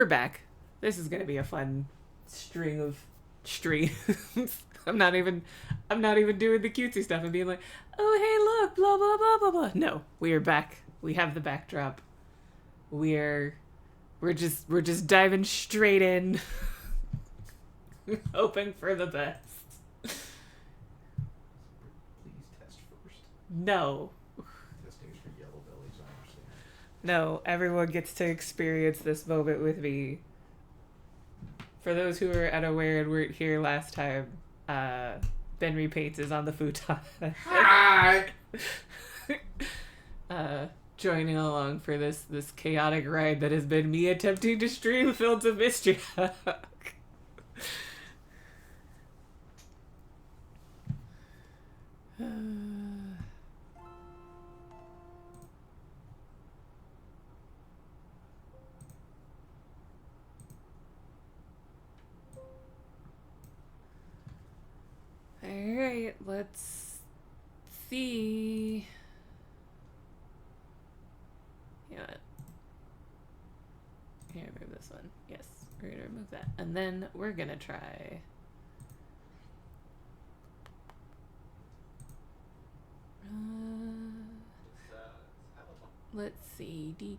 We're back. This is gonna be a fun string of streams. I'm not even I'm not even doing the cutesy stuff and being like, oh hey look, blah blah blah blah blah. No, we are back. We have the backdrop. We're we're just diving straight in, hoping for the best. Please test first. No. Testing is for yellow bellies, I understand. No, everyone gets to experience this moment with me. For those who are unaware and weren't here last time, Ben Repaints is on the futon. Hi! Joining along for this chaotic ride that has been me attempting to stream Fields of Mistria. Alright, let's see. You know what? Here, remove this one. Yes, we're gonna remove that. And then we're gonna try. Let's see. D.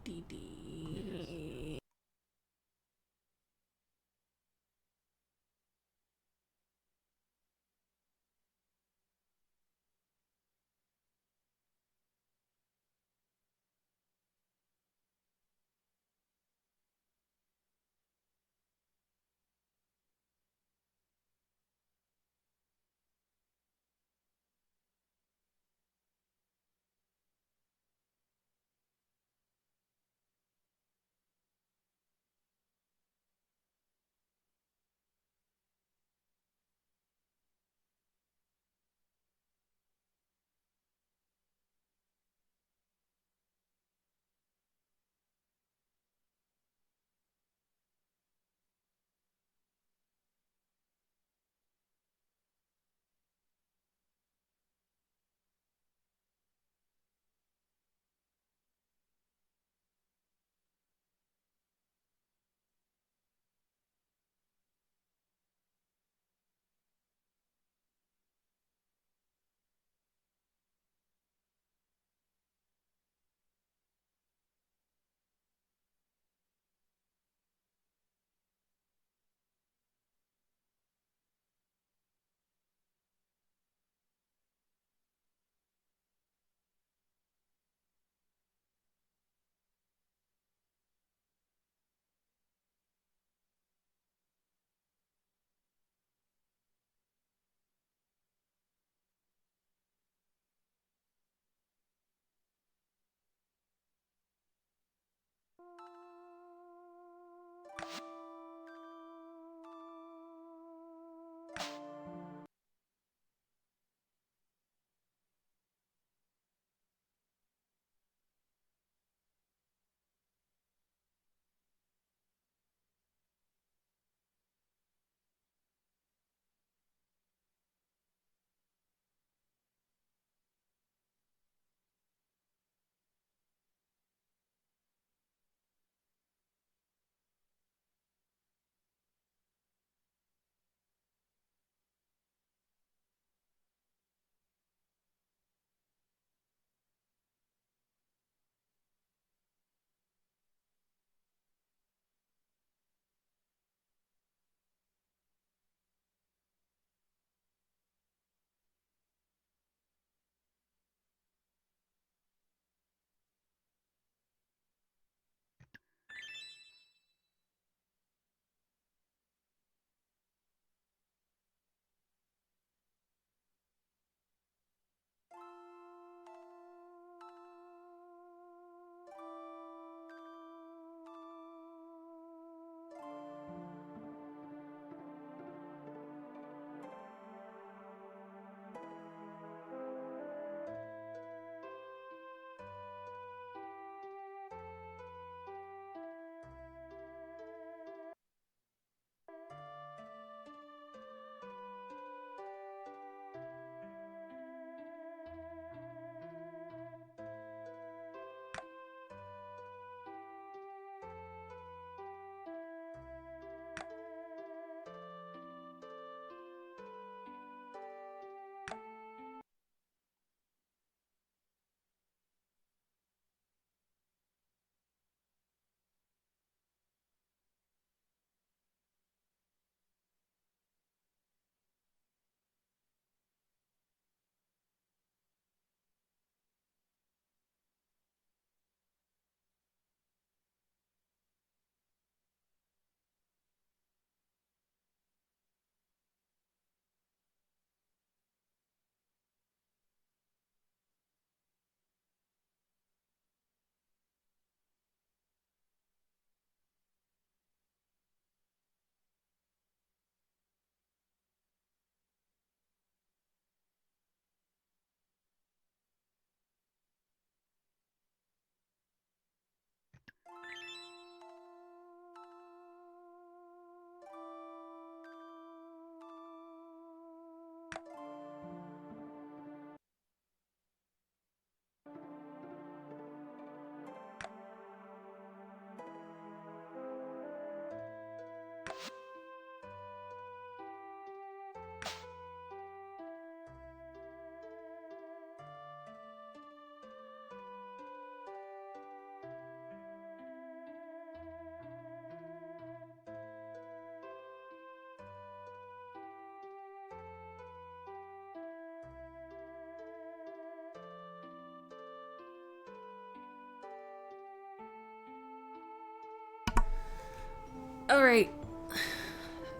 Alright.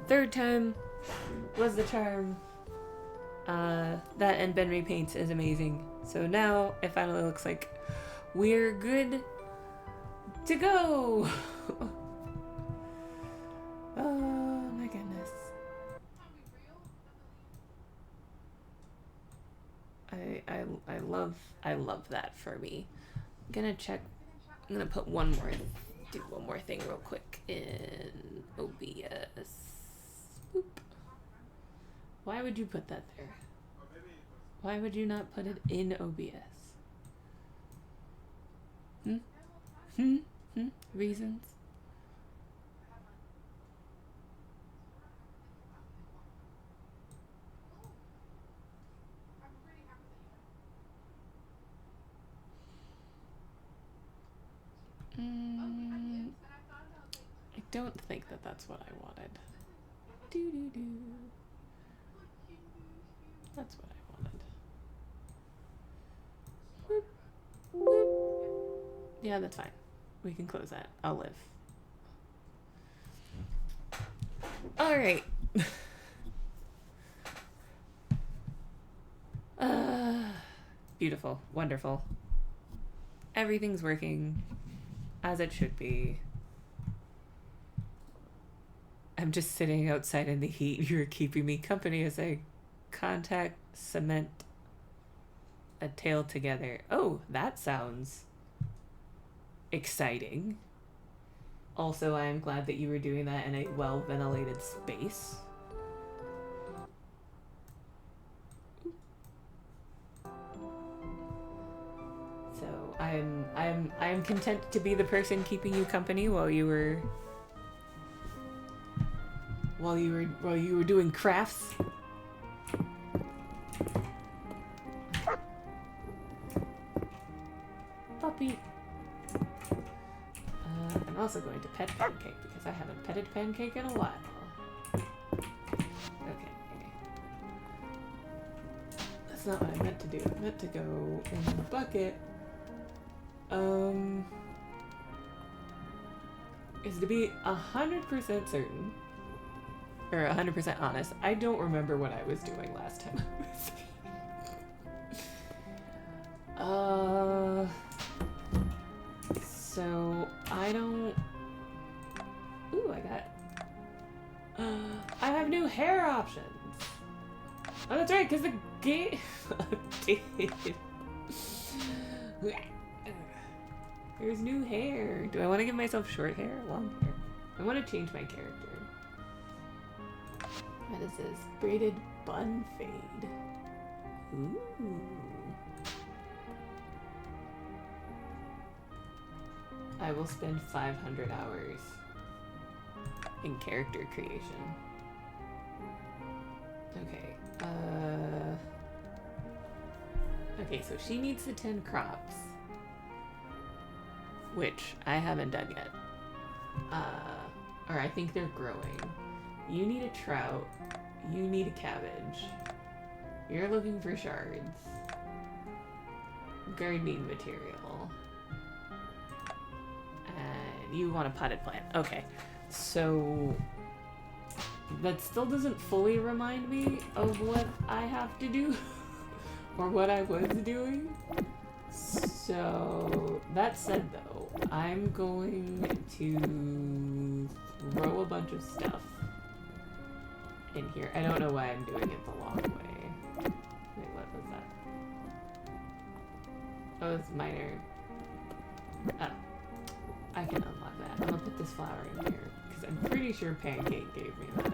Third time was the charm. That and Ben repaints is amazing. So now it finally looks like we're good to go. Oh my goodness. I love that for me. I'm gonna check. I'm gonna put do one more thing real quick in OBS. Boop. Why would you put that there? Why would you not put it in OBS? Reasons? I don't think that that's what I wanted. Doo-doo-doo. That's what I wanted. Boop. Boop. Yeah, that's fine. We can close that. I'll live. Alright. Beautiful. Wonderful. Everything's working as it should be. I'm just sitting outside in the heat. You're keeping me company as I contact cement a tale together. Oh, that sounds exciting. Also, I am glad that you were doing that in a well-ventilated space. So I'm content to be the person keeping you company while you were doing crafts. Puppy. I'm also going to pet Pancake because I haven't petted Pancake in a while. Okay. That's not what I meant to do. I meant to go in the bucket. Is to be 100% certain, or 100% honest, I don't remember what I was doing last time I was here. So I don't... Ooh, I have new hair options. Oh, that's right, because the game updated. There's new hair. Do I want to give myself short hair or long hair? I want to change my character. What is this? Braided bun fade. Ooh. I will spend 500 hours in character creation. Okay. Okay, so she needs the 10 crops. Which I haven't done yet. Or I think they're growing. You need a trout. You need a cabbage. You're looking for shards. Gardening material. And you want a potted plant. Okay. So that still doesn't fully remind me of what I have to do. Or what I was doing. So, that said though, I'm going to throw a bunch of stuff in here. I don't know why I'm doing it the long way. Wait, what was that? Oh, it's minor. Oh, I can unlock that. I'm gonna put this flower in here, because I'm pretty sure Pancake gave me that.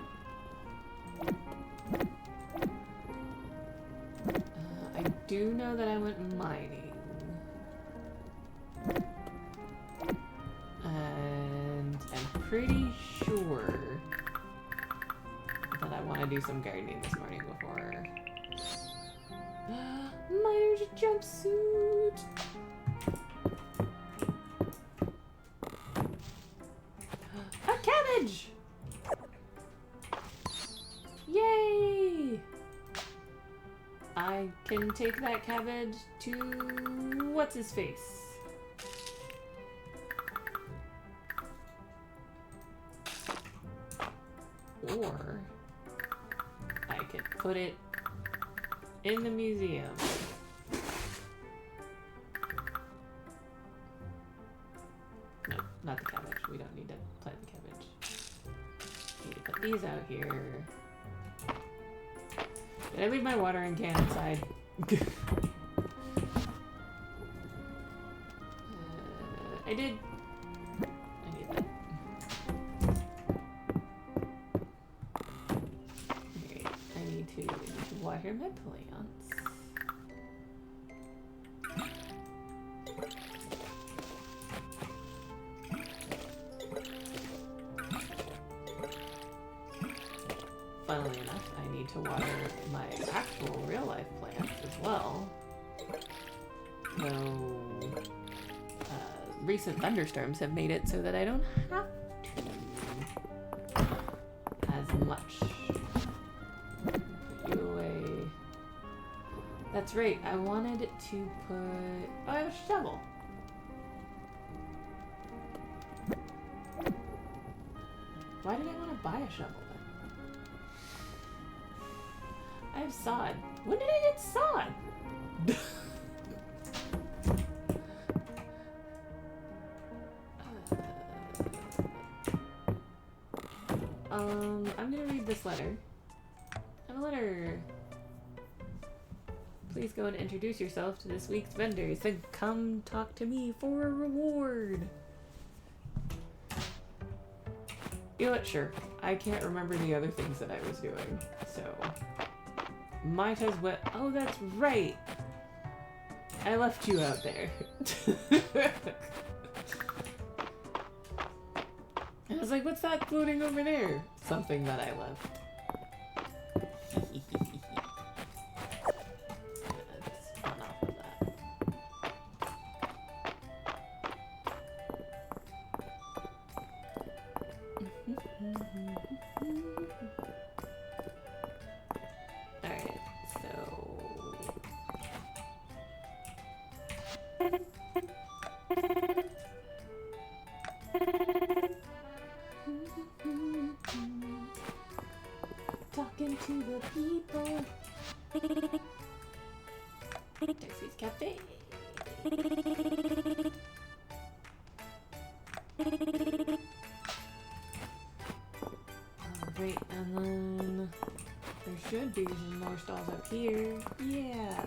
I do know that I went mining. And I'm pretty sure that I want to do some gardening this morning before. Miner's jumpsuit! A cabbage! Yay! I can take that cabbage to... what's his face? Or I could put it in the museum. No, not the cabbage. We don't need to plant the cabbage. Need to put these out here. Did I leave my watering can inside? I did. I need that. Okay, I need to water my plants. Funnily enough, I need to water my actual real-life plants as well. Though recent thunderstorms have made it so that I don't have to as much. Put you away. That's right, I wanted to put... Oh, I have a shovel. Why did I want to buy a shovel then? I have sod. When did I get sod? I'm gonna read this letter. I have a letter. Please go and introduce yourself to this week's vendors and come talk to me for a reward. You know what? Sure. I can't remember the other things that I was doing, so might as well. Oh, that's right. I left you out there. I was like, what's that floating over there? Something that I left. Let's run off of that. Alright, so... Talking to the people. Dixie's Cafe. Alright, and then there should be some more stalls up here. Yeah.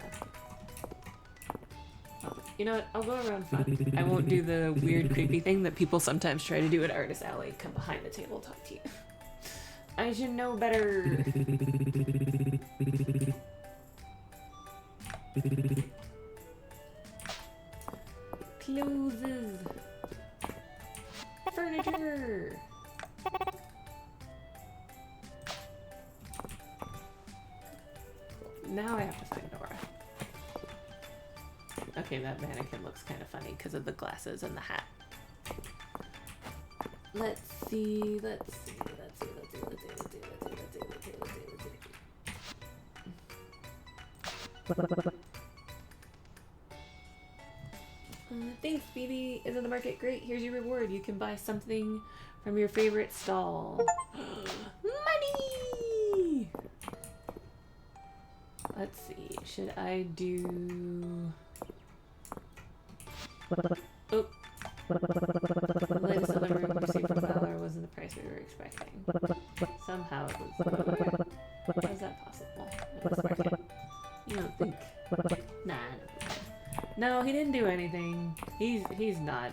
Oh, you know what? I'll go around fun. I won't do the weird, creepy thing that people sometimes try to do at Artist Alley. Come behind the table, talk to you. I should know better. Clothes. Furniture. Now I have to find Nora. Okay, that mannequin looks kind of funny because of the glasses and the hat. Let's see. Thanks, BB. Isn't the market great? Here's your reward. You can buy something from your favorite stall. Money! Let's see. Should I do... Oh. Latest delivery received from Valor wasn't the price we were expecting. Somehow it was lower. How is that possible? It was market. You don't think? Nah. No, he didn't do anything. He's not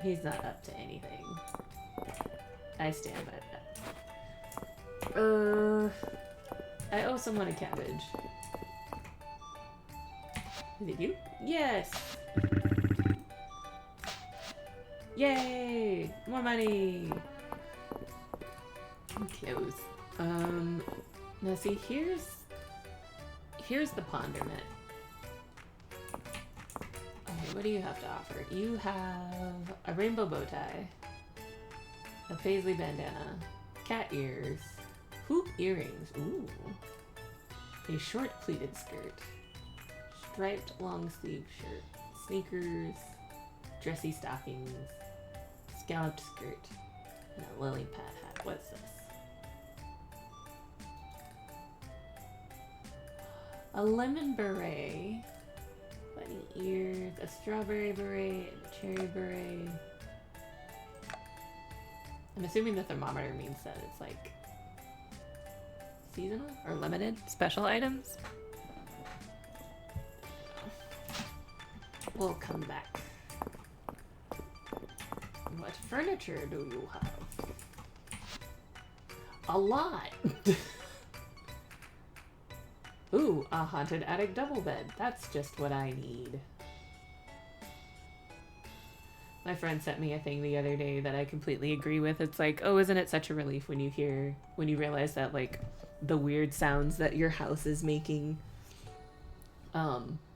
up to anything. I stand by that. I owe someone a cabbage. Is it you? Yes! Yay! More money! Clothes. Now see, here's the ponderment. Okay, what do you have to offer? You have a rainbow bow tie, a paisley bandana, cat ears, hoop earrings, ooh, a short pleated skirt, striped long sleeve shirt, sneakers, dressy stockings, scalloped skirt, and a lily pad hat. What's this? a lemon beret, bunny ears, a strawberry beret, and a cherry beret. I'm assuming the thermometer means that it's like seasonal or limited special items. We'll come back. What furniture do you have? A lot. Ooh, a haunted attic double bed. That's just what I need. My friend sent me a thing the other day that I completely agree with. It's like, oh, isn't it such a relief when you realize that, like, the weird sounds that your house is making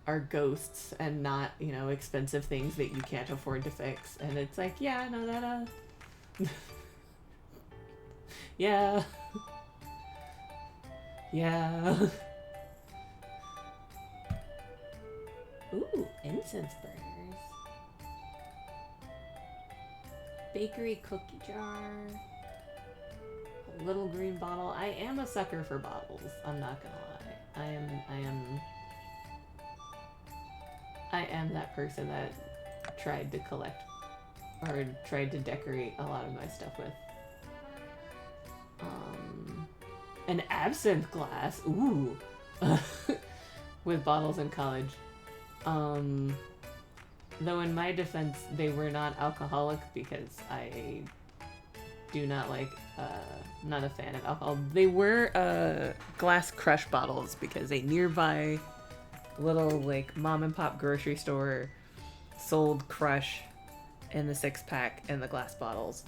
are ghosts and not, you know, expensive things that you can't afford to fix. And it's like, yeah, no, that, yeah. Yeah. Ooh, incense burners. Bakery cookie jar. A little green bottle. I am a sucker for bottles. I'm not gonna lie. I am that person that tried to collect or tried to decorate a lot of my stuff with. An absinthe glass. Ooh. With bottles in college. Though in my defense, they were not alcoholic because I do not like, not a fan of alcohol. They were, glass crush bottles because a nearby little, like, mom and pop grocery store sold crush in the 6-pack in the glass bottles.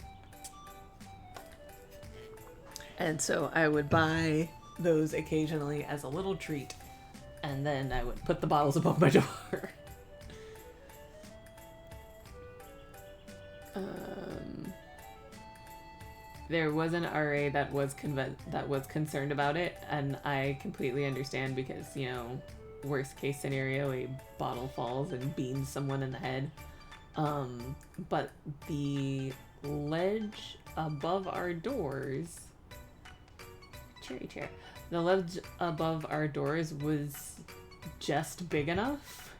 And so I would buy those occasionally as a little treat. And then I would put the bottles above my door. There was an RA that was concerned about it, and I completely understand because, you know, worst case scenario, a bottle falls and beans someone in the head. But the ledge above our doors, cherry chair, the ledge above our doors was just big enough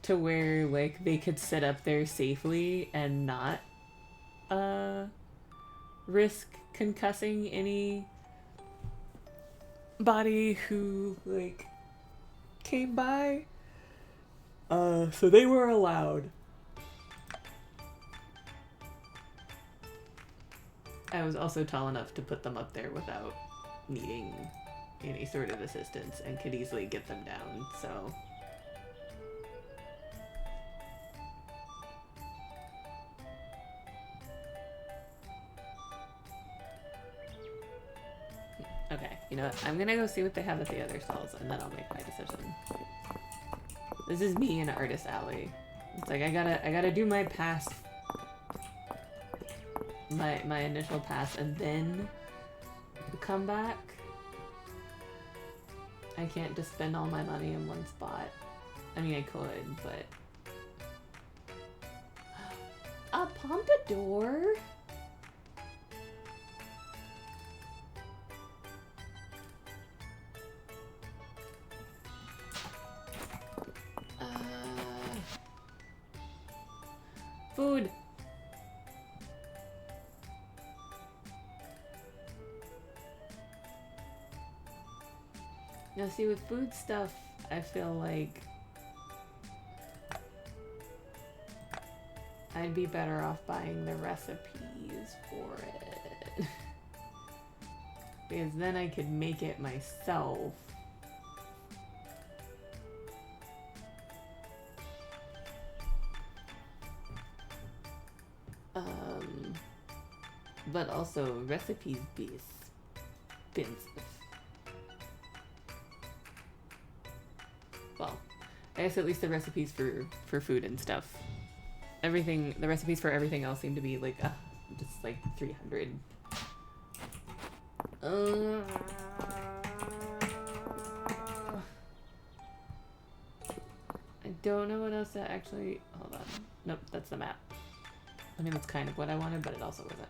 to where, like, they could sit up there safely and not, risk concussing any body who, like, came by. So they were allowed. I was also tall enough to put them up there without needing any sort of assistance and could easily get them down, so. Okay, you know what? I'm gonna go see what they have at the other stalls and then I'll make my decision. This is me in Artist Alley. It's like I gotta do my pass, my initial pass, and then come back. I can't just spend all my money in one spot. I mean, I could, but a pompadour. Food. Now see, with food stuff, I feel like I'd be better off buying the recipes for it. Because then I could make it myself. But also recipes be expensive. Well, I guess at least the recipes for food and stuff. Everything, the recipes for everything else seem to be like, just like 300. I don't know what else to actually, hold on. Nope, that's the map. I mean, that's kind of what I wanted, but it also wasn't.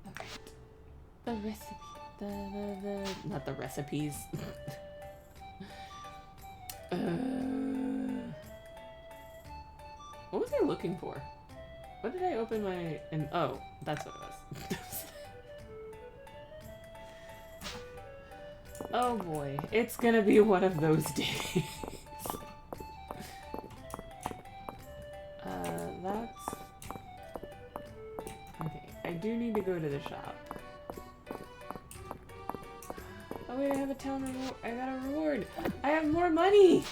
Alright. The recipe Not the recipes. What was I looking for? What did I open my... oh, that's what it was. Oh boy, it's gonna be one of those days. That's... Okay, I do need to go to the shop. Oh wait, I have a town reward. I got a reward. I have more money!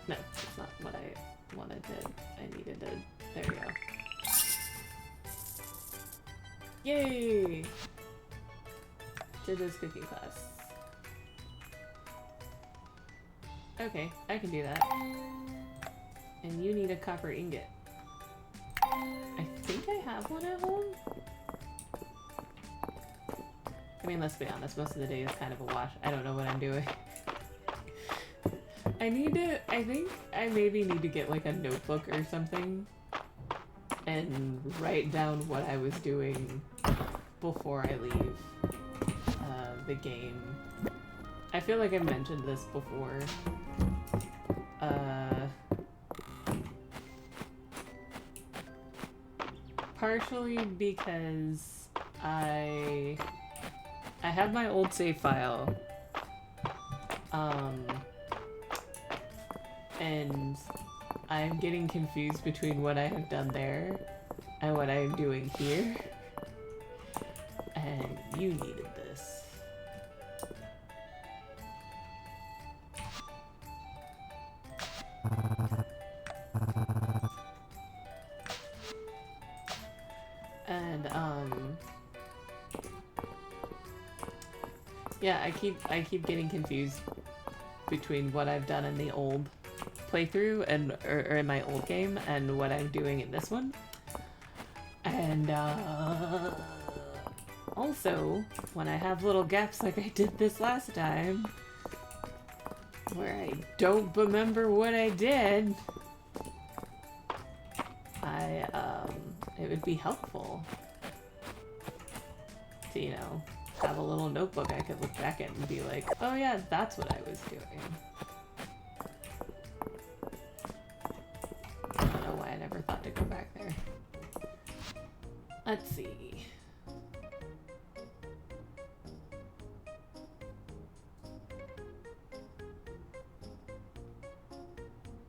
No, that's not what I wanted to... I needed to... There we go. Yay! Jojo's cooking class. Okay, I can do that. And you need a copper ingot. I think I have one at home? I mean, let's be honest, most of the day is kind of a wash. I don't know what I'm doing. I think I maybe need to get like a notebook or something and write down what I was doing before I leave the game. I feel like I mentioned this before. Partially because I have my old save file, and I'm getting confused between what I have done there and what I am doing here. And you needed this. And yeah, I keep getting confused between what I've done in the old playthrough and or in my old game and what I'm doing in this one. And also, when I have little gaps like I did this last time, where I don't remember what I did, it would be helpful to, you know, have a little notebook I could look back at and be like, oh yeah, that's what I was doing. I don't know why I never thought to go back there. Let's see.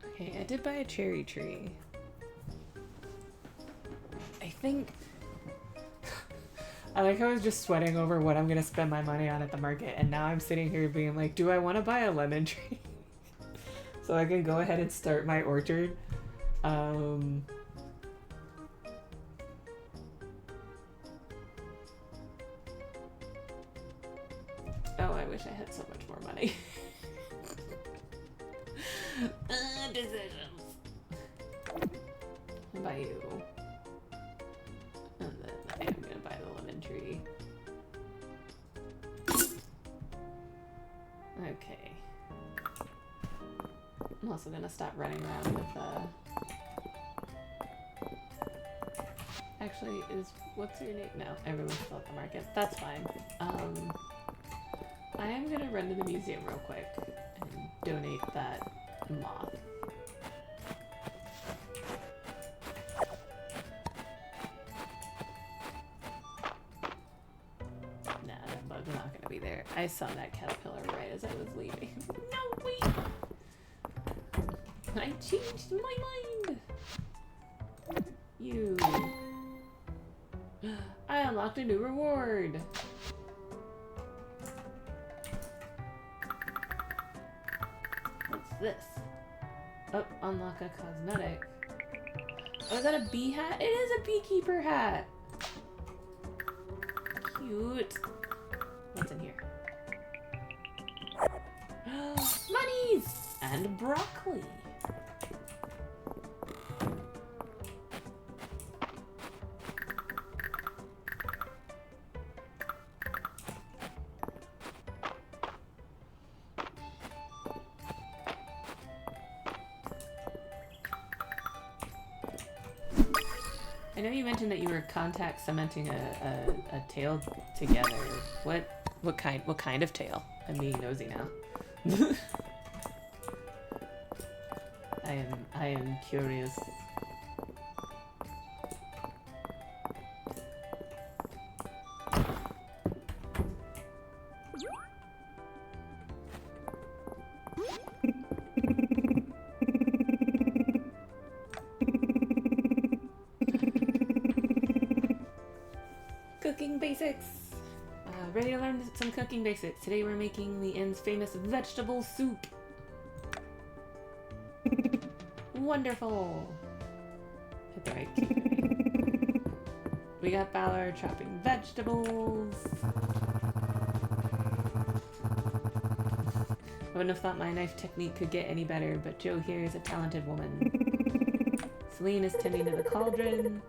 Okay, I did buy a cherry tree. I think... I like how I was just sweating over what I'm gonna spend my money on at the market, and now I'm sitting here being like, do I want to buy a lemon tree? So I can go ahead and start my orchard. Oh, I wish I had so much more money. Decisions. I'll buy you. And then I am gonna buy the lemon tree. Okay. I'm also gonna stop running around with Actually, what's your name? No, everyone's still at the market. That's fine. I am gonna run to the museum real quick and donate that moth. Nah, that bug's not gonna be there. I saw that caterpillar right as I was leaving. No, wait! I changed my mind! You... I unlocked a new reward! What's this? Oh, unlock a cosmetic. Oh, is that a bee hat? It is a beekeeper hat! Cute. What's in here? Monies! And broccoli! I know you mentioned that you were contact cementing a tail together. What kind of tail? I'm being nosy now. I am curious. Cooking basics! Ready to learn some cooking basics. Today we're making the inn's famous vegetable soup. Wonderful! Hit the right key. We got Balor chopping vegetables. I wouldn't have thought my knife technique could get any better, but Jo here is a talented woman. Celine is tending to the cauldron.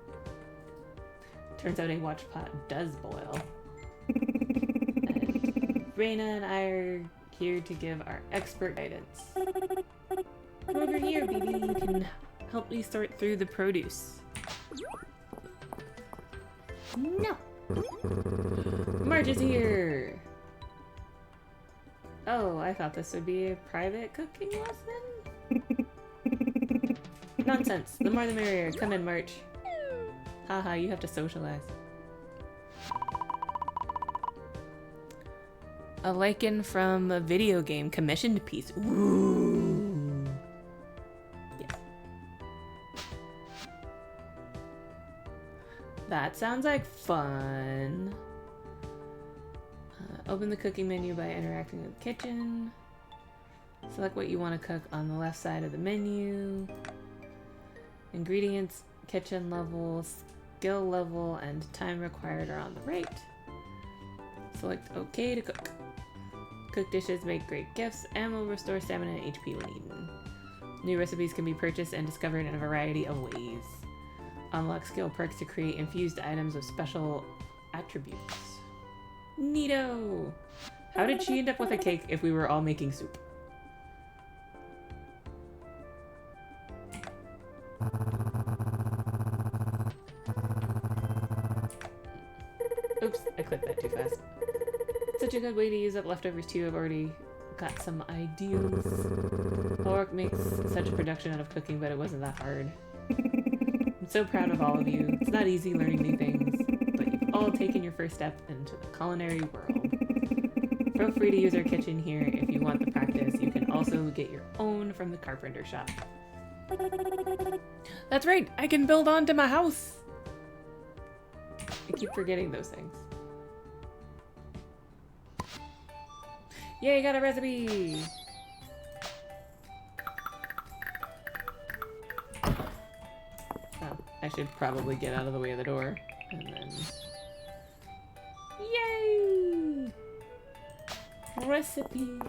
Turns out a watch pot does boil. And Raina and I are here to give our expert guidance. Over here, baby, you can help me sort through the produce. No! Marge is here! Oh, I thought this would be a private cooking lesson? Nonsense. The more the merrier. Come in, March. Haha, you have to socialize. A lichen from a video game commissioned piece. Ooh. Yes. That sounds like fun. Open the cooking menu by interacting with the kitchen. Select what you want to cook on the left side of the menu. Ingredients, kitchen level, skill level, and time required are on the right. Select OK to cook. Cooked dishes make great gifts and will restore stamina and HP when eaten. New recipes can be purchased and discovered in a variety of ways. Unlock skill perks to create infused items with special attributes. Neato! How did she end up with a cake if we were all making soup? Oops, I clicked that too fast. Such a good way to use up leftovers too. I've already got some ideas. Ulrich makes such a production out of cooking, but it wasn't that hard. I'm so proud of all of you. It's not easy learning new things, but you've all taken your first step into the culinary world. Feel free to use our kitchen here if you want the practice. You can also get your own from the carpenter shop. That's right, I can build onto my house! I keep forgetting those things. Yay, got a recipe! Oh, I should probably get out of the way of the door. And then... Yay! Recipe! You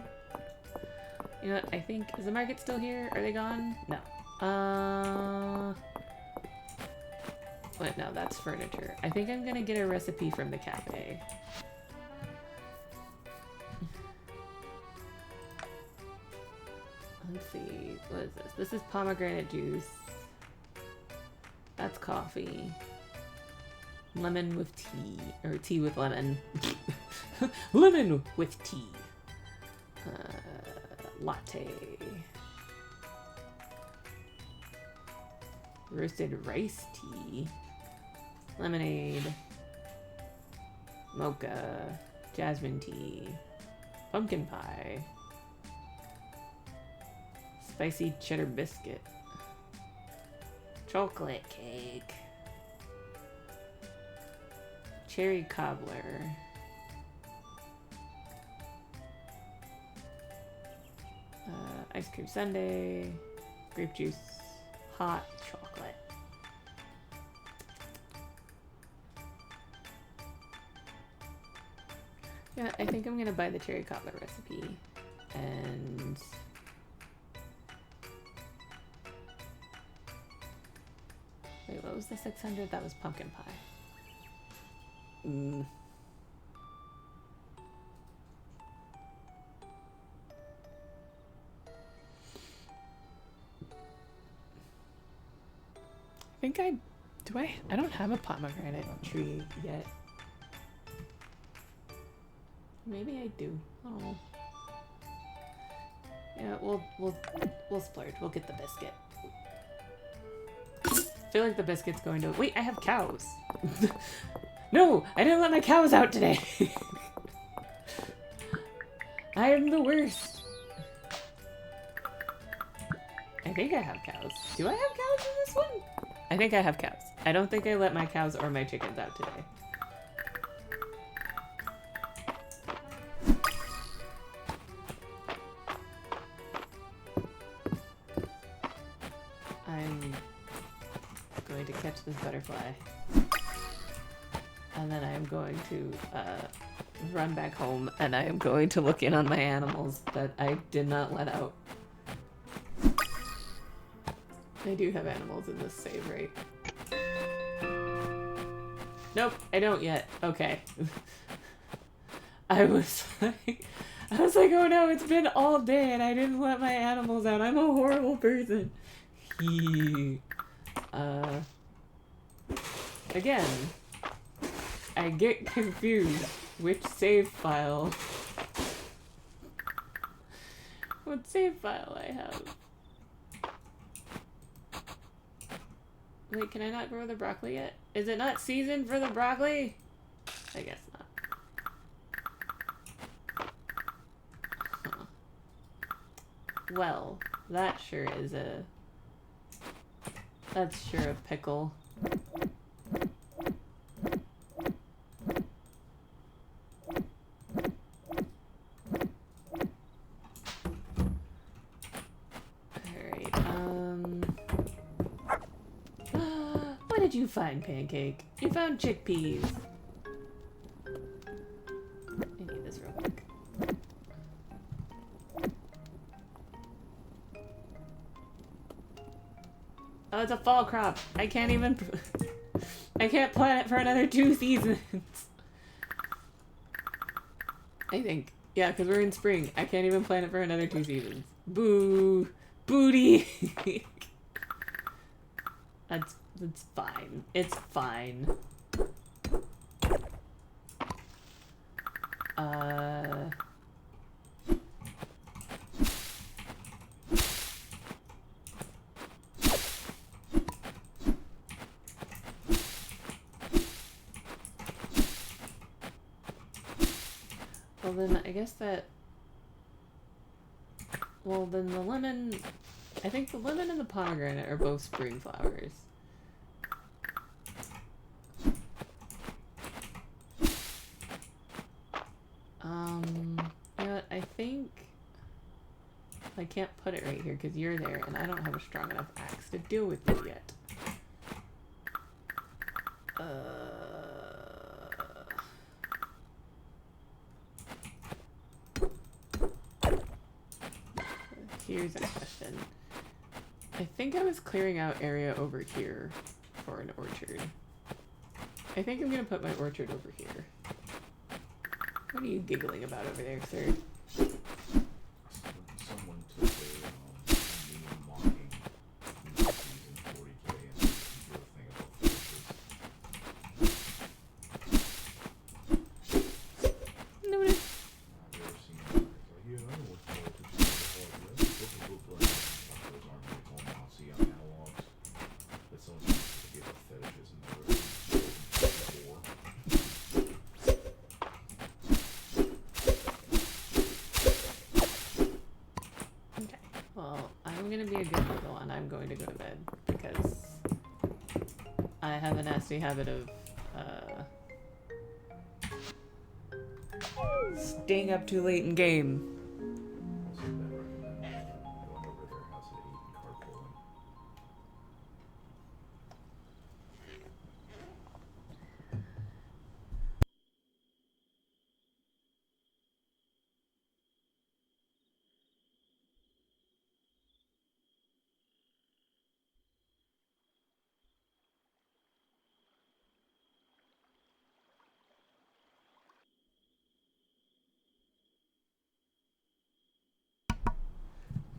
know what, I think... Is the market still here? Are they gone? No. Wait, no, that's furniture. I think I'm gonna get a recipe from the cafe. Let's see, what is this? This is pomegranate juice. That's coffee. Lemon with tea. Or tea with lemon. Lemon with tea. Latte. Roasted rice tea. Lemonade. Mocha. Jasmine tea. Pumpkin pie. Spicy cheddar biscuit. Chocolate cake. Cherry cobbler. Ice cream sundae. Grape juice. Hot chocolate. Yeah, I think I'm gonna buy the cherry cobbler recipe. And... Wait, what was the 600? That was pumpkin pie. I Do I? I don't have a pomegranate tree yet. Maybe I do. Oh. Yeah, we'll splurge. We'll get the biscuit. I feel like the biscuit's going to. Wait, I have cows. No, I didn't let my cows out today. I am the worst. I think I have cows. Do I have cows in this one? I think I have cows. I don't think I let my cows or my chickens out today. I'm going to catch this butterfly. And then I am going to run back home and I am going to look in on my animals that I did not let out. I do have animals in this save, right? Nope, I don't yet. Okay. I was like, oh no, it's been all day and I didn't let my animals out. I'm a horrible person. Again, I get confused which save file. What save file I have? Wait, can I not grow the broccoli yet? Is it not season for the broccoli? I guess not. Huh. Well, that sure is a... That's sure a pickle. What did you find, Pancake? You found chickpeas. I need this real quick. Oh, it's a fall crop. I can't even... I can't plant it for another 2 seasons. I think. Yeah, because we're in spring. I can't even plant it for another 2 seasons. Boo. Booty. That's fine. It's fine. Well then, I guess that... Well then the lemon... I think the lemon and the pomegranate are both spring flowers. You know what, I think... I can't put it right here because you're there and I don't have a strong enough axe to deal with you yet. Here's a question. I think I was clearing out area over here for an orchard. I think I'm gonna put my orchard over here. What are you giggling about over there, sir? Someone took a meme mocking season 40K and drew a thing about fishes. Noted. Have you ever seen that? It's like, yeah, I know what politics is about. This book like those aren't really going on. See on analogs that someone's supposed to give up fetishes and they're before. Okay. Well, I'm gonna be a good little and I'm going to go to bed because I have a nasty habit of staying up too late in game. Also, Ben recommends going over their house at 8 and carpooling.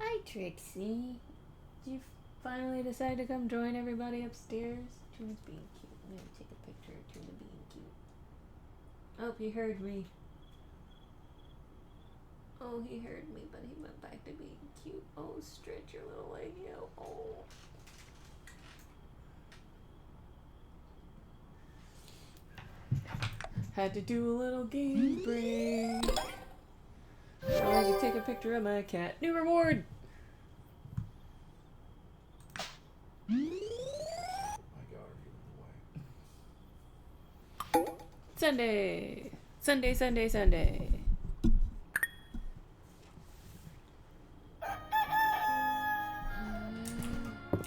Hi, Trixie. finally decide to come join everybody upstairs. Tuna's being cute. I'm gonna take a picture of Tuna being cute. Oh, he heard me. Oh, he heard me, but he went back to being cute. Oh, stretch your little leg out. Oh. Had to do a little game break. Oh, I can take a picture of my cat. New reward! My God, are you in the way? Sunday! Sunday, Sunday, Sunday.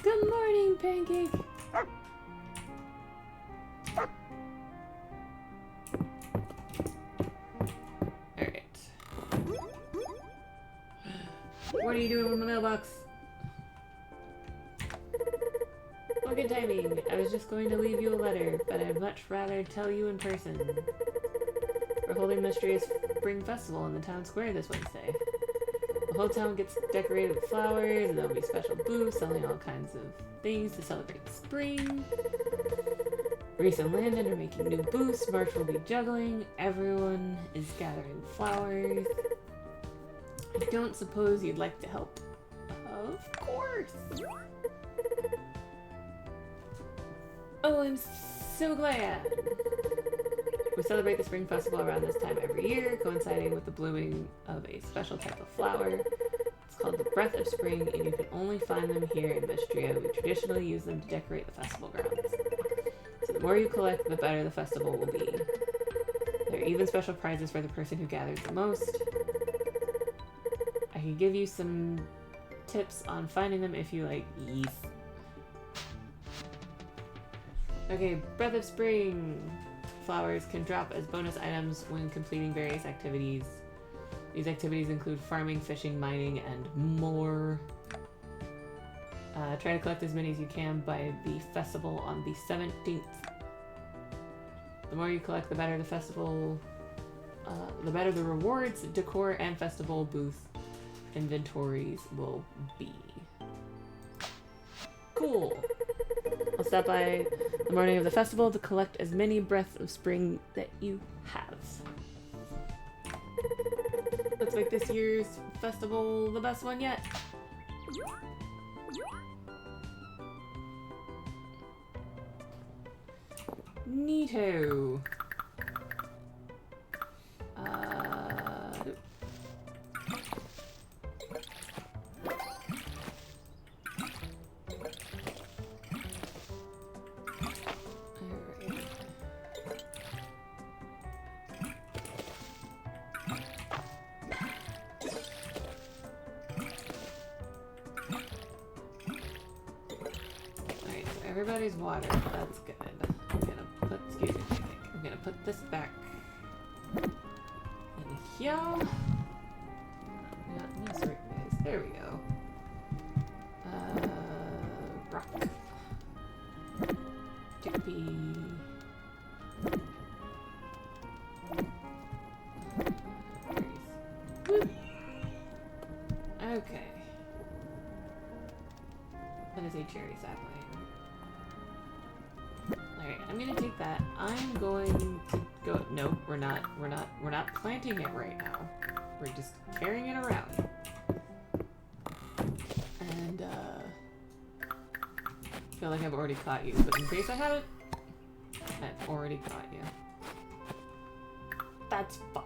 Good morning, Pancake! Alright. What are you doing with my mailbox? Oh, good timing. I was just going to leave you a letter, but I'd much rather tell you in person. We're holding Mistria's Spring Festival in the town square this Wednesday. The whole town gets decorated with flowers, and there'll be special booths selling all kinds of things to celebrate spring. Reese and Landon are making new booths, March will be juggling, everyone is gathering flowers. I don't suppose you'd like to help? Of course! Oh, I'm so glad! We celebrate the Spring Festival around this time every year, coinciding with the blooming of a special type of flower. It's called the Breath of Spring, and you can only find them here in Mistria. We traditionally use them to decorate the festival grounds. So the more you collect, the better the festival will be. There are even special prizes for the person who gathers the most. I can give you some tips on finding them if you like. Yes. Okay, Breath of Spring. Flowers can drop as bonus items when completing various activities. These activities include farming, fishing, mining, and more. Try to collect as many as you can by the festival on the 17th. The more you collect, the better the festival, the better the rewards, decor, and festival booth inventories will be. Cool. I'll stop by the morning of the festival to collect as many Breath of Spring that you have. Let's make this year's festival the best one yet. Neato. Everybody's water. That's good. I'm gonna put, excuse me, I think. I'm gonna put this back in here. Not these right ways. There we go. Rock. Chickpea. Okay. That is a cherry sapling. Alright, I'm gonna take that. I'm going to go. No, we're not planting it right now. We're just carrying it around. And, I feel like I've already caught you, but in case I haven't, I've already caught you. That's fine.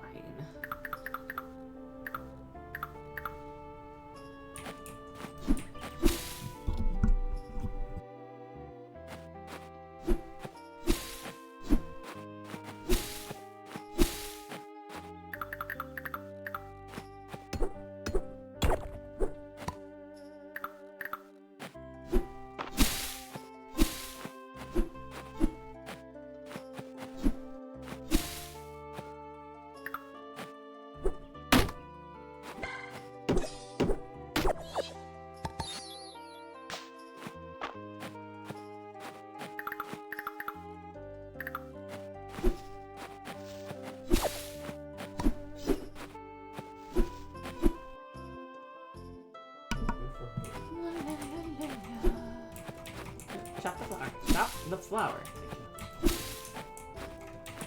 Drop the flower.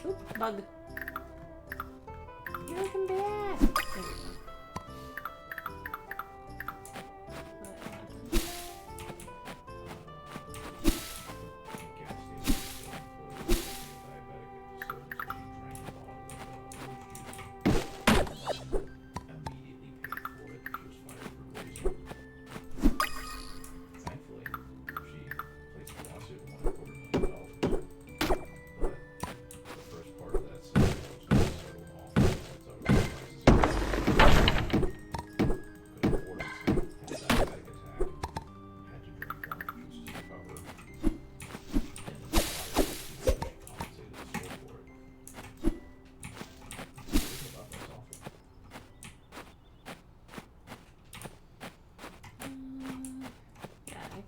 Oop, bug. You can be there. There we go. I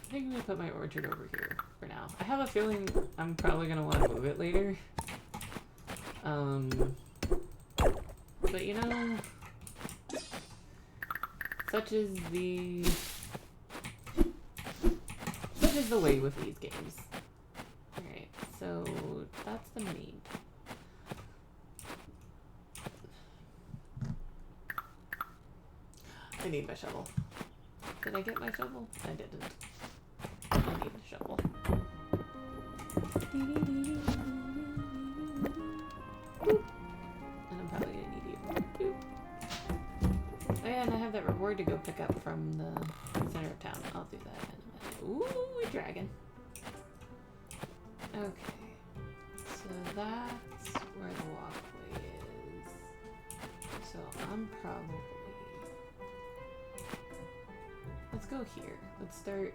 think I'm gonna put my orchard over here for now. I have a feeling I'm probably gonna want to move it later. But you know, such is the way with these games. Alright, so that's the main. I need my shovel. Did I get my shovel? I didn't. I need a shovel. Boop. And I'm probably gonna need you. Boop. Oh yeah, and I have that reward to go pick up from the center of town. I'll do that in a minute. Ooh, a dragon. Okay. So that's where the walkway is. So I'm probably... Let's go here. Let's start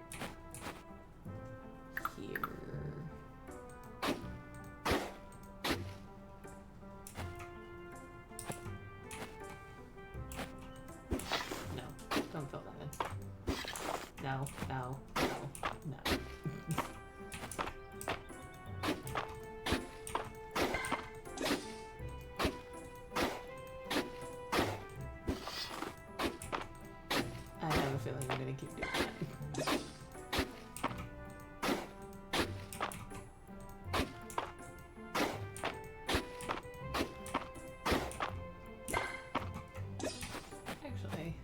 here. No, don't fill that in. No, no, no, no. I have a feeling I'm gonna keep doing that. Actually,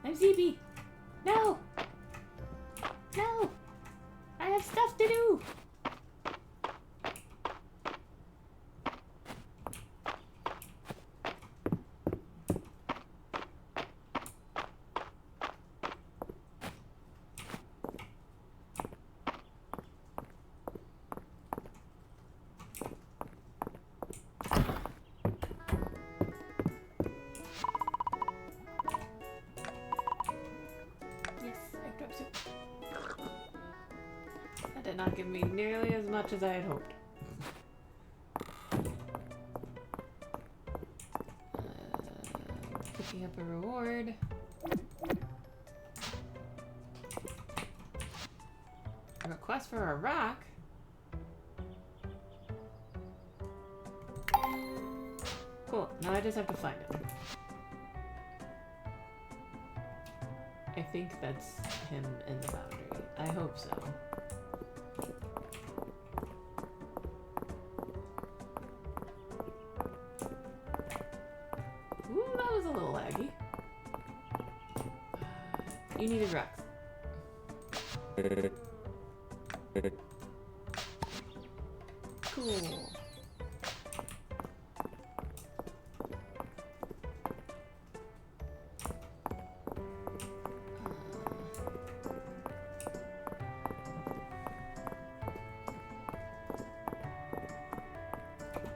I'm ZB. No! No! I have stuff to do! That did not give me nearly as much as I had hoped. Picking up a reward. A request for a rock? Cool, now I just have to find it. I think that's him in the boundary. I hope so. Ooh, that was a little laggy. You needed rocks. Cool.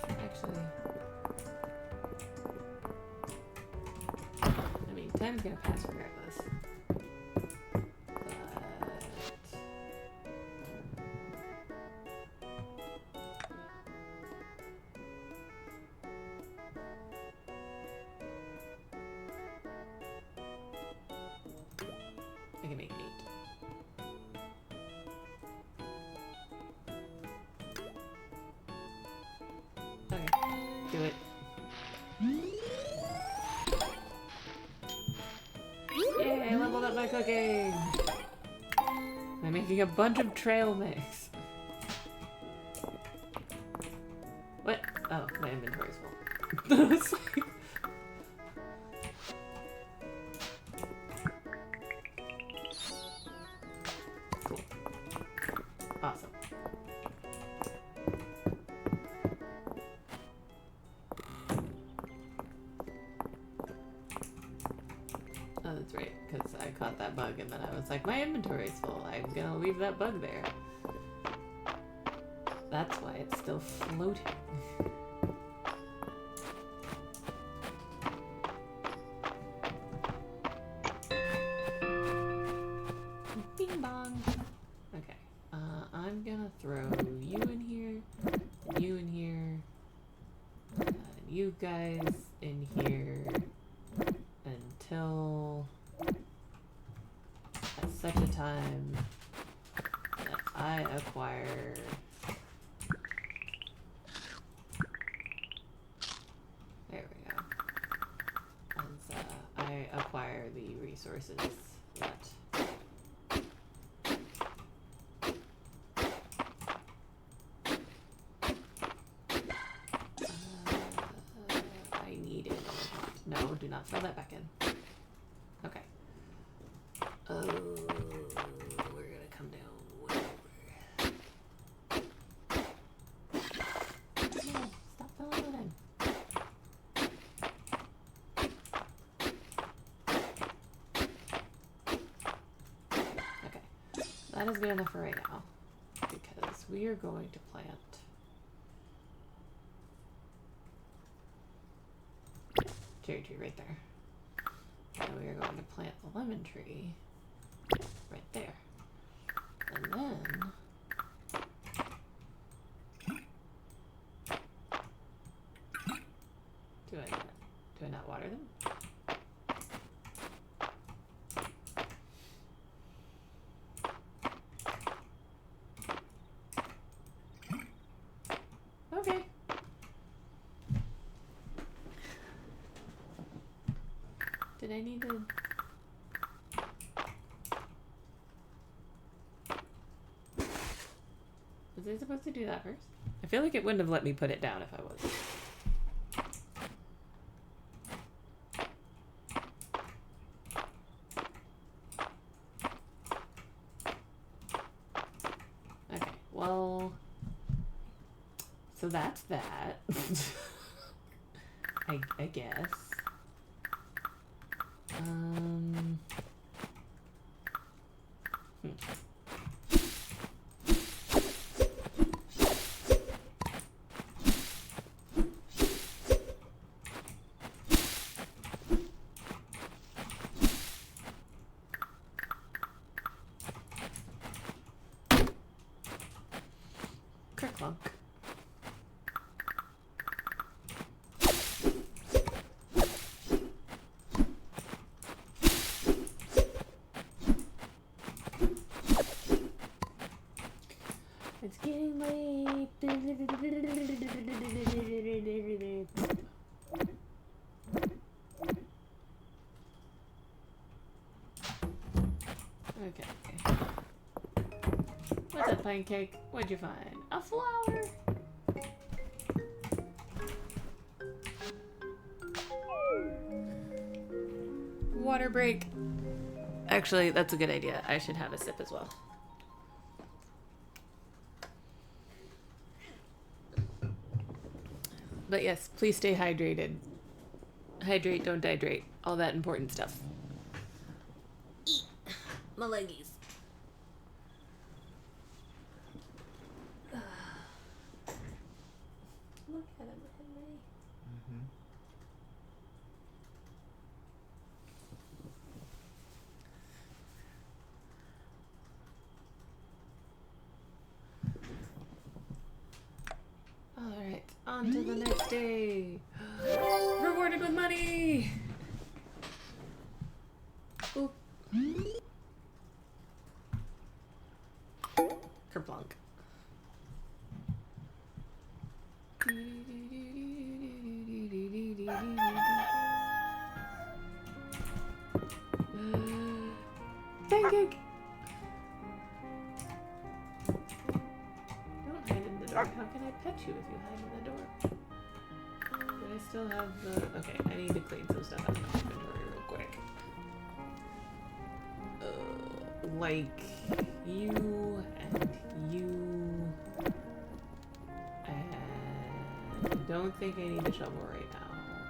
Actually, I mean, time's gonna pass regardless. I can make 8. Okay, do it. Yay, I leveled up my cooking! I'm making a bunch of trail mix. What? Oh, my inventory's full. I was like... Cool. Awesome. Oh, that's right, because I caught that bug and then I was like, my inventory's full. I'm gonna leave that bug there. That's why it's still floating. Bing bong. Okay, I'm gonna throw you in here, and you in here, and you guys in here until at such a time that I acquire there we go. As I acquire the resources that I needed. No, do not throw that back in. Okay. Oh, we're gonna come down way over. No, stop filling it in. Okay, that is good enough for right now because we are going to plant cherry tree right there. And we are going to plant the lemon tree right there. And then do I not water them? Okay. Did I need to? Was I supposed to do that first? I feel like it wouldn't have let me put it down if I was. Okay, well, so that's that. I guess. Kerclunk. It's getting late. Okay. What's up, pancake? What'd you find? A flower. Water break. Actually, that's a good idea. I should have a sip as well. But yes, please stay hydrated. Hydrate, don't dehydrate. All that important stuff. Eat my leggies. Look at him, Henry. Alright, on to the next day. Rewarded with money! Oop. Kerplunk. Pancake! Don't hide in the door. How can I pet you if you hide in the door? Do I still have the... Okay, I need to clean some stuff out of my inventory real quick. Like you and you. And I don't think I need the shovel right now.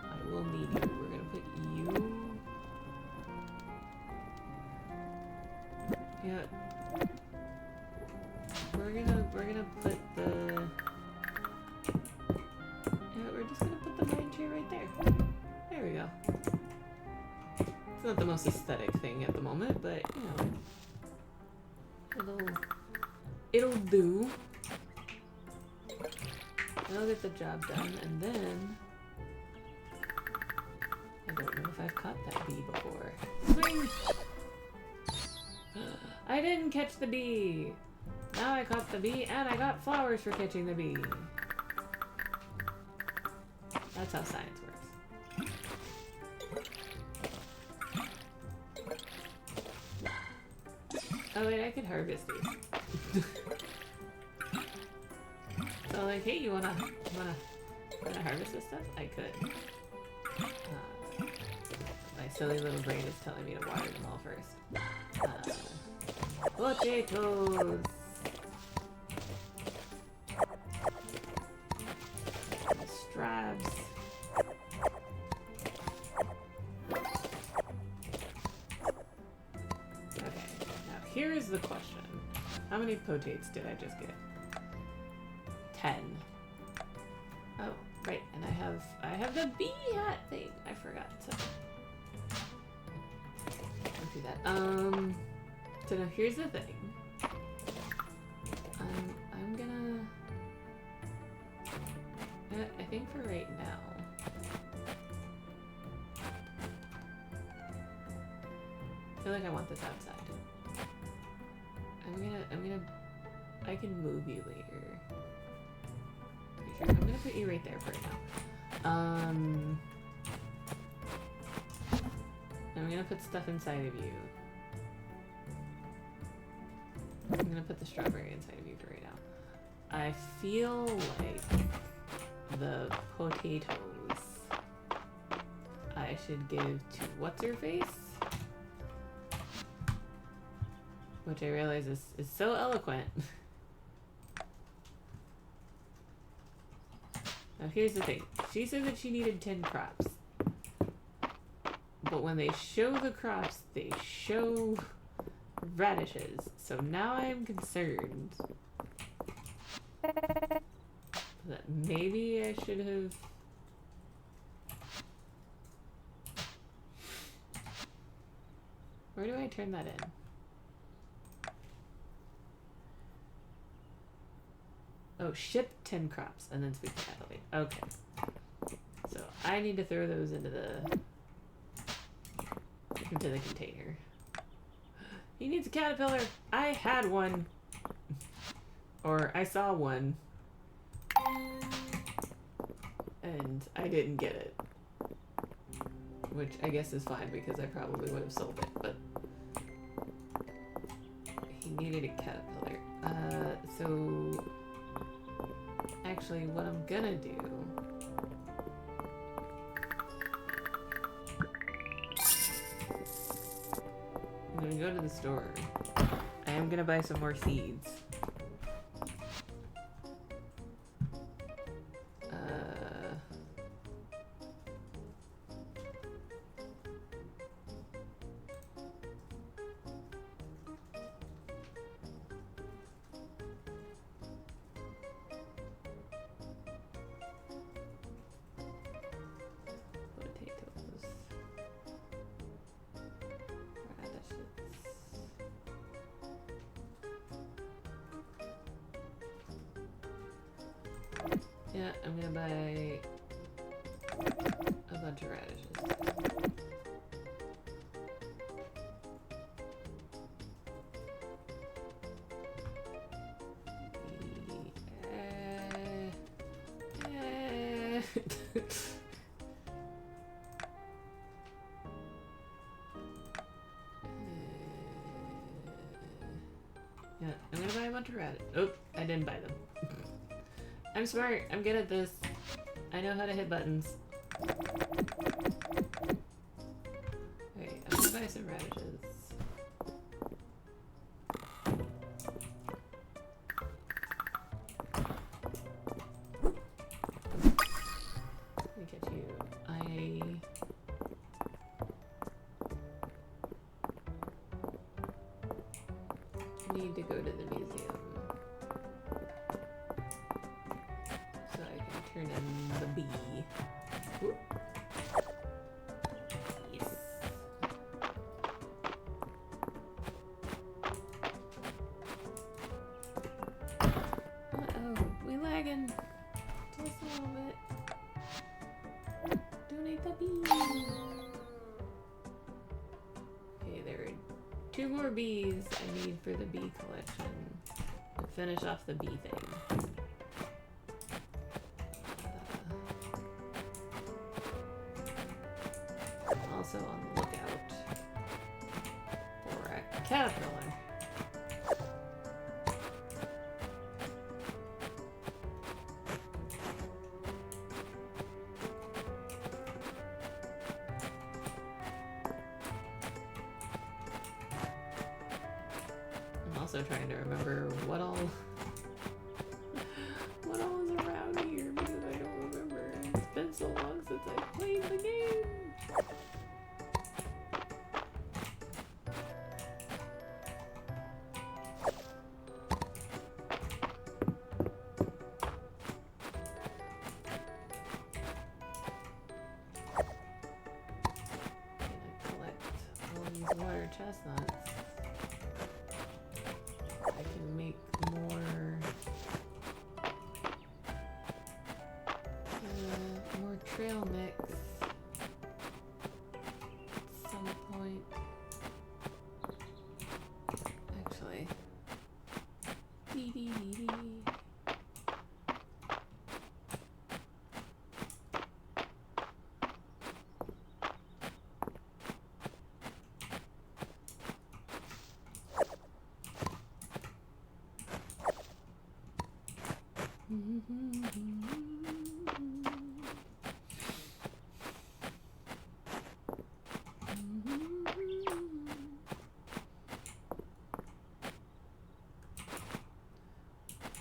I will need you. We're gonna put you... Yeah. We're gonna put the... Yeah, we're just gonna put the vine tree right there. There we go. It's not the most aesthetic thing at the moment, but, you know, it'll do. I'll get the job done, and then... I don't know if I've caught that bee before. Swing! I didn't catch the bee! Now I caught the bee, and I got flowers for catching the bee. That's how science works. Oh wait, I could harvest these. So like, hey, you wanna harvest this stuff? I could. My silly little brain is telling me to water them all first. Potatoes! Strabs. Okay, now here's the question. How many potates did I just get? 10. Oh, right, and I have the bee hat thing. I forgot, so I'll do that. So now here's the thing. I'm gonna... I think for right now... I feel like I want this outside. I can move you later. Pretty sure. I'm gonna put you right there for now. I'm gonna put stuff inside of you. I'm gonna put the strawberry inside of you for right now. I feel like the potatoes I should give to what's-her-face? Which I realize is so eloquent. Now here's the thing. She said that she needed 10 crops. But when they show the crops, they show radishes. So now I am concerned that maybe I should have... Where do I turn that in? Oh, ship 10 crops and then speak to Natalie. Okay. So I need to throw those into the container. He needs a caterpillar. I had one. Or I saw one. And I didn't get it. Which I guess is fine because I probably would have sold it, but he needed a caterpillar. So actually what I'm gonna do I'm gonna go to the store. I am gonna buy some more seeds. Yeah, I'm gonna buy a bunch of radishes. Yeah, I'm gonna buy a bunch of radishes. Oh, I didn't buy them. I'm smart. I'm good at this. I know how to hit buttons. Okay, I'm gonna buy some radishes. Let me get you. I need to go to the museum so I can turn in the bee. Whoop. Yes. Uh-oh, we lagging just a little bit. Donate the bee. Okay, there are 2 more bees I need for the bee collection to finish off the bee thing. I'm also on the lookout for a caterpillar. I'm also trying to remember what all is around here because I don't remember. It's been so long since I played the game. Gonna collect all these water chestnuts. I can make more trail mix at some point. Actually, dee dee dee dee.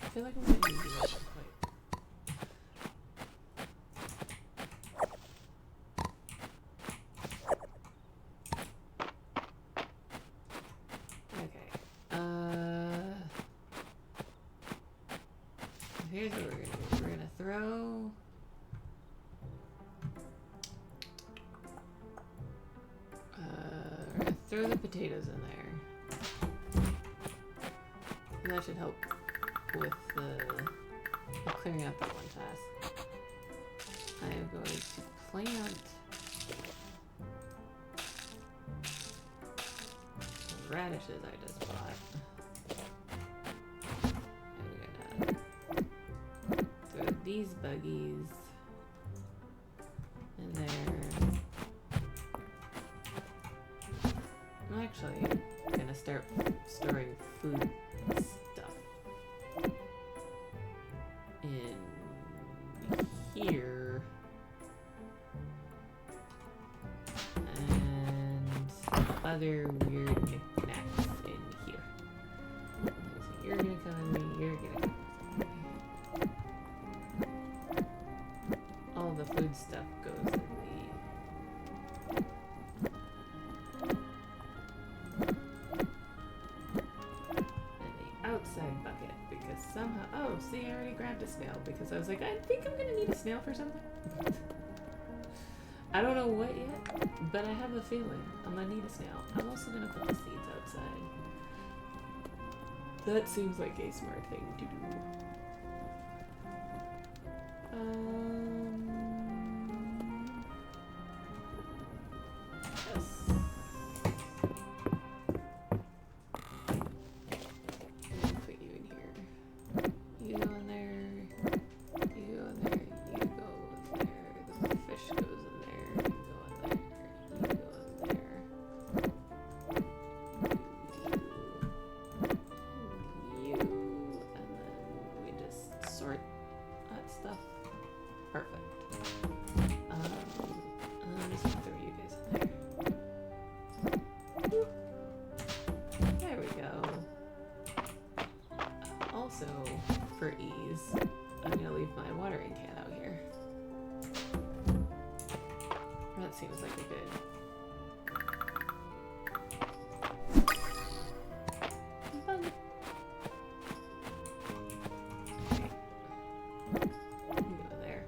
I feel like I'm gonna need to this point. Okay. Here's what we're gonna do. We're gonna throw the potatoes in there. And that should help with clearing out that one task. I am going to plant the radishes I just bought. I'm gonna throw these buggies in there. I'm actually gonna start storing food stuff in here and other weird knickknacks in here. So you're gonna come in me, you're gonna come in me. All the food stuff goes in the outside bucket because somehow, oh, see, I already grabbed a snail because I was like, I think I'm gonna need a snail for something. I don't know what yet, but I have a feeling I'm gonna need a snail. I'm also gonna put the seeds outside. That seems like a smart thing to do. that stuff. Perfect. I'm just gonna throw you guys in there. There we go. Also, for ease, I'm gonna leave my watering can out here. That seems like a good. Bug. Go there.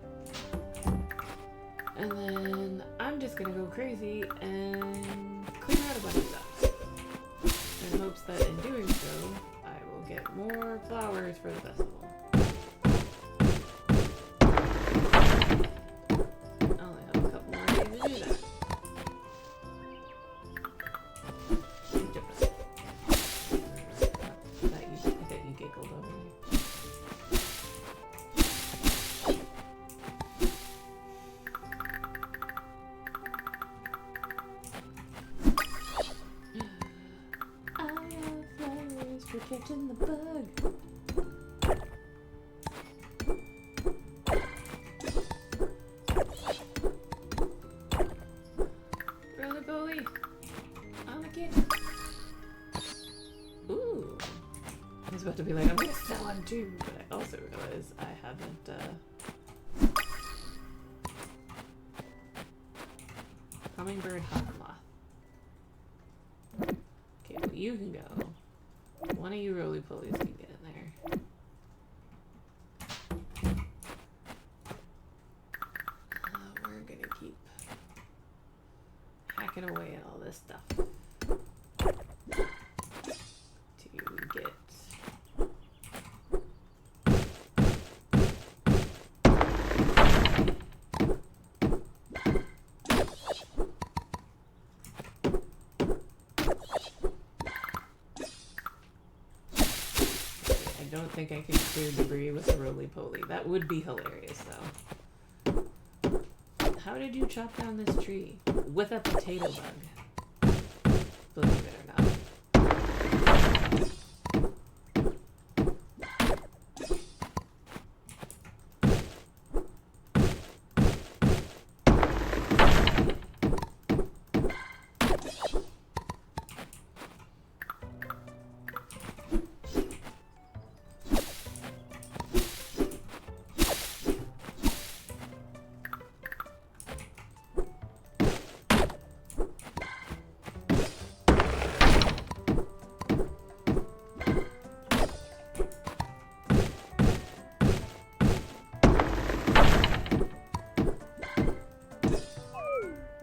And then I'm just gonna go crazy and clear out a bunch of stuff. In hopes that in doing so, I will get more flowers for the festival. I only have a couple more days to do that. I thought you giggled over me. I have flowers for catching the bug. Roly poly. I'm a kid. Ooh. I was about to be like, I'm gonna sell them too, but I also realized I haven't, Hummingbird hawk moth. Okay, well you can go. One of you roly polies can get in there. We're gonna keep hacking away at all this stuff to get I don't think I can clear debris with a roly-poly. That would be hilarious, though. How did you chop down this tree? With a potato bug. Believe it or not.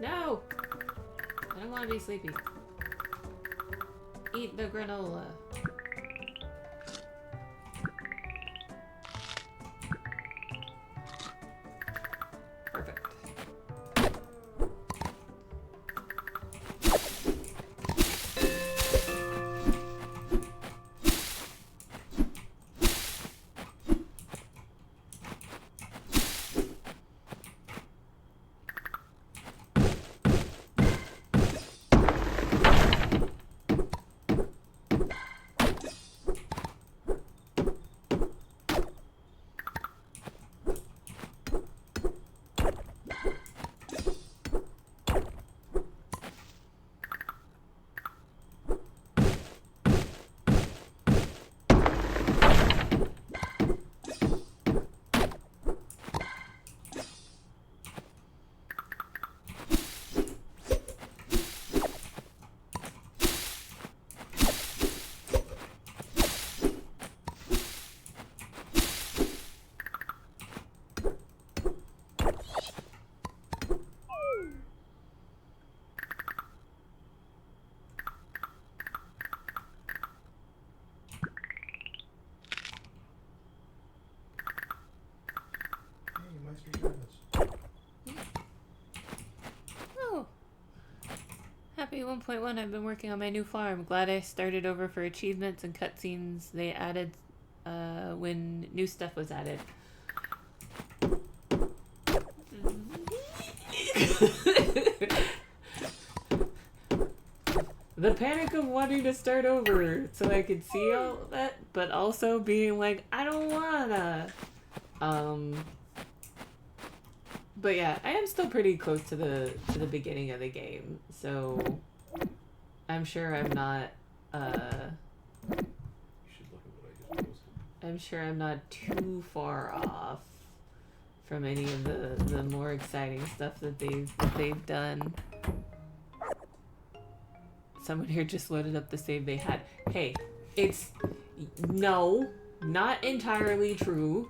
No! I don't want to be sleepy. Eat the granola. Perfect. Oh. Happy 1.1, I've been working on my new farm. Glad I started over for achievements and cutscenes they added when new stuff was added. The panic of wanting to start over so I could see all that, but also being like, I don't wanna. But yeah, I am still pretty close to the beginning of the game, so I'm sure I'm not You should look at what I just posted. I'm sure I'm not too far off from any of the more exciting stuff that they've done. Someone here just loaded up the save they had. Hey, it's no, not entirely true.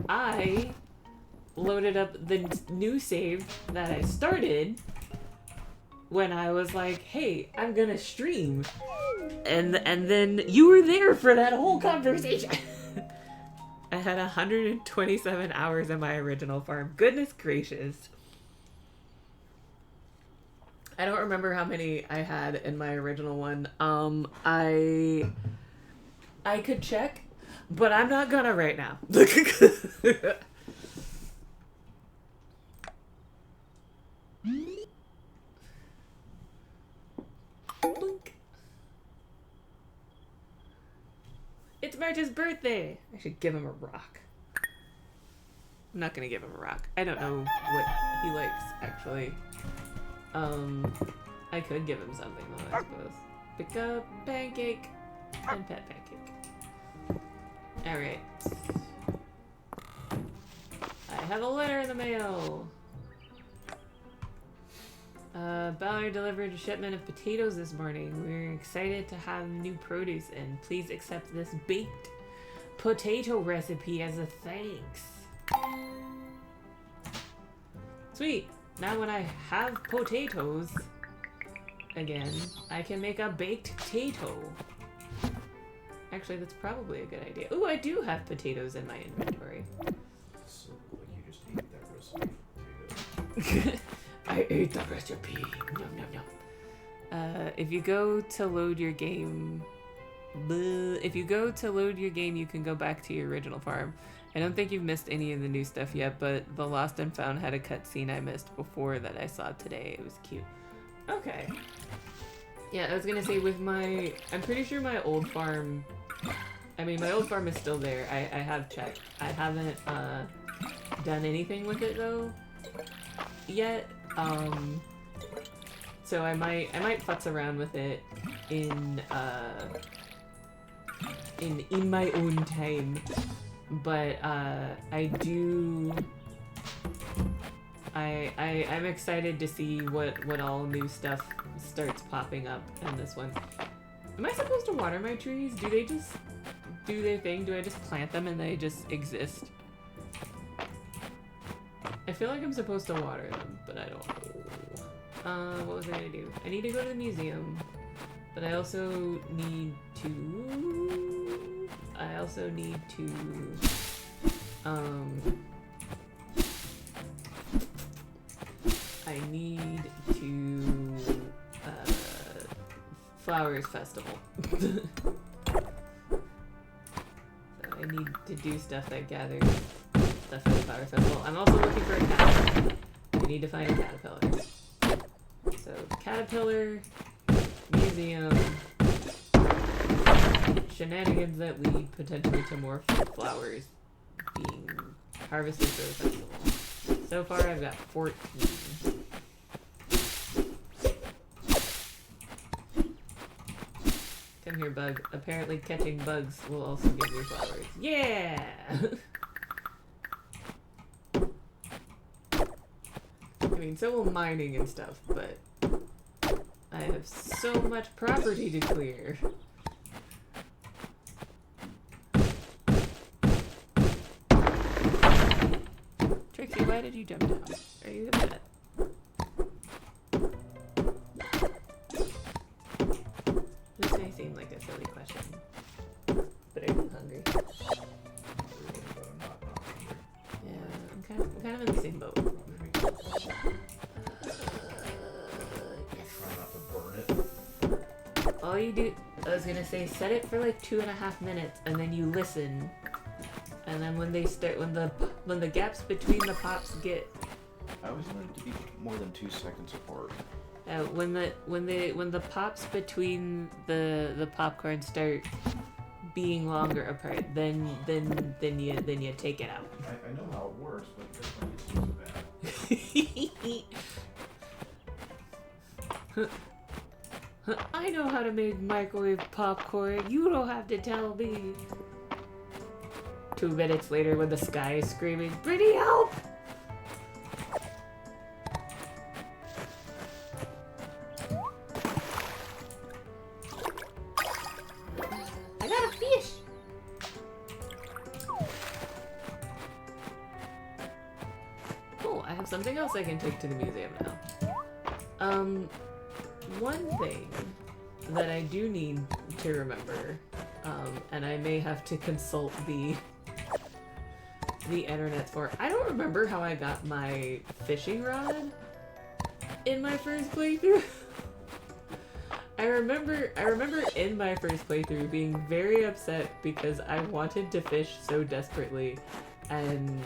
I loaded up the new save that I started when I was like, hey, I'm gonna stream. And then you were there for that whole conversation. I had 127 hours in my original farm. Goodness gracious. I don't remember how many I had in my original one. I could check, but I'm not gonna right now. Blink. It's March's birthday. I should give him a rock. I'm not gonna give him a rock. I don't know what he likes, actually. I could give him something though, I suppose. Pick up pancake and pet pancake. Alright. I have a letter in the mail. Ballard delivered a shipment of potatoes this morning. We're excited to have new produce in. Please accept this baked potato recipe as a thanks. Sweet. Now when I have potatoes again, I can make a baked potato. Actually, that's probably a good idea. Ooh, I do have potatoes in my inventory. So, like, you just ate that recipe for potatoes. I ate the recipe. Nom nom nom. If you go to load your game, you can go back to your original farm. I don't think you've missed any of the new stuff yet, but the Lost and Found had a cutscene I missed before that I saw today. It was cute. Okay. Yeah, I was gonna say I'm pretty sure my old farm, my old farm is still there. I have checked. I haven't, done anything with it though, yet. So I might futz around with it in my own time. But I'm excited to see what all new stuff starts popping up in this one. Am I supposed to water my trees? Do they just do their thing? Do I just plant them and they just exist? I feel like I'm supposed to water them, but I don't know. What was I gonna do? I need to go to the museum, but I also need to Flowers Festival. So I need to do stuff that gathers stuff for the Flowers Festival. I'm also looking for a caterpillar. I need to find a caterpillar. So caterpillar, museum, shenanigans that lead potentially to more flowers being harvested for the festival. So far I've got 14. Come here, bug. Apparently catching bugs will also give you flowers. Yeah! I mean, so will mining and stuff, but I have so much property to clear. Trixie, why did you jump down? Are you upset? This may seem like a silly question, but are you hungry? Yeah, I'm kind of in the same boat. All you do, I was gonna say, set it for like 2.5 minutes, and then you listen, and then when they start, when the gaps between the pops get, I always wanted it to be more than 2 seconds apart. when the pops between the popcorn start being longer apart, then you take it out. I know how it works, but this one gets so bad. I know how to make microwave popcorn. You don't have to tell me. 2 minutes later, when the sky is screaming, "Brittany, help!" I got a fish. Oh, I have something else I can take to the museum now. One thing that I do need to remember, and I may have to consult the internet for. I don't remember how I got my fishing rod in my first playthrough. I remember in my first playthrough being very upset because I wanted to fish so desperately, and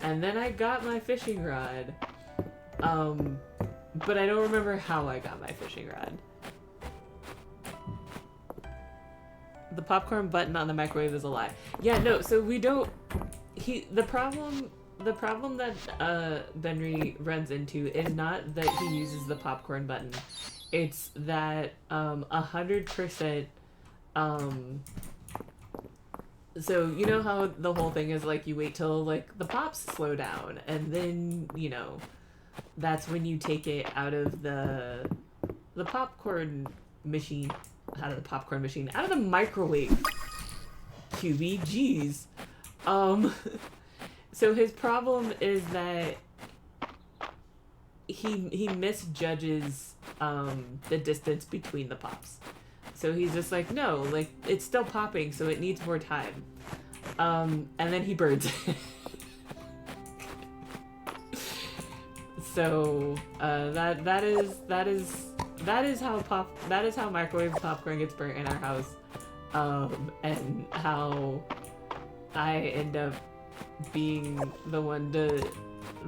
then I got my fishing rod. But I don't remember how I got my fishing rod. The popcorn button on the microwave is a lie. Yeah, no, so we don't... The problem that Benry runs into is not that he uses the popcorn button. It's that 100%... So, you know how the whole thing is, like, you wait till, like, the pops slow down, and then, you know... That's when you take it out of the popcorn machine. Out of the popcorn machine. Out of the microwave. QBGs. So his problem is that he misjudges the distance between the pops. So he's just like, no, like, it's still popping, so it needs more time. And then he burns it. So that is how microwave popcorn gets burnt in our house, and how I end up being the one to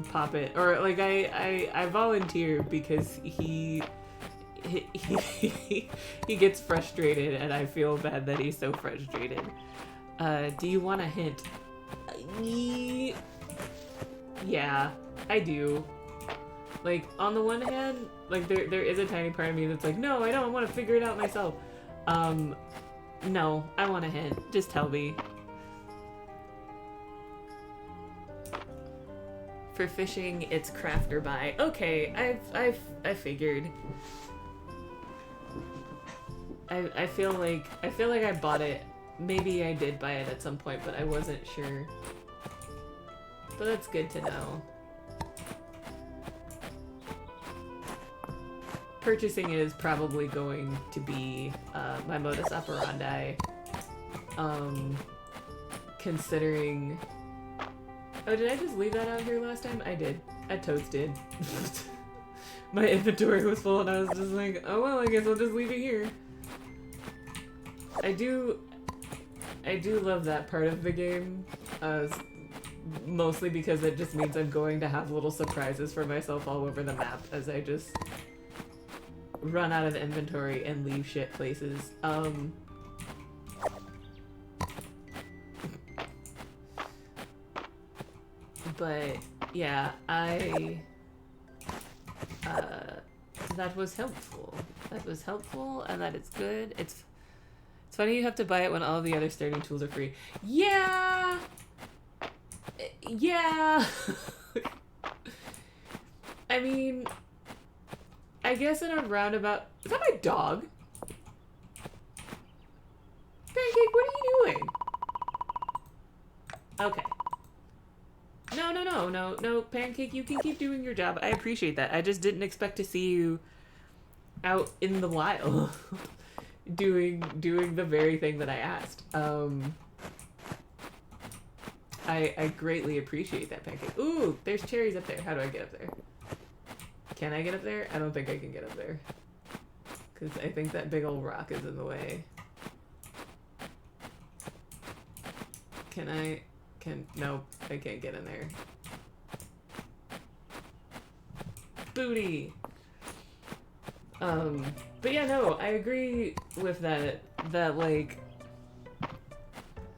pop it, or like I volunteer because he gets frustrated, and I feel bad that he's so frustrated. Do you want a hint? Yeah, I do. Like, on the one hand, like, there is a tiny part of me that's like, no, I don't want to figure it out myself. No, I want a hint. Just tell me. For fishing, it's craft or buy. Okay, I figured. I feel like I bought it. Maybe I did buy it at some point, but I wasn't sure. But that's good to know. Purchasing it is probably going to be my modus operandi. Considering... Oh, did I just leave that out here last time? I did. I totes did. My inventory was full and I was just like, oh well, I guess I'll just leave it here. I do love that part of the game. Mostly because it just means I'm going to have little surprises for myself all over the map as I just run out of inventory and leave shit places. But yeah, that was helpful. That was helpful, and that is good. It's funny you have to buy it when all the other starting tools are free. Yeah! Yeah! I mean, I guess in a roundabout... Is that my dog? Pancake, what are you doing? Okay. No, Pancake, you can keep doing your job. I appreciate that. I just didn't expect to see you out in the wild doing the very thing that I asked. I greatly appreciate that, Pancake. Ooh, there's cherries up there. How do I get up there? Can I get up there? I don't think I can get up there. Because I think that big old rock is in the way. Nope, I can't get in there. Booty! But yeah, no, I agree with that, like,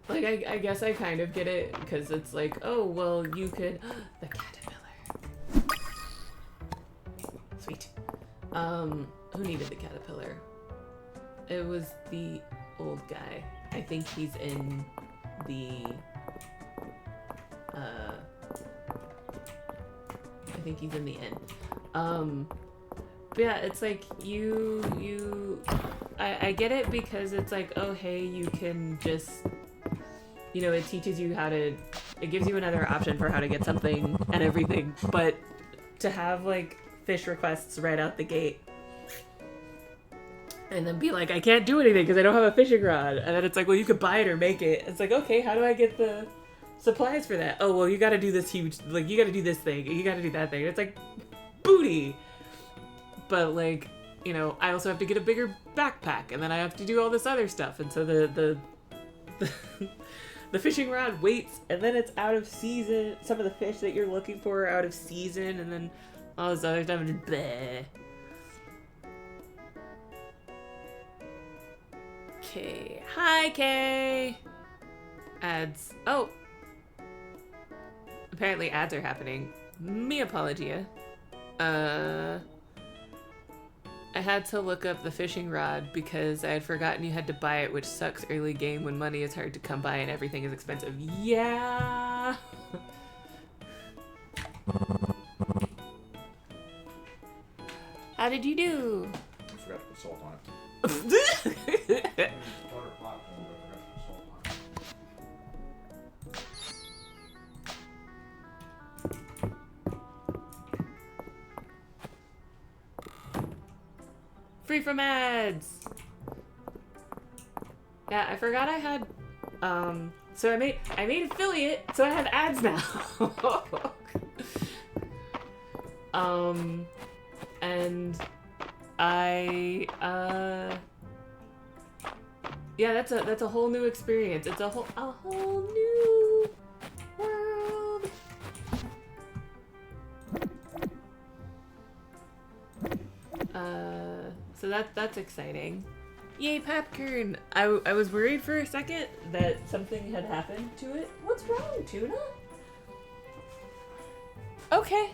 Like, I guess I kind of get it, because it's like, oh, well, you could... the caterpillar. Sweet. Who needed the caterpillar? It was the old guy. I think he's in the... I think he's in the inn. But yeah, it's like, I get it, because it's like, oh, hey, you can just... You know, it teaches you how to... It gives you another option for how to get something and everything, but to have, like, fish requests right out the gate and then be like, I can't do anything because I don't have a fishing rod. And then it's like, well, you could buy it or make it. It's like, okay, how do I get the supplies for that? Oh, well, you gotta do this huge... Like, you gotta do this thing. You gotta do that thing. It's like, booty! But, like, you know, I also have to get a bigger backpack, and then I have to do all this other stuff. And so the fishing rod waits, and then it's out of season. Some of the fish that you're looking for are out of season, and then all this other stuff is just bleh. Okay. Hi, Kay! Ads. Oh! Apparently ads are happening. Me apologia. I had to look up the fishing rod because I had forgotten you had to buy it, which sucks early game when money is hard to come by and everything is expensive. Yeah! How did you do? I forgot to put salt on it. Butter popcorn, but I forgot to put salt on it. Free from ads! Yeah, I forgot I had, so I made affiliate, so I have ads now. And yeah, that's a whole new experience. It's a whole new world. So that's exciting. Yay, popcorn! I was worried for a second that something had happened to it. What's wrong, Tuna? Okay.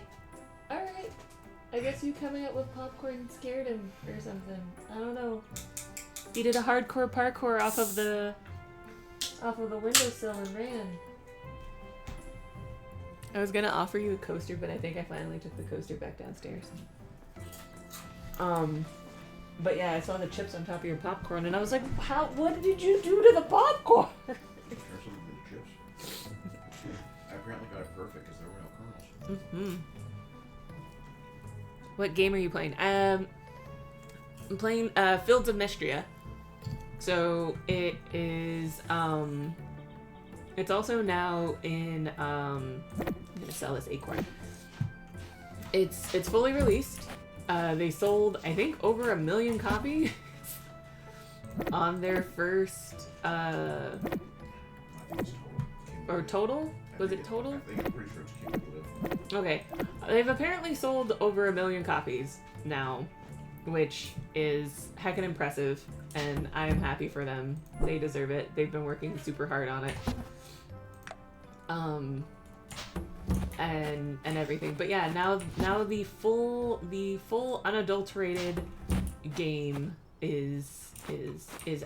Alright. I guess you coming up with popcorn scared him or something. I don't know. He did a hardcore parkour off of the windowsill and ran. I was gonna offer you a coaster, but I think I finally took the coaster back downstairs. But yeah, I saw the chips on top of your popcorn, and I was like, what did you do to the popcorn? There's some good chips. I apparently got it perfect because there were no kernels. Mm-hmm. What game are you playing? I'm playing Fields of Mistria. So it is it's also now in I'm gonna sell this acorn. It's fully released. They sold, I think, over 1 million copies on their first or total? Was it total? I think I'm pretty sure it's cumulative. Okay. They've apparently sold over 1 million copies now, which is heckin' impressive, and I am happy for them. They deserve it. They've been working super hard on it. And everything. But yeah, now the full unadulterated game is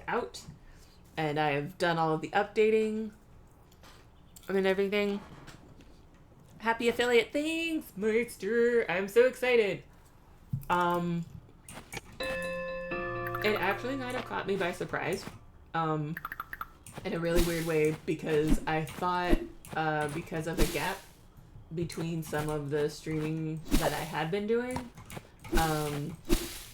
out, and I have done all of the updating and everything. Happy affiliate, thanks, Mistria. I'm so excited. It actually kind of caught me by surprise, in a really weird way, because I thought, because of a gap between some of the streaming that I had been doing,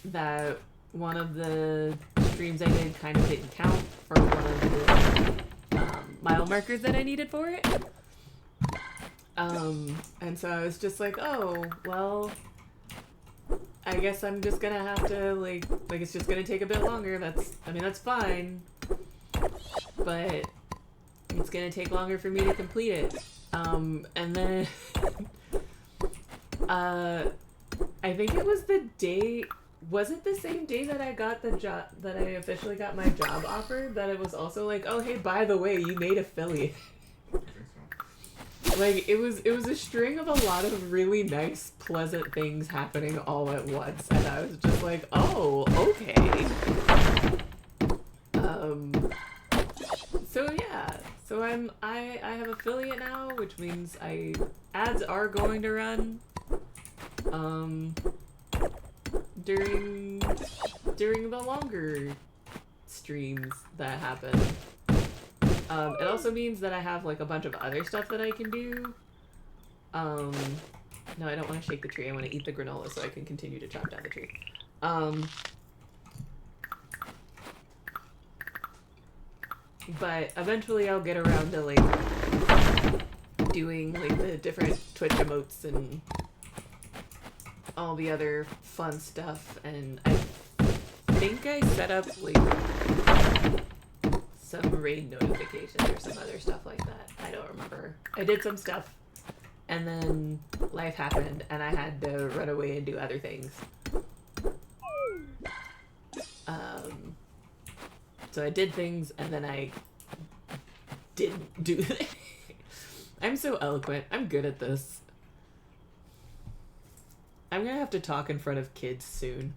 that one of the streams I did kind of didn't count for one of the mile markers that I needed for it. And so I was just like, oh, well, I guess I'm just gonna have to, like it's just gonna take a bit longer. That's fine. But it's gonna take longer for me to complete it. And then, I think it was the day Was it the same day that I got the job, that I officially got my job offer, that it was also like, oh hey, by the way, you made affiliate? I think so. Like it was a string of a lot of really nice, pleasant things happening all at once, and I was just like, oh, okay. So yeah, so I have affiliate now, which means ads are going to run during the longer streams that happen. It also means that I have like a bunch of other stuff that I can do. No, I don't want to shake the tree. I want to eat the granola so I can continue to chop down the tree. But eventually I'll get around to like doing like the different Twitch emotes and all the other fun stuff, and I think I set up like some raid notifications or some other stuff like that. I don't remember. I did some stuff and then life happened and I had to run away and do other things. So I did things and then I didn't do it. I'm so eloquent. I'm good at this. I'm gonna have to talk in front of kids soon.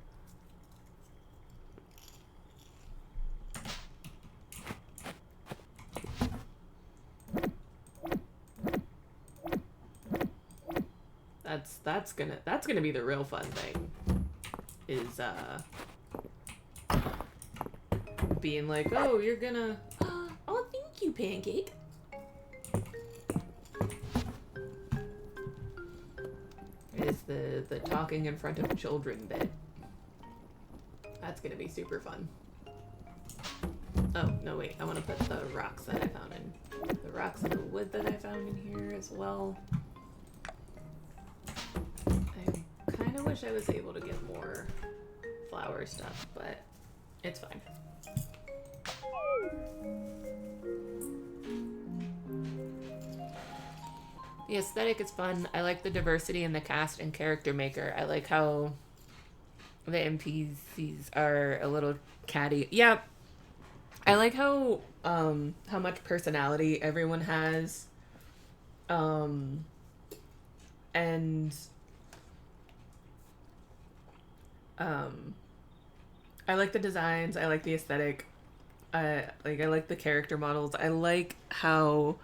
That's gonna be the real fun thing. Is being like, oh, you're gonna, oh, thank you, Pancake. Is the talking in front of children bit. That's gonna be super fun. Oh, no, wait, I want to put the rocks that I found in, the rocks and the wood that I found in here as well. I kind of wish I was able to get more flower stuff, but it's fine. The aesthetic is fun. I like the diversity in the cast and character maker. I like how the NPCs are a little catty. Yeah, I like how much personality everyone has, and I like the designs. I like the aesthetic. I like the character models. I like how.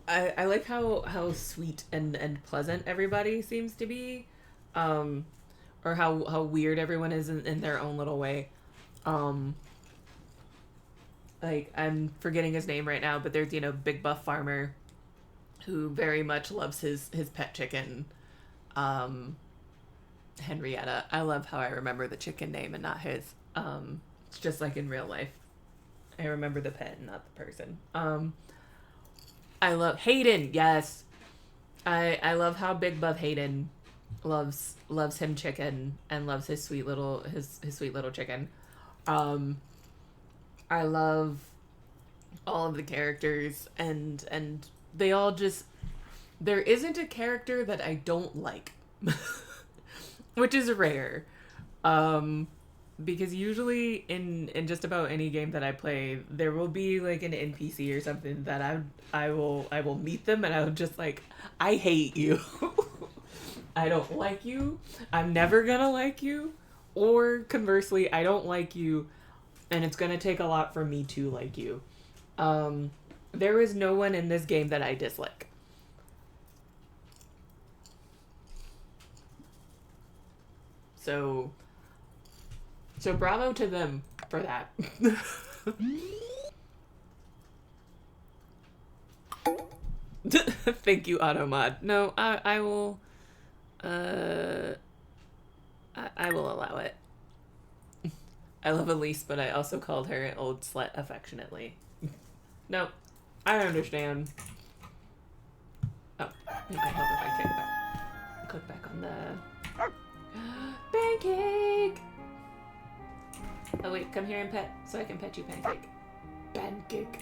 I like how sweet and pleasant everybody seems to be, or how weird everyone is in their own little way. Like, I'm forgetting his name right now, but there's, Big Buff Farmer, who very much loves his pet chicken, Henrietta. I love how I remember the chicken name and not his. It's just like in real life. I remember the pet and not the person. I love Hayden. Yes, I love how Big Buff Hayden loves him chicken and loves his sweet little chicken. I love all of the characters and they all just, there isn't a character that I don't like, which is rare. Because usually in just about any game that I play, there will be like an NPC or something that I will meet them and I'll just like, I hate you. I don't like you. I'm never gonna like you. Or conversely, I don't like you and it's gonna take a lot for me to like you. There is no one in this game that I dislike. So bravo to them for that. Thank you, Automod. No, I will. I will allow it. I love Elise, but I also called her an old slut affectionately. No, I understand. Oh, it might help if I click back on the pancake. Oh wait, come here and pet, so I can pet you, Pancake. Pancake.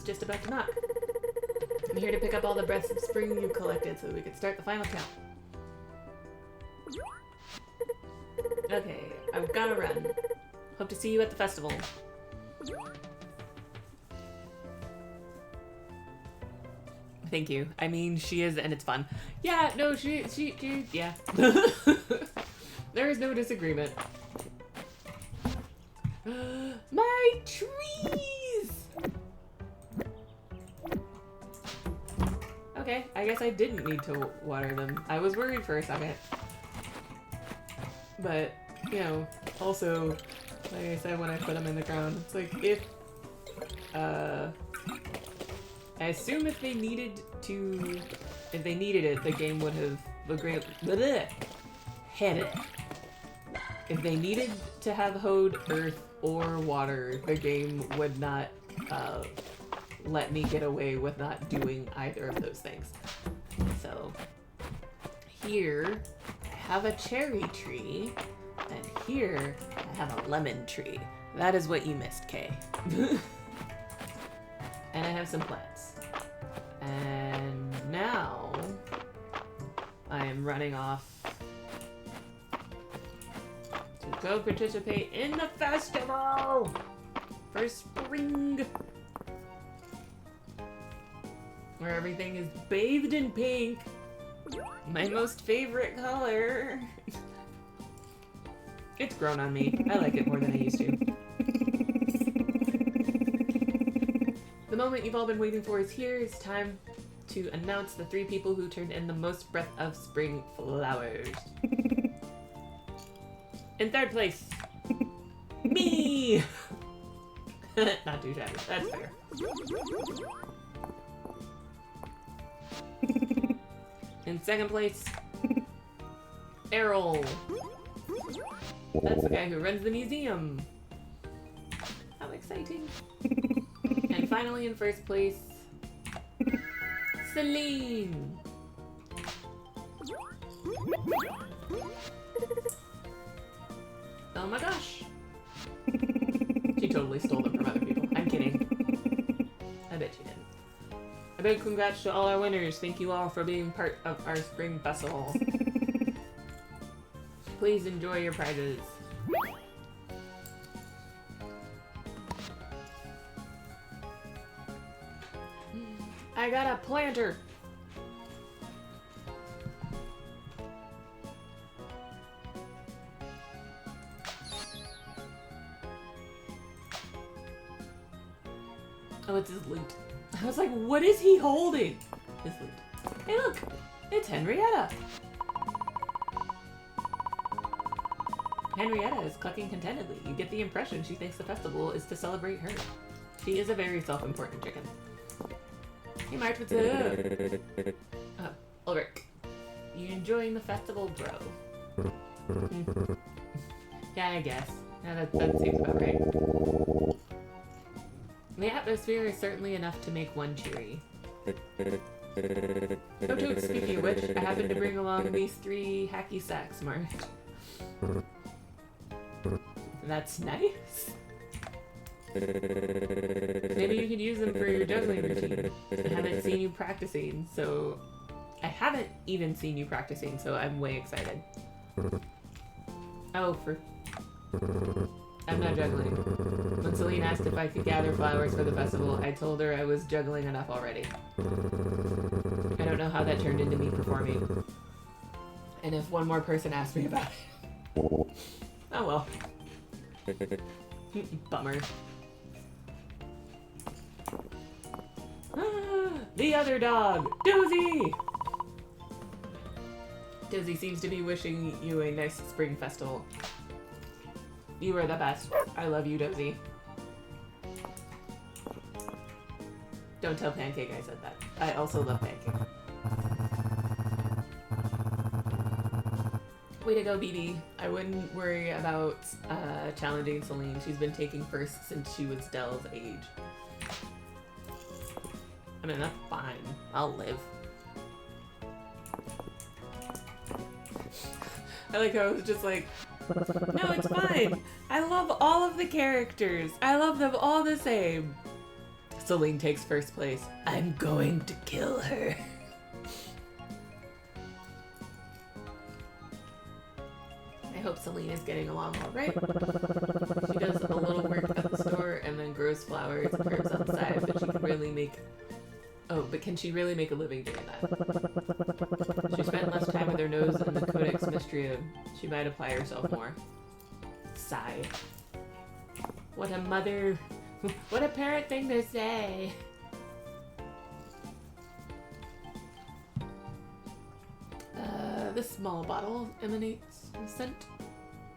was just about to knock. I'm here to pick up all the breaths of spring you collected so that we could start the final count. Okay, I've gotta run. Hope to see you at the festival. Thank you. I mean, she is, and it's fun. Yeah, no, she yeah. There is no disagreement. My trees! Okay, I guess I didn't need to water them. I was worried for a second. But, you know, also, like I said when I put them in the ground, it's like if, I assume if they needed it, the game would have, if they needed to have hoed earth or water, the game would not, let me get away with not doing either of those things. So, here, I have a cherry tree, and here, I have a lemon tree. That is what you missed, Kay. And I have some plants. And now, I am running off to go participate in the festival for spring, where everything is bathed in pink, my most favorite color. It's grown on me. I like it more than I used to. The moment you've all been waiting for is here. It's time to announce the 3 people who turned in the most Breath of Spring flowers. In 3rd place, me! Not too shabby, that's fair. In 2nd place, Errol. That's the guy who runs the museum. How exciting. And finally in 1st place, Celine. Oh my gosh. She totally stole them from other people. I'm kidding. I bet she didn't. A big congrats to all our winners. Thank you all for being part of our spring festival. Please enjoy your prizes. I got a planter. Oh, it's his loot. I was like, what is he holding? His loot. Hey, look! It's Henrietta! Henrietta is clucking contentedly. You get the impression she thinks the festival is to celebrate her. She is a very self-important chicken. Hey, March, what's up? Ulrich. You enjoying the festival, bro? Yeah, I guess. Yeah, that seems about right. The atmosphere is certainly enough to make one cheery. Oh, totes, speaking of which, I happen to bring along these 3 hacky sacks, March. That's nice. Maybe you could use them for your juggling routine. I haven't seen you practicing, so... I haven't even seen you practicing, so I'm way excited. Oh, I'm not juggling. When Celine asked if I could gather flowers for the festival, I told her I was juggling enough already. I don't know how that turned into me performing. And if one more person asked me about it... Oh well. Bummer. The other dog! Dozy! Dozy seems to be wishing you a nice spring festival. You are the best. I love you, Dozy. Don't tell Pancake I said that. I also love Pancake. Way to go, BB. I wouldn't worry about challenging Celine. She's been taking first since she was Dell's age. I mean, that's fine. I'll live. I like how it was just like, no, it's fine. I love all of the characters. I love them all the same. Celine takes first place. I'm going to kill her. I hope Celine is getting along all right. She does a little work at the store and then grows flowers and herbs on the side, but she can really make... Oh, but can she really make a living doing that? She spent less time with her nose in the Codex Mistria. She might apply herself more. Sigh. What a mother... What a parent thing to say! This small bottle emanates the scent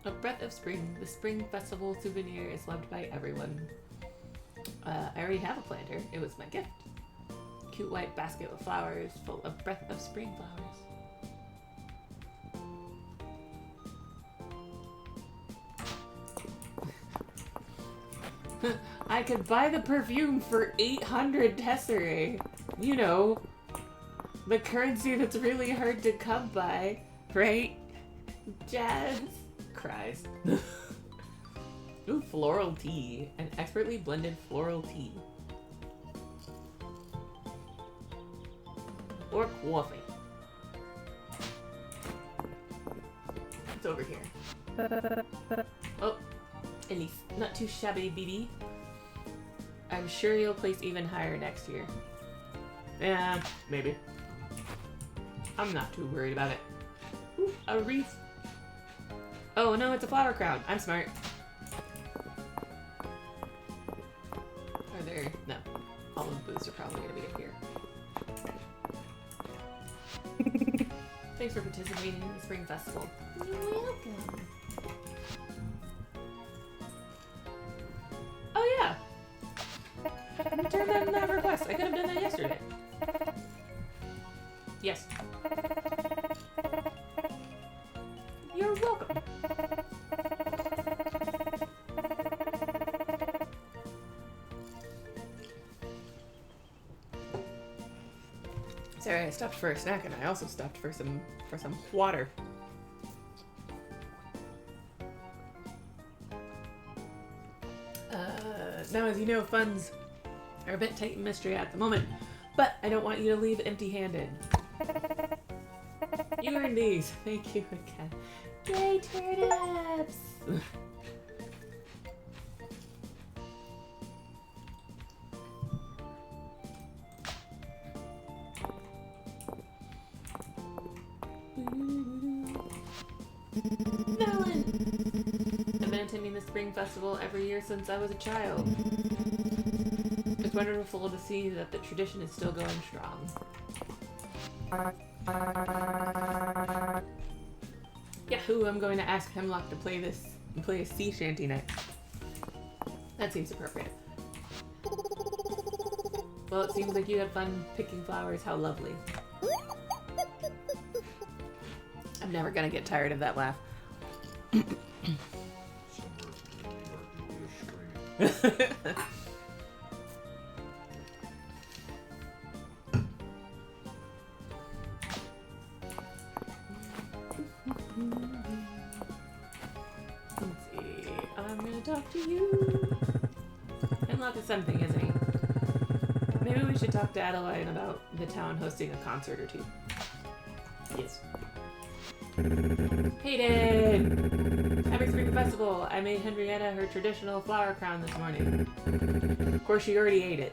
of breath of spring. The spring festival souvenir is loved by everyone. I already have a planter. It was my gift. Cute white basket with flowers full of breath of spring flowers. I could buy the perfume for 800 tesserae. You know, the currency that's really hard to come by, right? Jazz cries. Ooh, floral tea. An expertly blended floral tea. Or coffee. It's over here. Oh, and he's not too shabby BD. I'm sure you'll place even higher next year. Yeah, maybe. I'm not too worried about it. Ooh, a wreath. Oh no, it's a flower crown. I'm smart. Are there... No. All of the booths are probably going to be up here. Thanks for participating in the Spring Festival. You're welcome. Oh yeah! Turn down that request. I could have done that yesterday. Yes. You're welcome. Sorry, I stopped for a snack, and I also stopped for some water. Now, as you know, funds are a bit tight in Mistria at the moment, but I don't want you to leave empty-handed. You earned these. Thank you again. Yay, turnips! Melon! I've been attending the Spring Festival every year since I was a child. It's wonderful to see that the tradition is still going strong. Yahoo! I'm going to ask Hemlock to play a sea shanty next. That seems appropriate. Well, it seems like you had fun picking flowers. How lovely. I'm never gonna get tired of that laugh. I'm gonna talk to you. Hemlock is something, isn't he? Maybe we should talk to Adeline about the town hosting a concert or two. Yes. Hayden! Happy Spring Festival! I made Henrietta her traditional flower crown this morning. Of course, she already ate it.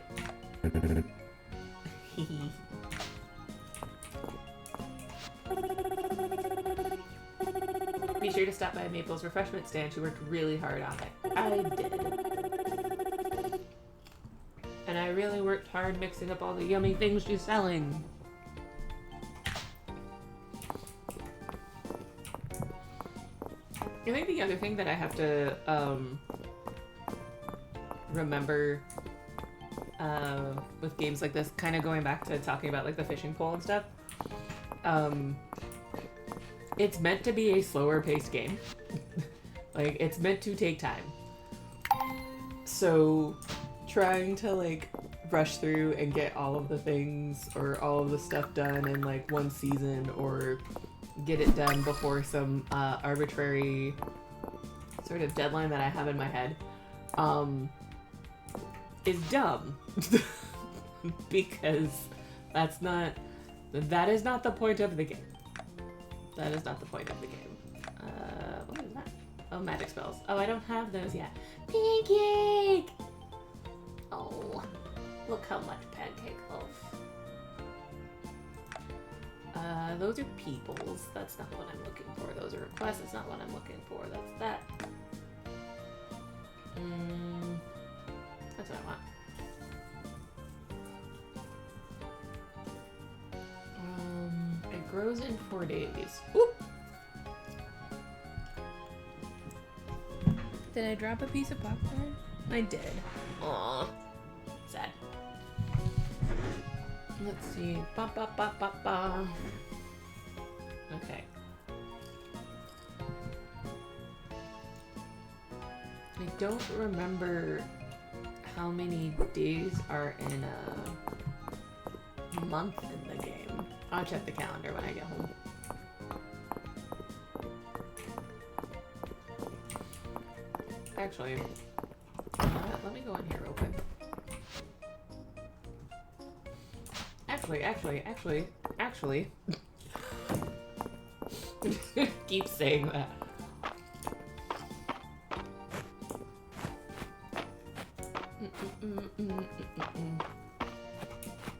Be sure to stop by Maple's refreshment stand. She worked really hard on it. I did. And I really worked hard mixing up all the yummy things she's selling. I think the other thing that I have to remember with games like this, kind of going back to talking about like the fishing pole and stuff, it's meant to be a slower paced game. Like, it's meant to take time. So trying to like rush through and get all of the things or all of the stuff done in like one season, or get it done before some arbitrary sort of deadline that I have in my head, is dumb. Because that is not the point of the game. That is not the point of the game. What is that? Oh, magic spells. Oh, I don't have those yet. Pancake! Oh, look how much pancake love. Those are peoples. That's not what I'm looking for. Those are requests. That's not what I'm looking for. That's that. That's what I want. It grows in 4 days. Oop! Did I drop a piece of popcorn? I did. Aww. Sad. Let's see. Ba ba ba ba ba. Okay. I don't remember how many days are in a month in the game. I'll check the calendar when I get home. Actually, let me go in here real quick. Actually. Keep saying that.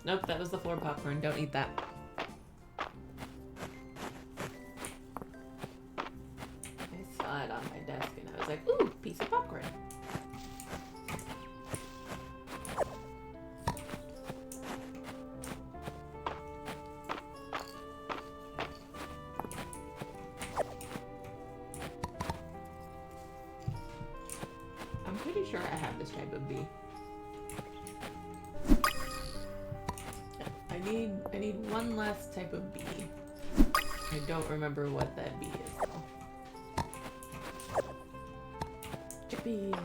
Nope, that was the floor popcorn. Don't eat that. I saw it on my desk and I was like, ooh, piece of popcorn. I'm pretty sure I have this type of bee. I need one last type of bee. I don't remember what that bee is though. Chickpea.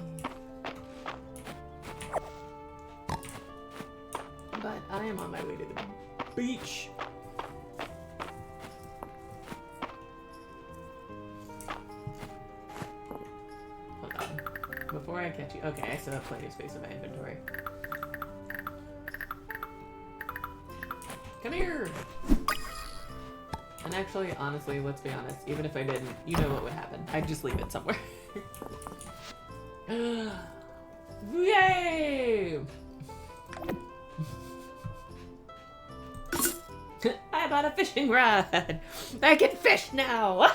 But I am on my way to the beach. Hold on. Before I catch you. Okay, I still have plenty of space in my inventory. Come here! And actually, honestly, let's be honest, even if I didn't, you know what would happen. I'd just leave it somewhere. Yay! I bought a fishing rod! I can fish now!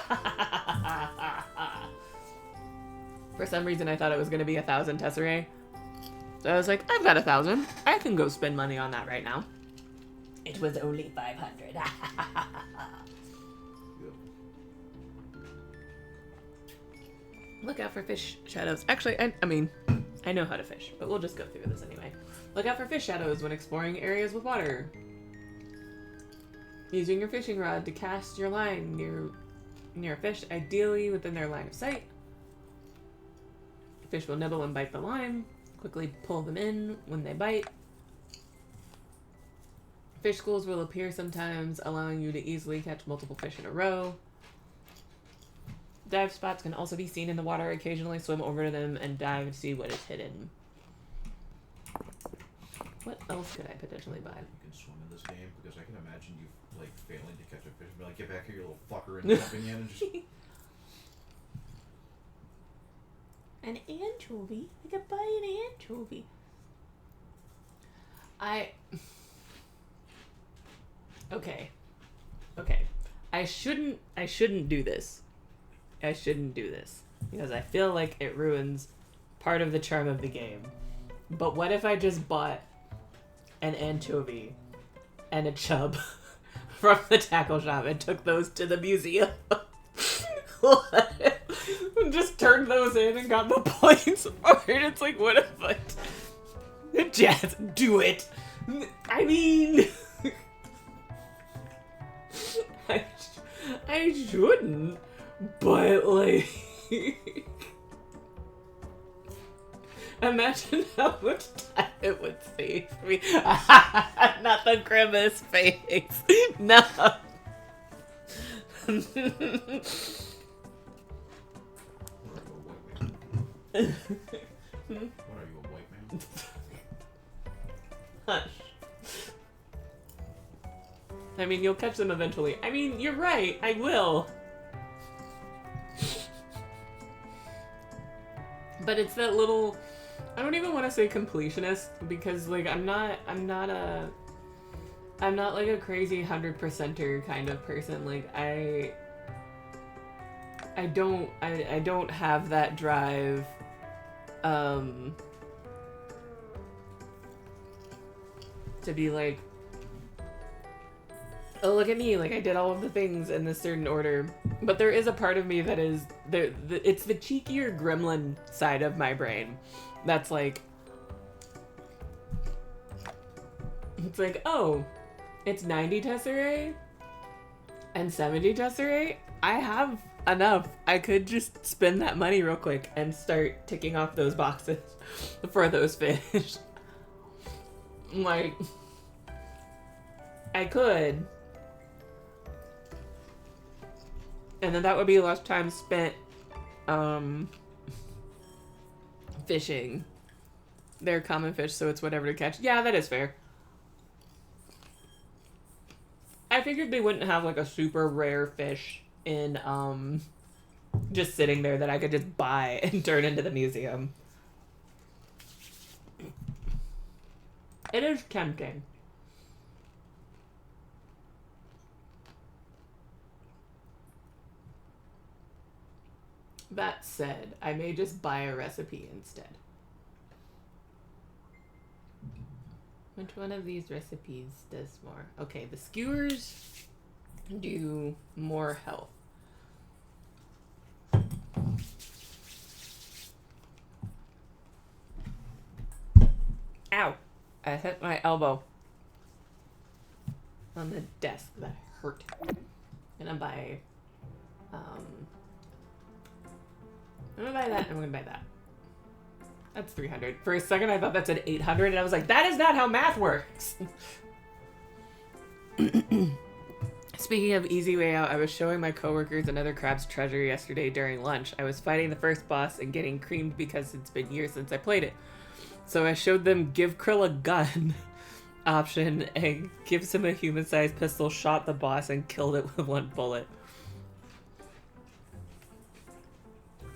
For some reason, I thought it was going to be 1,000 tesserae. So I was like, I've got 1,000. I can go spend money on that right now. It was only 500. Look out for fish shadows. Actually, I mean, I know how to fish, but we'll just go through this anyway. Look out for fish shadows when exploring areas with water. Using your fishing rod to cast your line near a fish, ideally within their line of sight. Fish will nibble and bite the line. Quickly pull them in when they bite. Fish schools will appear sometimes, allowing you to easily catch multiple fish in a row. Dive spots can also be seen in the water. Occasionally swim over to them and dive to see what is hidden. What else could I potentially buy? You can swim in this game because I can imagine you like failing to catch a fish and be like, get back here, you little fucker, and jumping in and just... An anchovy? I could buy an anchovy. Okay. I shouldn't do this. I shouldn't do this. Because I feel like it ruins part of the charm of the game. But what if I just bought an anchovy and a chub from the tackle shop and took those to the museum? What? Just turned those in and got the points for it. It's like, what if I... Jazz, do it. I mean... I shouldn't, but like... Imagine how much time it would save me. Not the grimace face. No. What are you, a white man? I mean, you'll catch them eventually. I mean, you're right. I will. But it's that little... I don't even want to say completionist because, like, I'm not like a crazy 100%er kind of person. Like, I don't have that drive, to be like, oh, look at me, like I did all of the things in this certain order. But there is a part of me that is it's the cheekier gremlin side of my brain that's like, it's like, oh, it's 90 tesserae and 70 tesserae. I have enough. I could just spend that money real quick and start ticking off those boxes for those fish. Like, I could. And then that would be less time spent fishing. They're common fish, so it's whatever to catch. Yeah, that is fair. I figured they wouldn't have like a super rare fish in just sitting there that I could just buy and turn into the museum. It is tempting. That said, I may just buy a recipe instead. Which one of these recipes does more? Okay, the skewers do more health. Ow! I hit my elbow on the desk. That hurt. I'm gonna buy, I'm gonna buy that, and I'm gonna buy that. That's 300. For a second, I thought that said 800, and I was like, that is not how math works! Speaking of easy way out, I was showing my coworkers another Crab's Treasure yesterday during lunch. I was fighting the first boss and getting creamed because it's been years since I played it. So I showed them give Krill a gun option and gives him a human-sized pistol, shot the boss, and killed it with one bullet.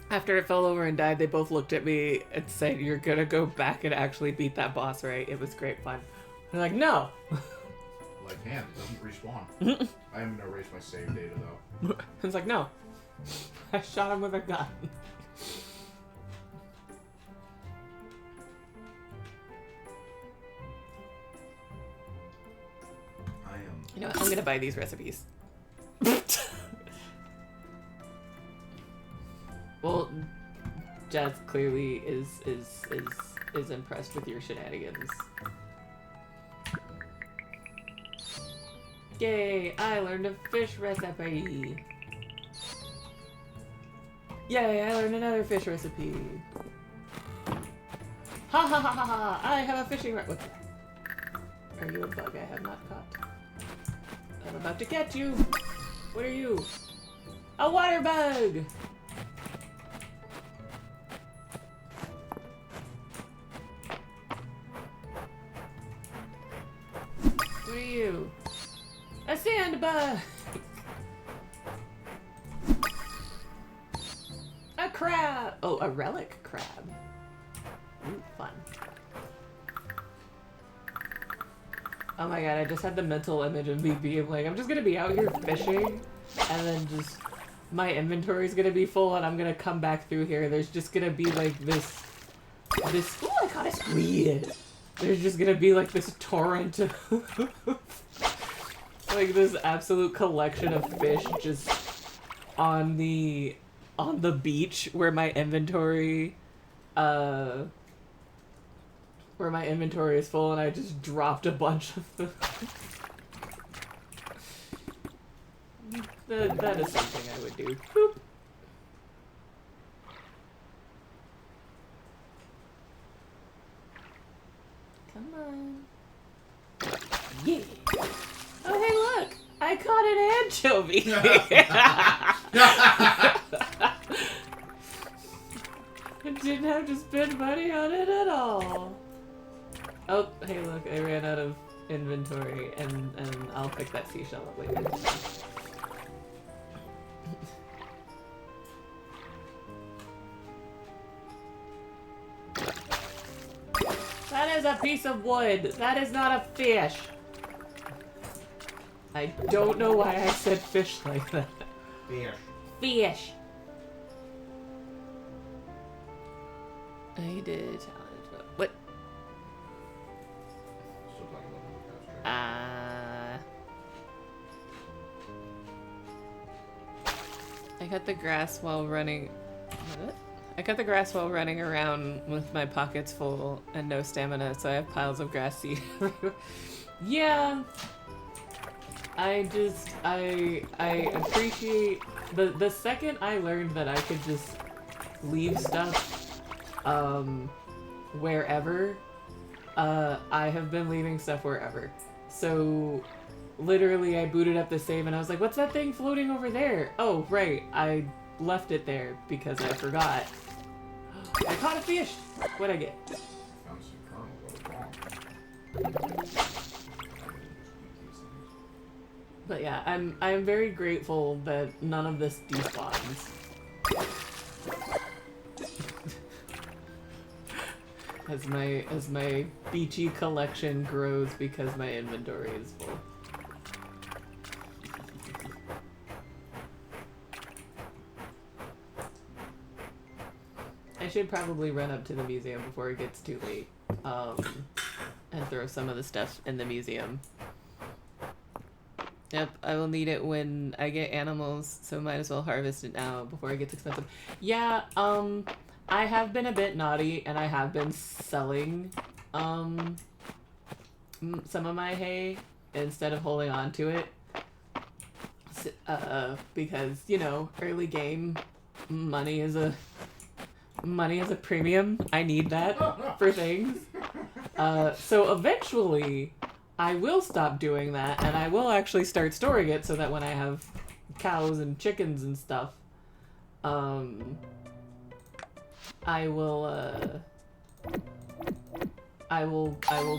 After it fell over and died, they both looked at me and said, "You're gonna go back and actually beat that boss, right? It was great fun." I'm like, no. Like, man, it doesn't respawn. I am gonna erase my save data, though. It's like, no. I shot him with a gun. You know what? I'm gonna buy these recipes. Well, Jazz clearly is impressed with your shenanigans. Yay! I learned a fish recipe. Yay! I learned another fish recipe. Ha ha ha ha ha! I have a fishing recipe. Are you a bug I have not caught? I'm about to catch you! What are you? A water bug! What are you? A sand bug! A crab! Oh, a relic crab. Ooh, fun. Oh my god, I just had the mental image of me being like, I'm just gonna be out here fishing, and then just, my inventory's gonna be full, and I'm gonna come back through here. There's just gonna be like this, ooh, I caught a squid! There's just gonna be like this torrent of, like this absolute collection of fish just on the beach where my inventory, is full, and I just dropped a bunch of them. That is something I would do. Boop. Come on. Yeah. Oh, hey, look! I caught an anchovy! I didn't have to spend money on it at all. Oh, hey, look, I ran out of inventory, and I'll pick that seashell up later. That is a piece of wood. That is not a fish. I don't know why I said fish like that. Fish. Fish. I did challenge. What? Still talking about the past, right? I cut the grass while running. What? I cut the grass while running around with my pockets full and no stamina, so I have piles of grass seed everywhere. Yeah. I appreciate the second I learned that I could just leave stuff wherever, I have been leaving stuff wherever. So literally I booted up the save and I was like, what's that thing floating over there? Oh, right, I left it there because I forgot. I caught a fish! What'd I get? Found some kernel. What was wrong? But yeah, I'm very grateful that none of this despawns. as my beachy collection grows because my inventory is full. I should probably run up to the museum before it gets too late, and throw some of the stuff in the museum. Yep, I will need it when I get animals, so might as well harvest it now before it gets expensive. Yeah, I have been a bit naughty, and I have been selling, some of my hay instead of holding on to it. Because, you know, early game, money is a premium. I need that for things. So eventually, I will stop doing that, and I will actually start storing it so that when I have cows and chickens and stuff, I will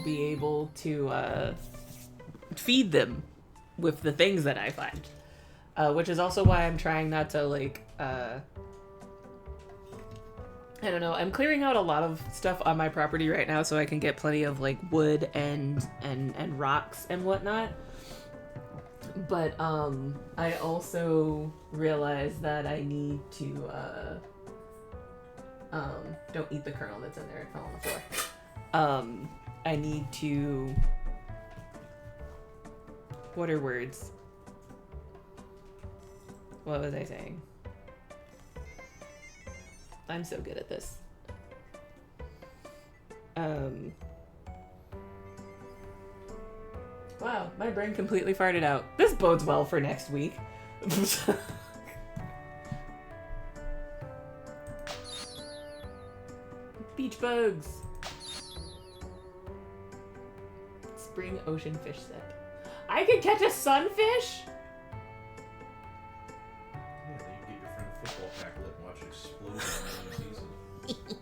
be able to feed them with the things that I find. Which is also why I'm trying not to, like, I don't know, I'm clearing out a lot of stuff on my property right now so I can get plenty of, like, wood and rocks and whatnot. But, I also realized that I need to, don't eat the kernel that's in there, it fell on the floor. I need to, what are words? What was I saying? I'm so good at this. Wow, my brain completely farted out. This bodes well for next week. Beach bugs. Spring ocean fish sip. I could catch a sunfish? Yeah, then you get your friend a football tackle and watch it explode in a million pieces.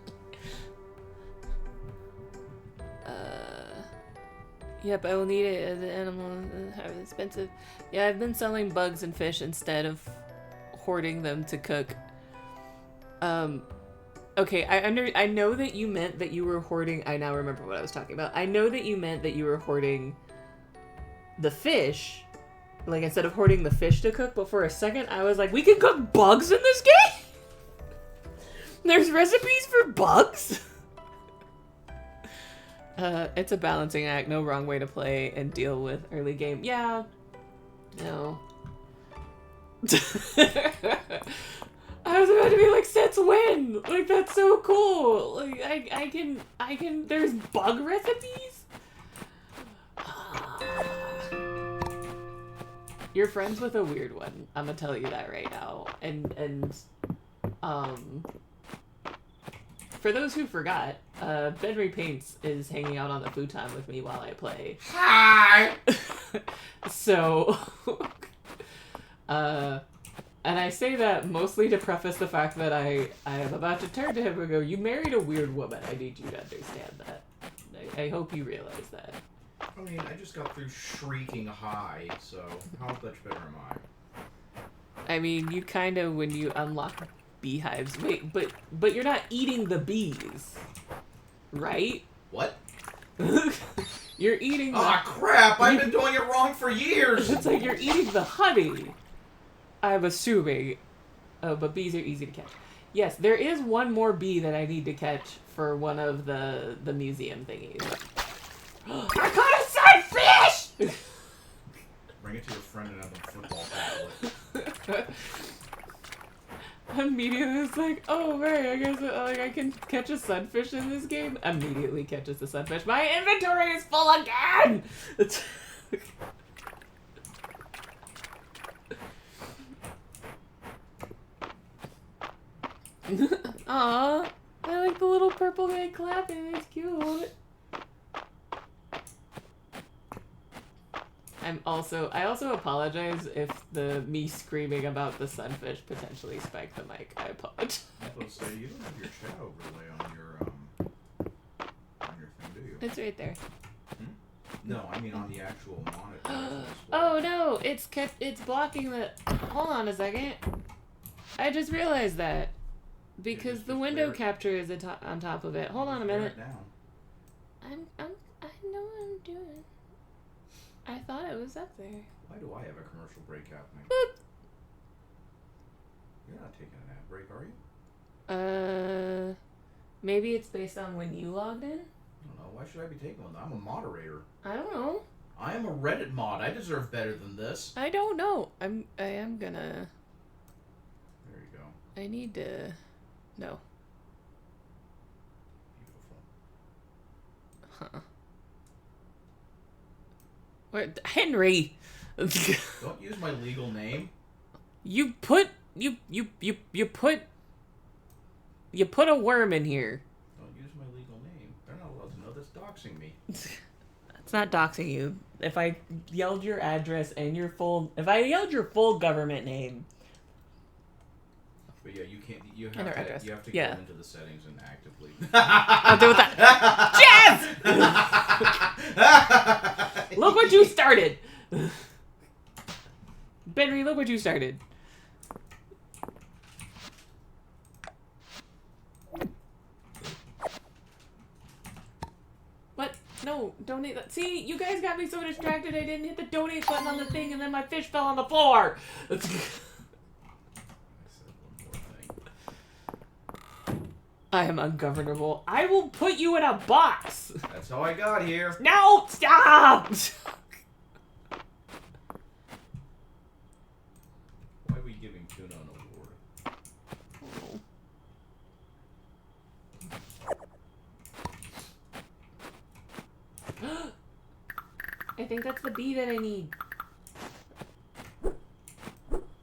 Yep, I will need it as an animal. How expensive. Yeah, I've been selling bugs and fish instead of hoarding them to cook. Okay, I know that you meant that you were hoarding. I now remember what I was talking about. I know that you meant that you were hoarding the fish, like instead of hoarding the fish to cook. But for a second, I was like, we can cook bugs in this game. There's recipes for bugs. It's a balancing act. No wrong way to play and deal with early game. Yeah. No. I was about to be like, Sets win! Like, that's so cool! Like, I can, there's bug recipes? You're friends with a weird one. I'm gonna tell you that right now. And for those who forgot, Benry Paints is hanging out on the futon with me while I play. Hi! So, and I say that mostly to preface the fact that I am about to turn to him and go, you married a weird woman. I need you to understand that. I hope you realize that. I mean, I just got through shrieking high, so how much better am I? I mean, you kind of, when you unlock beehives... Wait, but you're not eating the bees, right? What? You're eating the... Ah, crap! I've been doing it wrong for years! It's like you're eating the honey, I'm assuming. Oh, but bees are easy to catch. Yes, there is one more bee that I need to catch for one of the museum thingies. I caught a sunfish! Bring it to your friend and have them football battle it. Immediately it's like, oh right, I guess like I can catch a sunfish in this game. Immediately catches the sunfish. My inventory is full again! Aw, I like the little purple guy clapping, it's cute. I also apologize if me screaming about the sunfish potentially spiked the mic. I apologize. I was say, you don't have your chat overlay on your thing, do you? It's right there. No, I mean on the actual monitor. Oh no, it's blocking the... Hold on a second. I just realized that. Because the window capture is on top of it. Hold on a minute. I know what I'm doing. I thought it was up there. Why do I have a commercial break happening? Boop. You're not taking an ad break, are you? Maybe it's based on when you logged in? I don't know. Why should I be taking one? I'm a moderator. I don't know. I am a Reddit mod. I deserve better than this. I don't know. I am gonna... There you go. I need to... No. Beautiful. Huh. Where... Henry! Don't use my legal name. You put a worm in here. Don't use my legal name. They're not allowed to know that's doxing me. It's not doxing you. If I yelled your address and if I yelled your full government name. But yeah, you can't. You And our have address. to. You have to Yeah. go into the settings and actively. I'll do with that. Jazz! Look what you started. Benry, look what you started. What? No, donate that. See, you guys got me so distracted I didn't hit the donate button on the thing and then my fish fell on the floor. I said one more thing. I am ungovernable. I will put you in a box. That's how I got here. No, stop. Why are we giving Tuna an award? I think that's the bee that I need.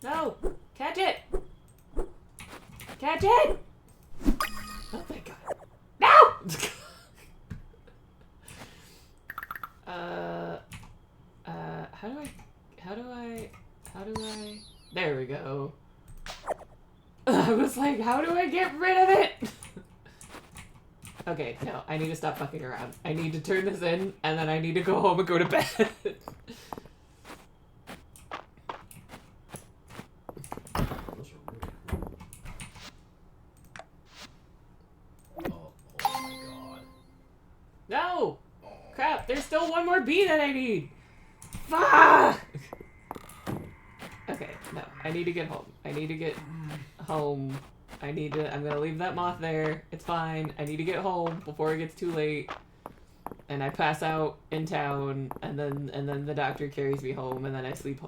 No! Catch it! Catch it! Oh my god. No! How do I... There we go. I was like, how do I get rid of it? Okay, no, I need to stop fucking around. I need to turn this in, and then I need to go home and go to bed. Those are really cool. Oh my god. No! Oh. Crap, there's still one more bee that I need! Fuck! Okay, no, I need to get home. I need to get home. I'm gonna leave that moth there. It's fine. I need to get home before it gets too late. And I pass out in town, and then the doctor carries me home, and then I sleep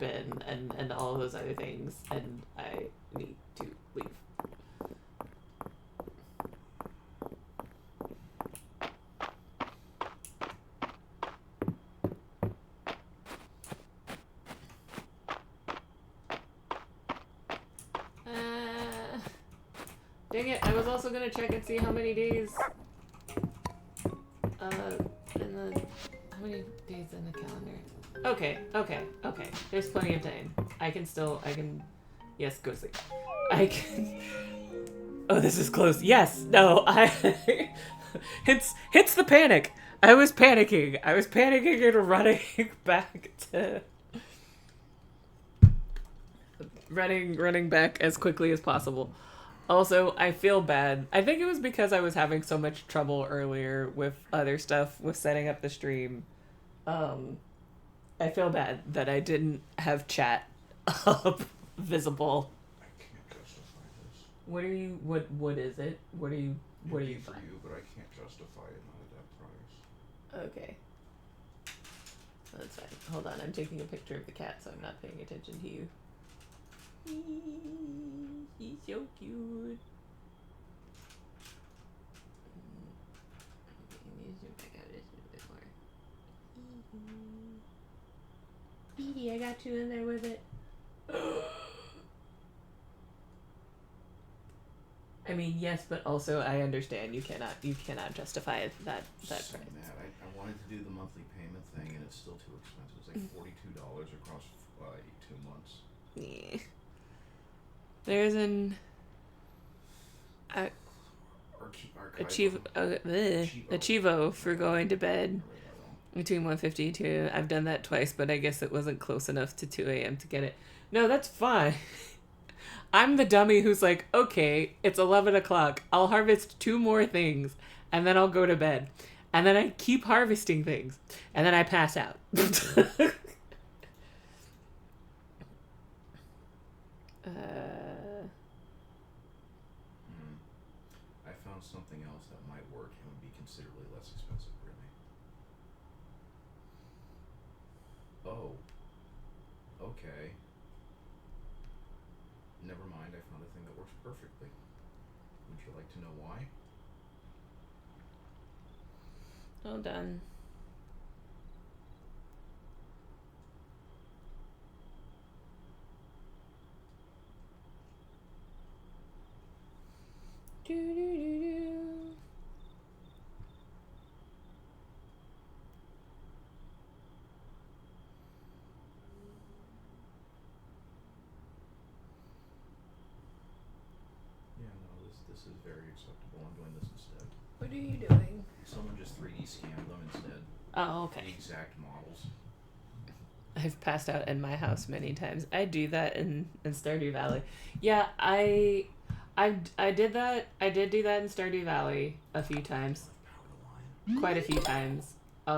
in, and all of those other things, and I need to leave. Dang it, I was also gonna check and see how many days, how many days in the calendar. Okay. There's plenty of time. Yes, go to sleep. Oh, this is close. Yes, no, hits the panic. I was panicking. I was panicking and running back to running back as quickly as possible. Also, I feel bad. I think it was because I was having so much trouble earlier with other stuff with setting up the stream. I feel bad that I didn't have chat up visible. I can't justify this. What are you? What is it? What are you? What are It'd you be for buying? you, but I can't justify it not at that price. Okay. That's fine. Hold on, I'm taking a picture of the cat, so I'm not paying attention to you. He's so cute. Edie, I got you in there with it. I mean, yes, but also I understand you cannot justify that So price. mad. I wanted to do the monthly payment thing, and it's still too expensive. It's like $42 across 2 months. Yeah. There's an Achivo for going to bed between 1:50 to. I've done that twice, but I guess it wasn't close enough to 2 a.m. to get it. No, that's fine. I'm the dummy who's like, okay, it's 11 o'clock. I'll harvest 2 more things, and then I'll go to bed. And then I keep harvesting things, and then I pass out. I found something else that might work and would be considerably less expensive, really. Oh. Okay. Never mind, I found a thing that works perfectly. Would you like to know why? Hold on. Do, do, do, do. Yeah, no, this is very acceptable. I'm doing this instead. What are you doing? Someone just 3D scanned them instead. Oh, The okay. exact models. I've passed out in my house many times. I do that in Stardew Valley. Yeah, I did that. I did do that in Stardew Valley a few times. Power line. Quite a few times. Yay,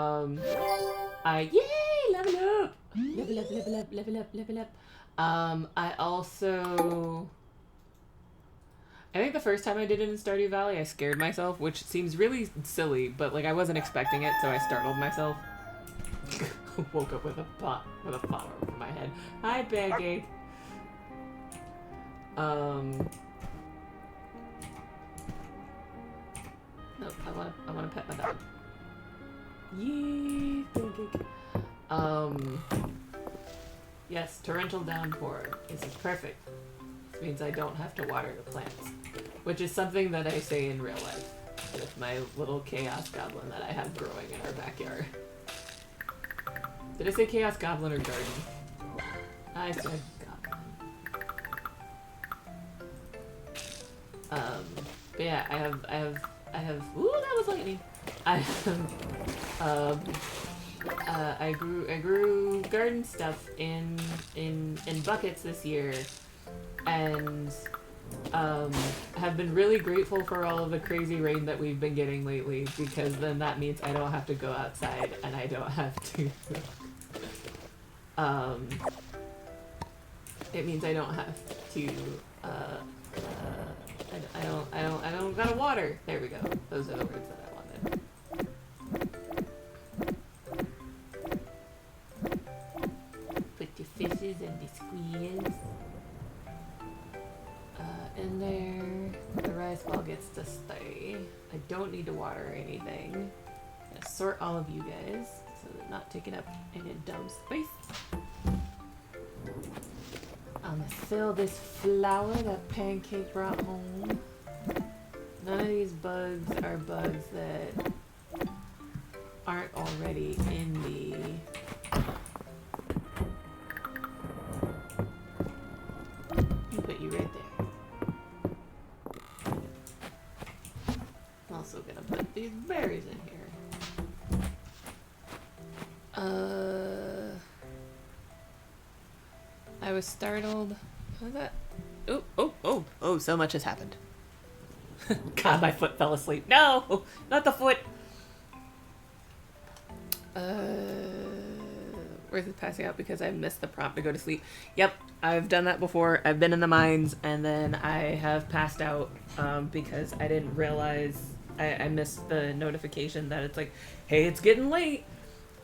level up. Level up. I also, I think the first time I did it in Stardew Valley, I scared myself, which seems really silly, but like I wasn't expecting it, so I startled myself. Woke up with a pot over my head. Hi, Pancake. No, I want to pet my dog. Yee, Pancake. Yes, torrential downpour. This is perfect. This means I don't have to water the plants, which is something that I say in real life with my little chaos goblin that I have growing in our backyard. Did I say chaos goblin or garden? I said goblin. But yeah, I have. Ooh, that was lightning. I have. I grew garden stuff in buckets this year, and have been really grateful for all of the crazy rain that we've been getting lately, because then that means I don't have to go outside and I don't have to. It means I don't have to. I don't gotta water. There we go. Those are the words that I wanted. Put your fishes and the squeals in there. The rice ball gets to stay. I don't need to water anything. I'm gonna sort all of you guys so they're not taking up any dumb space. I'm gonna fill this flour that Pancake brought home. None of these bugs are bugs that aren't already in the put you right there. I'm also gonna put these berries in here. I was startled. What was that? Oh, so much has happened. God, my foot fell asleep. No! Not the foot! Where's it passing out because I missed the prompt to go to sleep? Yep, I've done that before. I've been in the mines, and then I have passed out because I didn't realize I missed the notification that it's like, hey, it's getting late.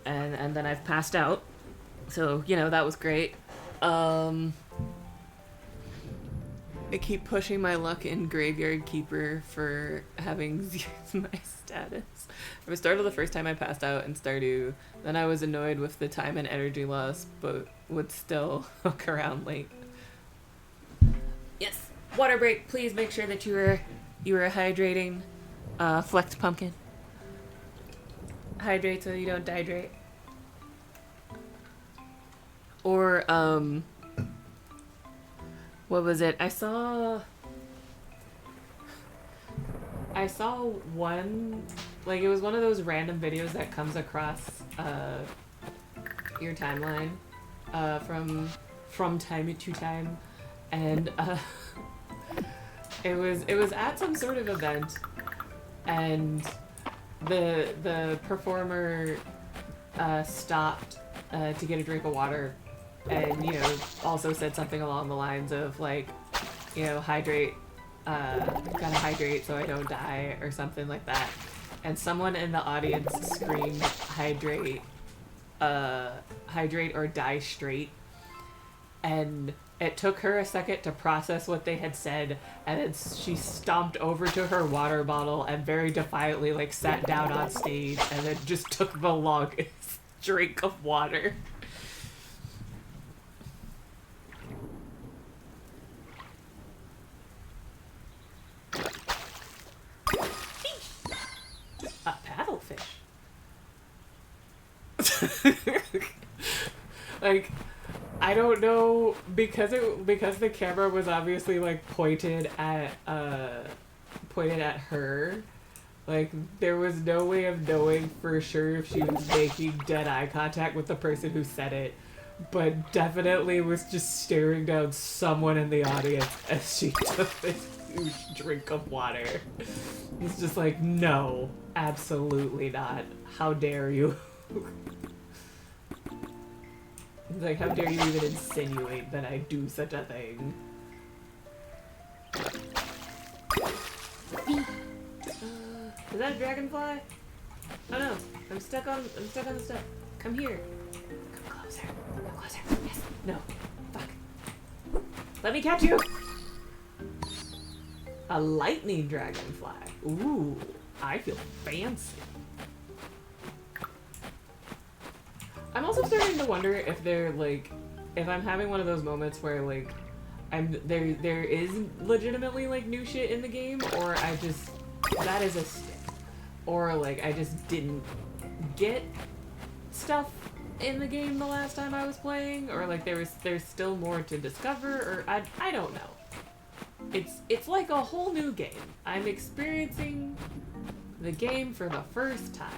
And then I've passed out. So, that was great. I keep pushing my luck in Graveyard Keeper for having my status. I was startled the first time I passed out in Stardew. Then I was annoyed with the time and energy loss, but would still hook around late. Yes, water break. Please make sure that you are hydrating. Flex pumpkin. Hydrate so you don't dehydrate. Or what was it? I saw one, like, it was one of those random videos that comes across your timeline from time to time, and it was at some sort of event, and the performer stopped to get a drink of water, and also said something along the lines of like, hydrate, gotta hydrate so I don't die, or something like that. And someone in the audience screamed, hydrate or die straight. And it took her a second to process what they had said, and then she stomped over to her water bottle and very defiantly like sat down on stage and then just took the longest drink of water. A paddlefish. Like, I don't know, because the camera was obviously like pointed at her. Like, there was no way of knowing for sure if she was making dead eye contact with the person who said it, but definitely was just staring down someone in the audience as she took this huge drink of water. It's just like, no, absolutely not. How dare you? It's like, how dare you even insinuate that I do such a thing? Is that a dragonfly? Oh no, I'm stuck on the stuff. Come here. Come closer. Come closer. Yes. No. Fuck. Let me catch you! A lightning dragonfly. Ooh, I feel fancy. I'm also starting to wonder if they're like, if I'm having one of those moments where like there is legitimately like new shit in the game, or that is a stick, or like I just didn't get stuff in the game the last time I was playing, or like there's still more to discover, or I don't know. It's like a whole new game. I'm experiencing the game for the first time.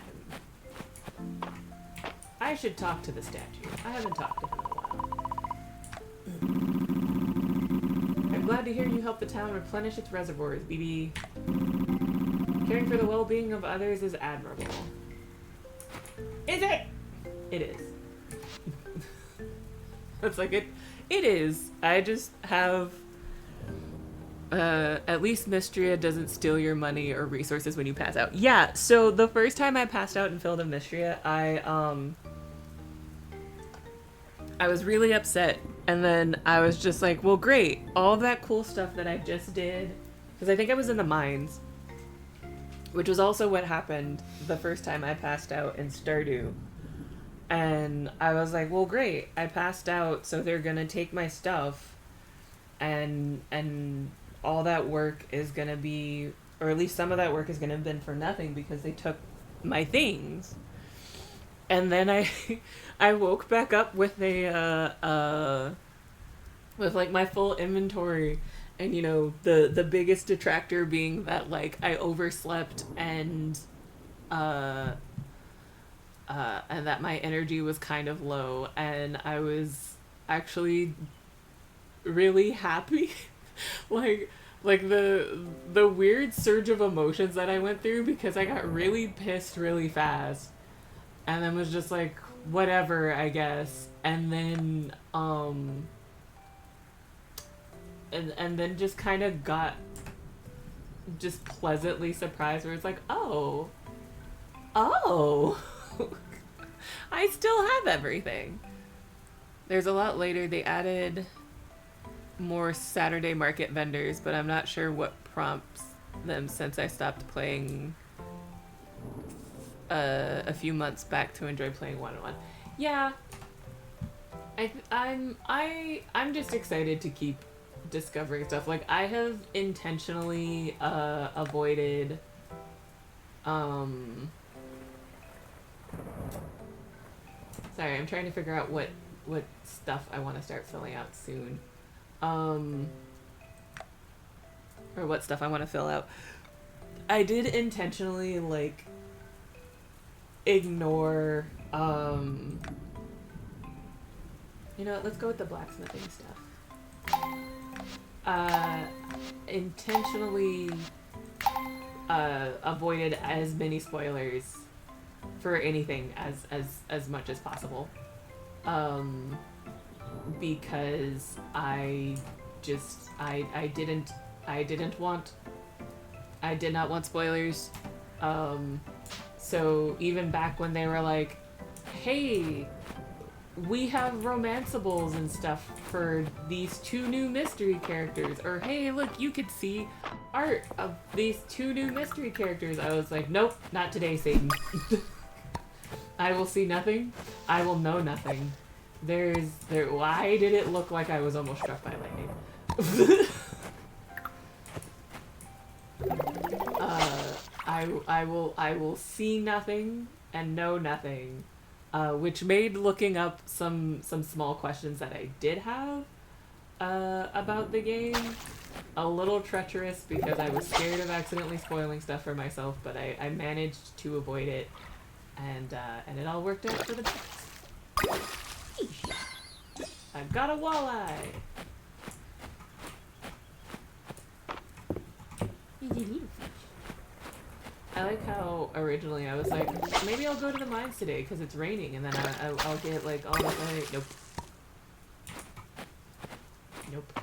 I should talk to the statue. I haven't talked to him in a while. I'm glad to hear you help the town replenish its reservoirs, BB. Caring for the well-being of others is admirable. Is it? It is. It's like, it is. I just have... at least Mistria doesn't steal your money or resources when you pass out. Yeah, so the first time I passed out in Field of Mistria, I was really upset, and then I was just like, well, great, all of that cool stuff that I just did, because I think I was in the mines, which was also what happened the first time I passed out in Stardew, and I was like, well, great, I passed out, so they're gonna take my stuff, and all that work is gonna be, or at least some of that work is gonna have been for nothing because they took my things. And then I woke back up with with like my full inventory, and the biggest detractor being that like I overslept and and that my energy was kind of low, and I was actually really happy. like like the weird surge of emotions that I went through because I got really pissed really fast and then was just like whatever, I guess. And then and then just kind of got just pleasantly surprised where it's like, "Oh. Oh. I still have everything." There's a lot later they added more Saturday market vendors, but I'm not sure what prompts them since I stopped playing a few months back to enjoy playing one-on-one. Yeah, I'm just excited to keep discovering stuff. Like I have intentionally avoided sorry, I'm trying to figure out what stuff I want to start filling out soon. Or what stuff I want to fill out. I did intentionally like ignore you know what, let's go with the blacksmithing stuff. Intentionally avoided as many spoilers for anything as much as possible. Because I did not want spoilers. So even back when they were like, hey, we have romanceables and stuff for these 2 new mystery characters, or hey, look, you could see art of these 2 new mystery characters, I was like, nope, not today, Satan. I will see nothing. I will know nothing. Why did it look like I was almost struck by lightning? I will see nothing and know nothing, which made looking up some small questions that I did have about the game a little treacherous because I was scared of accidentally spoiling stuff for myself, but I managed to avoid it, and it all worked out for the best. I got a walleye! I like how originally I was like, maybe I'll go to the mines today because it's raining, and then I'll get like all the nope. Nope.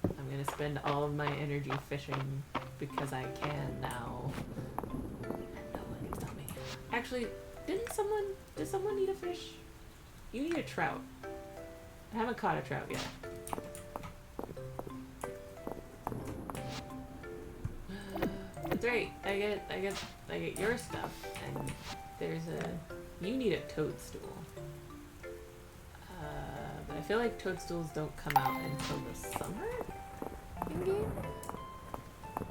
I'm gonna spend all of my energy fishing because I can now. And no one can stop me. Actually, did someone need a fish? You need a trout. I haven't caught a trout yet. That's right. I get your stuff, and you need a toadstool. But I feel like toadstools don't come out until the summer in game.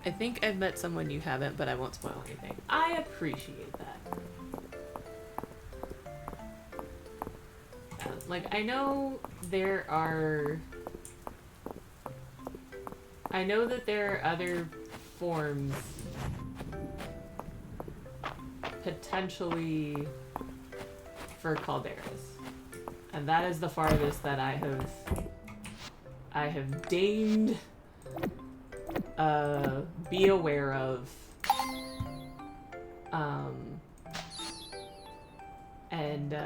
I think I've met someone you haven't, but I won't spoil anything. I appreciate that. Like, I know that there are other forms potentially for calderas, and that is the farthest that I have deigned be aware of, and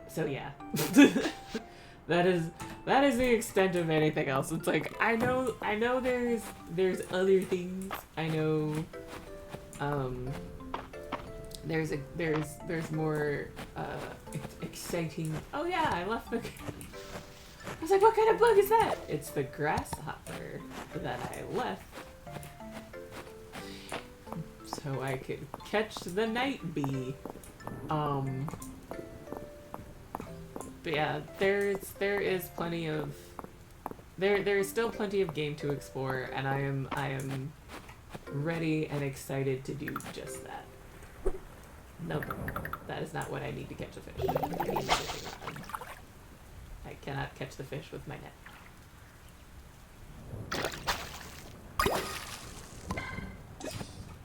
so yeah. That is the extent of anything else. It's like I know there's other things. I know there's more exciting. Oh yeah, I left the I was like, what kind of bug is that? It's the grasshopper that I left so I could catch the night bee. But yeah, there is plenty of there is still plenty of game to explore, and I am ready and excited to do just that. Nope, that is not what I need to catch a fish. I need another thing. I cannot catch the fish with my net.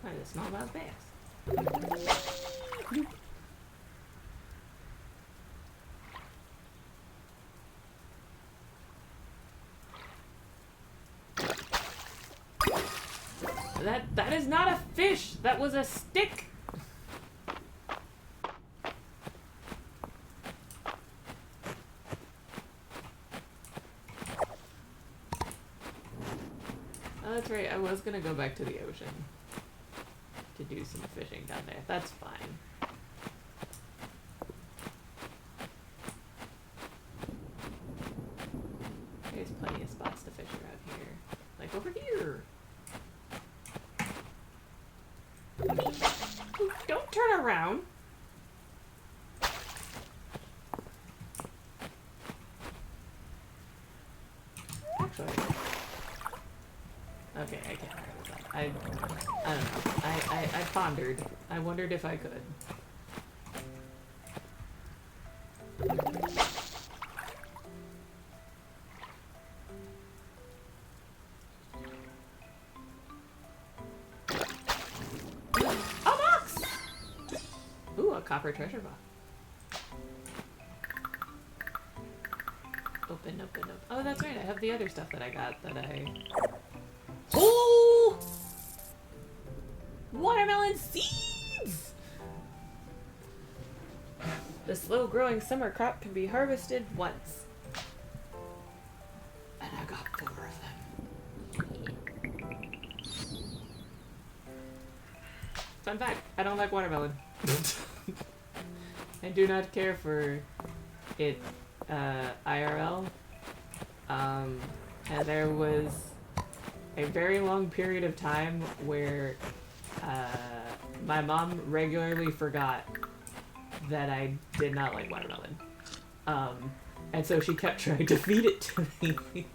What is a smallmouth bass? That is not a fish. That was a stick. Oh, that's right. I was gonna go back to the ocean to do some fishing down there. That's fine. There's plenty of spots to fish around here. Like over here. Don't turn around. Actually. Okay, I can't figure this out. I don't know. I pondered. I wondered if I could. A box! Ooh, a copper treasure box. Open, open, open. Oh, that's right. I have the other stuff that I got that I... Oh! Watermelon seeds! The slow-growing summer crop can be harvested once. And I got 4 of them. Fun fact, I don't like watermelon. I do not care for it IRL. And there was a very long period of time where my mom regularly forgot that I did not like watermelon. And so she kept trying to feed it to me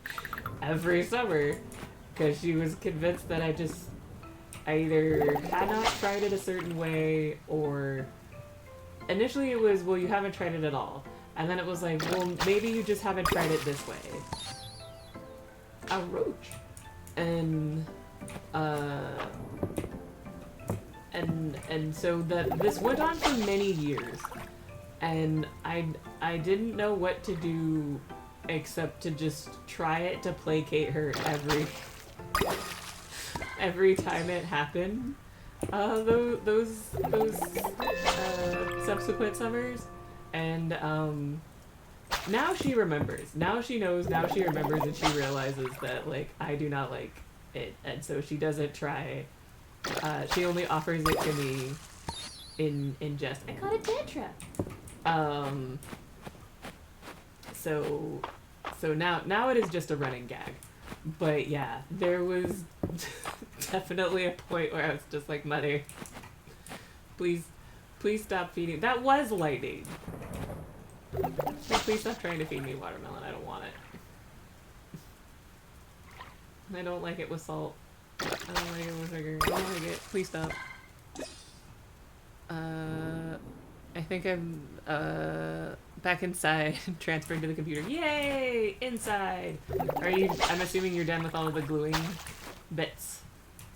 every summer because she was convinced that I either had not tried it a certain way, or initially it was, well, you haven't tried it at all. And then it was like, well, maybe you just haven't tried it this way. A roach. And so this went on for many years, and I didn't know what to do except to just try it to placate her every time it happened. Those subsequent summers, and now she remembers. Now she knows. Now she remembers, and she realizes that like I do not like it, and so she doesn't try. She only offers it to me in jest. I caught a tantra. So now it is just a running gag. But yeah, there was definitely a point where I was just like, Mother, please stop feeding. That was lightning. So please stop trying to feed me watermelon. I don't want it. I don't like it with salt. I don't like it with sugar. I don't like it. Please stop. I think I'm back inside, transferred to the computer. Yay! Inside! I'm assuming you're done with all of the gluing bits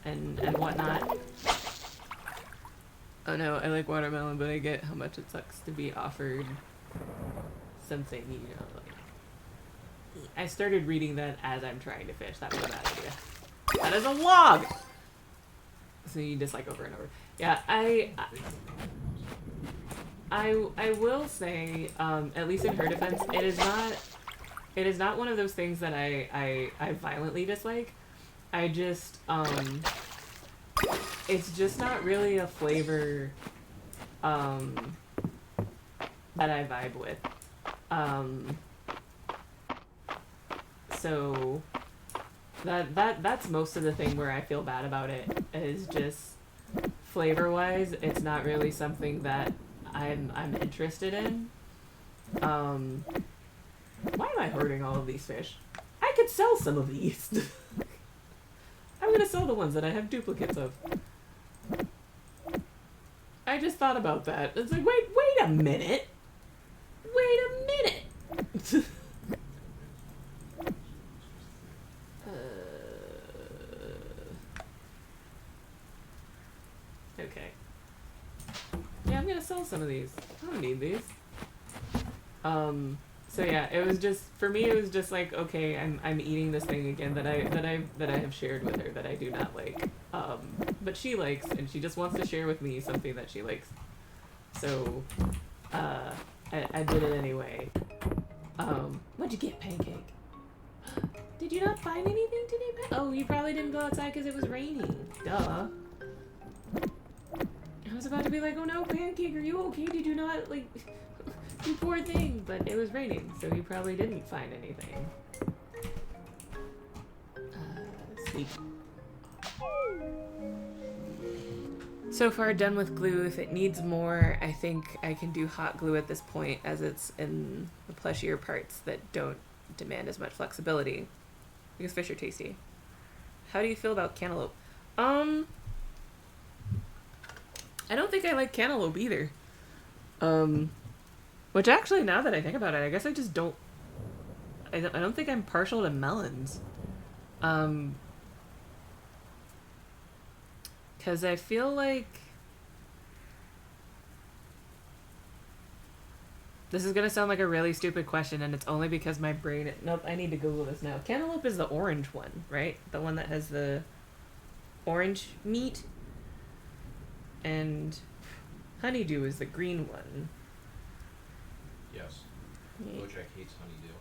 and whatnot. Oh no, I like watermelon, but I get how much it sucks to be offered something, you know, like... I started reading that as I'm trying to fish. That was a bad idea. That is a log! So you just like over and over. Yeah, I will say, at least in her defense, it is not one of those things that I violently dislike. I just, it's just not really a flavor, that I vibe with. So that's most of the thing where I feel bad about it, is just flavor-wise, it's not really something that I'm interested in. Why am I hoarding all of these fish? I could sell some of these. I'm gonna sell the ones that I have duplicates of. I just thought about that. It's like, wait a minute. Wait a minute. Okay. gonna sell some of these. I don't need these. So yeah, it was just for me. It was just like, okay, I'm eating this thing again that I have shared with her that I do not like. But she likes, and she just wants to share with me something that she likes. So, I did it anyway. What'd you get, Pancake? Did you not find anything today, Oh, you probably didn't go outside because it was raining. Duh. I was about to be like, oh no, Pancake, are you okay? Did you not, like, you poor thing? But it was raining, so you probably didn't find anything. Sleep. So far done with glue. If it needs more, I think I can do hot glue at this point, as it's in the plushier parts that don't demand as much flexibility. Because fish are tasty. How do you feel about cantaloupe? I don't think I like cantaloupe either. Which actually, now that I think about it, I guess I just don't. I don't think I'm partial to melons. Because I feel like this is gonna sound like a really stupid question, and it's only because my brain. Nope, I need to Google this now. Cantaloupe is the orange one, right? The one that has the orange meat. And honeydew is the green one. Yes. Yeah. Bojack hates honeydew.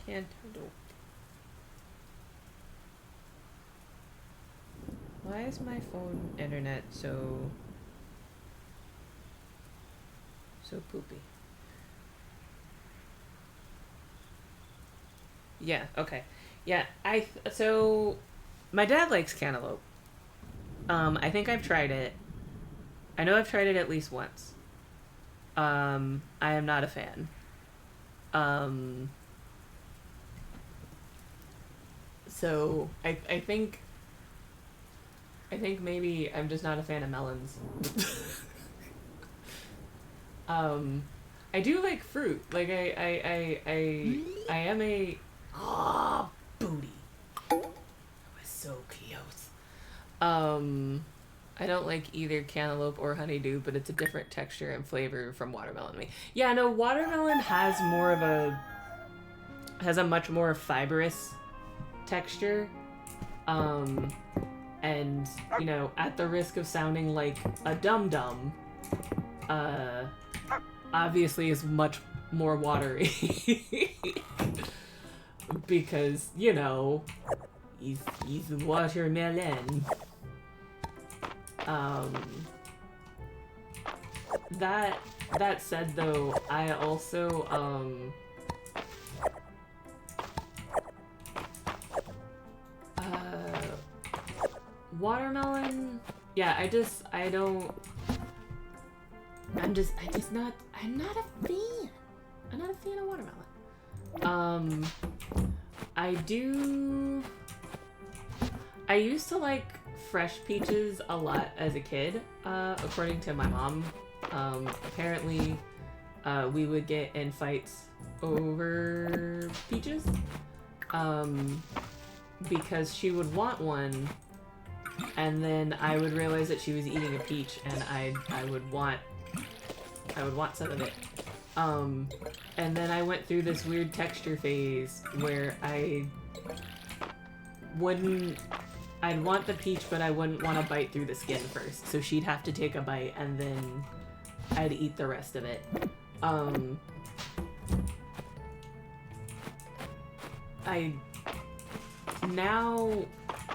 Cantaloupe. Why is my phone internet so poopy? Yeah, okay. Yeah, so my dad likes cantaloupe. I think I've tried it. I know I've tried it at least once. I am not a fan. So I think maybe I'm just not a fan of melons. I do like fruit. Like I am a booty. That was so cute. I don't like either cantaloupe or honeydew, but it's a different texture and flavor from watermelon to me. Yeah, no, watermelon has a much more fibrous texture. And, you know, at the risk of sounding like a dum-dum, obviously is much more watery. Because, you know, he's watermelon. That said, though, I also, watermelon, yeah, I'm not a fan. I'm not a fan of watermelon. I used to like fresh peaches a lot as a kid, according to my mom. Apparently, we would get in fights over peaches, because she would want one, and then I would realize that she was eating a peach, and I would want some of it. And then I went through this weird texture phase where I'd want the peach, but I wouldn't want to bite through the skin first. So she'd have to take a bite, and then I'd eat the rest of it.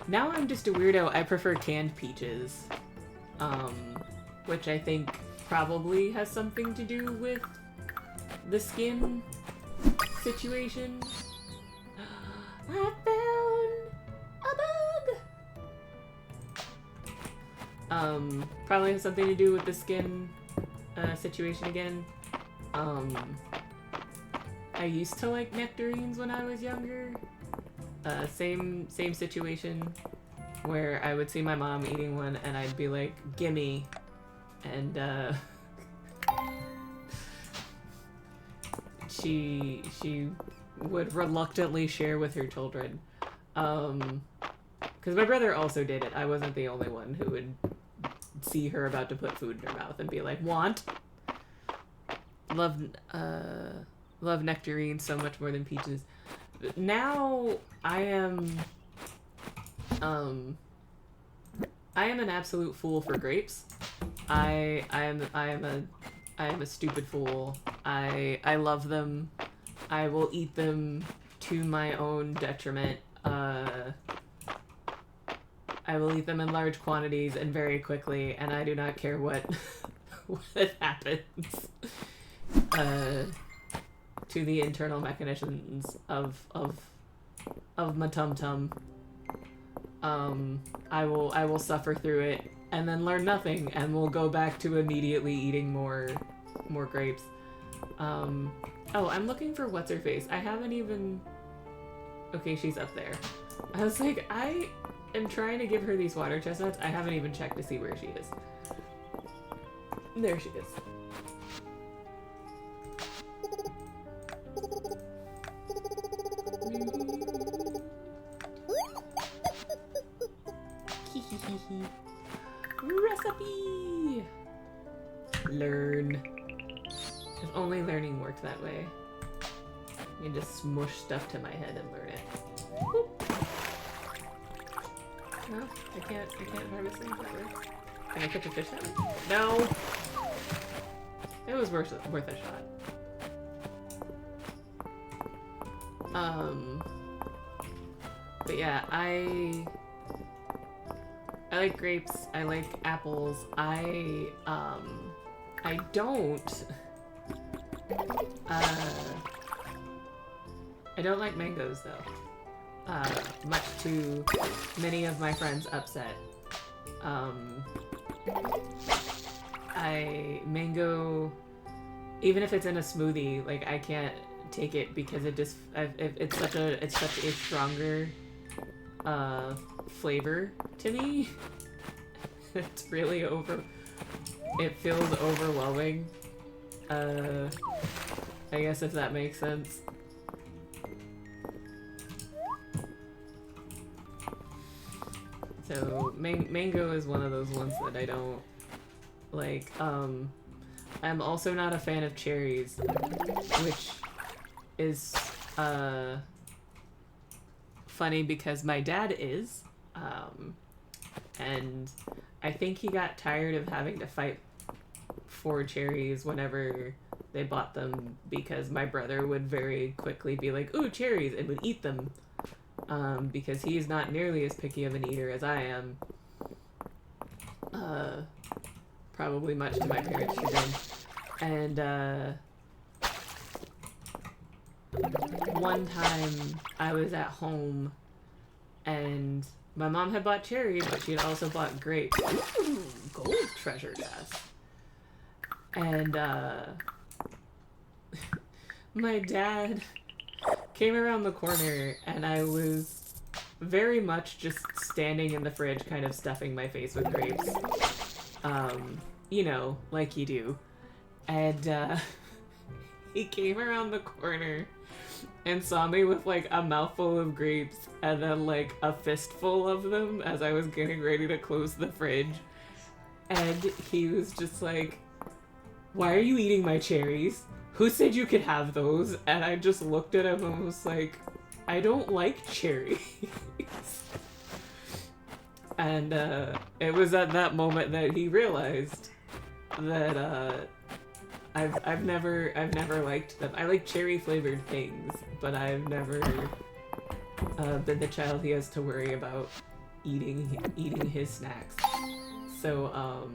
Now I'm just a weirdo. I prefer canned peaches, which I think probably has something to do with the skin situation. I found a bug! Probably has something to do with the skin situation again. I used to like nectarines when I was younger. Same situation, where I would see my mom eating one and I'd be like, gimme. And she would reluctantly share with her children. Because my brother also did it. I wasn't the only one who would see her about to put food in her mouth and be like, want? Love nectarines so much more than peaches. Now I am an absolute fool for grapes. I am a stupid fool. I love them. I will eat them to my own detriment. I will eat them in large quantities and very quickly, and I do not care what what happens to the internal mechanisms of my tum tum. I will suffer through it and then learn nothing, and we'll go back to immediately eating more grapes. Oh, I'm looking for what's her face. I haven't even. Okay, she's up there. I was like, I am trying to give her these water chestnuts. I haven't even checked to see where she is. There she is. Recipe! Learn. If only learning worked that way. I can just smush stuff to my head and learn it. Whoop. No, I can't harvest things that way. Can I catch a fish that way? No! It was worth a shot. But yeah, I like grapes, I like apples, I don't like mangoes though. Much to many of my friends' upset. Mango, even if it's in a smoothie, like I can't take it because it's such a stronger flavor to me. It's really it feels overwhelming. I guess if that makes sense. So mango is one of those ones that I don't like. I'm also not a fan of cherries, which is funny because my dad is, and I think he got tired of having to fight for cherries whenever they bought them, because my brother would very quickly be like, "Ooh, cherries," and would eat them, because he is not nearly as picky of an eater as I am. Probably much to my parents' chagrin. And one time I was at home and my mom had bought cherries, but she had also bought grapes. Ooh, gold treasure chest. And my dad came around the corner and I was very much just standing in the fridge, kind of stuffing my face with grapes. You know, like you do. And he came around the corner and saw me with like a mouthful of grapes and then like a fistful of them as I was getting ready to close the fridge. And he was just like, "Why are you eating my cherries? Who said you could have those?" And I just looked at him and was like, "I don't like cherries." And it was at that moment that he realized that I've never liked them. I like cherry flavored things, but I've never been the child he has to worry about eating his snacks. So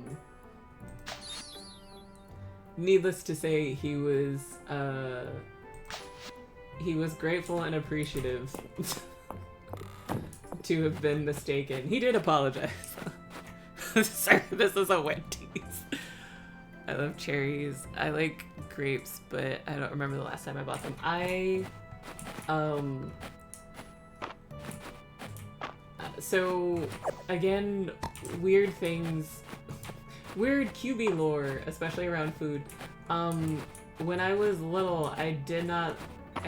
needless to say, he was grateful and appreciative to have been mistaken. He did apologize. Sorry, this is a wet tease. I love cherries. I like grapes, but I don't remember the last time I bought them. So again, weird QB lore, especially around food. When I was little, I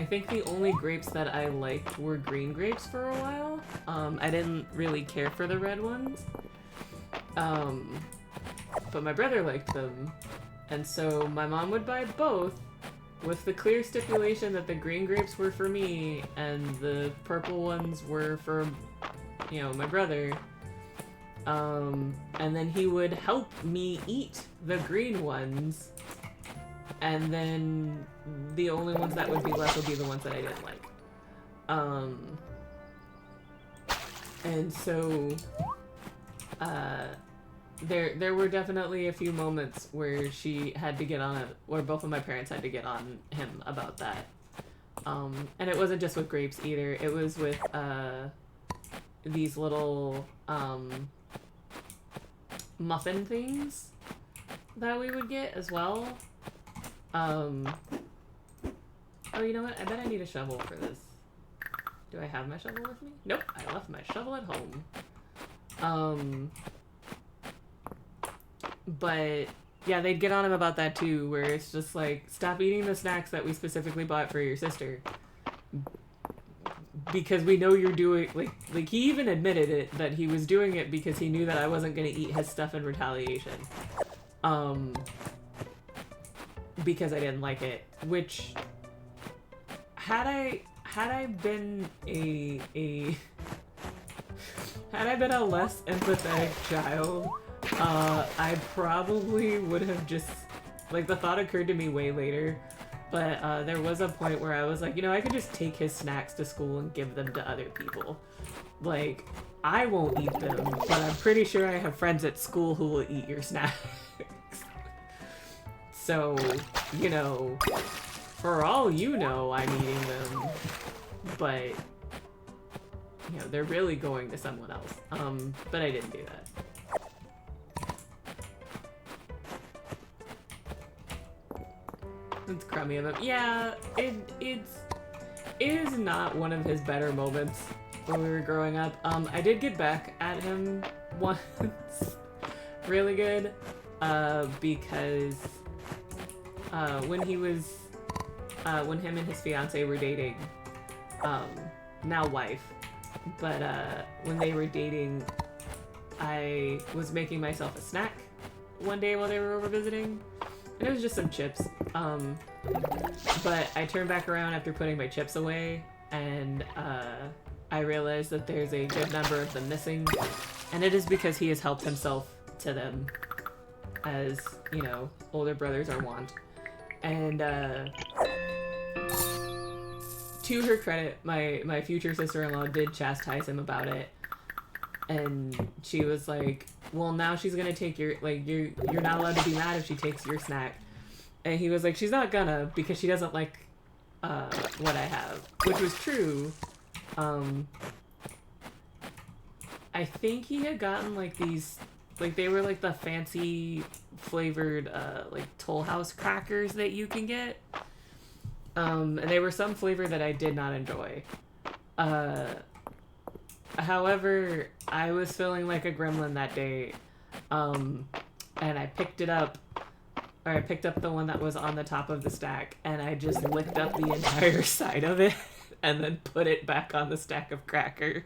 think the only grapes that I liked were green grapes for a while. I didn't really care for the red ones. but my brother liked them. And so my mom would buy both with the clear stipulation that the green grapes were for me and the purple ones were for, you know, my brother. And then he would help me eat the green ones, and then the only ones that would be left would be the ones that I didn't like. And so, there were definitely a few moments where she had to get on it, where both of my parents had to get on him about that. And it wasn't just with grapes either. It was with, these little, muffin things that we would get as well. Oh, you know what? I bet I need a shovel for this. Do I have my shovel with me? Nope, I left my shovel at home. But yeah, they'd get on him about that too, where it's just like, stop eating the snacks that we specifically bought for your sister. Because we know you're doing, like he even admitted it, that he was doing it because he knew that I wasn't gonna eat his stuff in retaliation. Because I didn't like it, which, had I been a less empathetic child, I probably would have just, like, the thought occurred to me way later, but there was a point where I was like, you know, I could just take his snacks to school and give them to other people. Like, I won't eat them, but I'm pretty sure I have friends at school who will eat your snacks. So, you know, for all you know, I'm eating them, but, you know, they're really going to someone else. But I didn't do that. It's crummy of him. Yeah, it is not one of his better moments when we were growing up. I did get back at him once really good, because when him and his fiance were dating, now wife, but when they were dating, I was making myself a snack one day while they were over visiting, and it was just some chips. But I turned back around after putting my chips away, and I realized that there's a good number of them missing, and it is because he has helped himself to them, as, you know, older brothers are wont. And to her credit, my future sister-in-law did chastise him about it, and she was like, well, now she's gonna take your, like, you're not allowed to be mad if she takes your snack. And he was like, she's not gonna, because she doesn't like what I have, which was true. I think he had gotten like these, like, they were like the fancy flavored like Toll House crackers that you can get, and they were some flavor that I did not enjoy. However, I was feeling like a gremlin that day, and I picked it up, or I picked up the one that was on the top of the stack, and I just licked up the entire side of it and then put it back on the stack of crackers.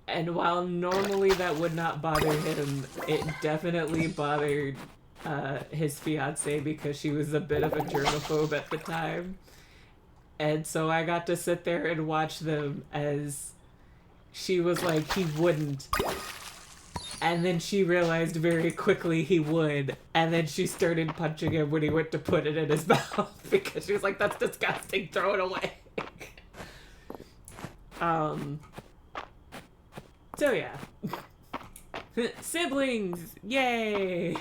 And while normally that would not bother him, it definitely bothered his fiance, because she was a bit of a germaphobe at the time. And so I got to sit there and watch them as she was like, he wouldn't. And then she realized very quickly he would. And then she started punching him when he went to put it in his mouth, because she was like, that's disgusting, throw it away. So yeah. Siblings! Yay!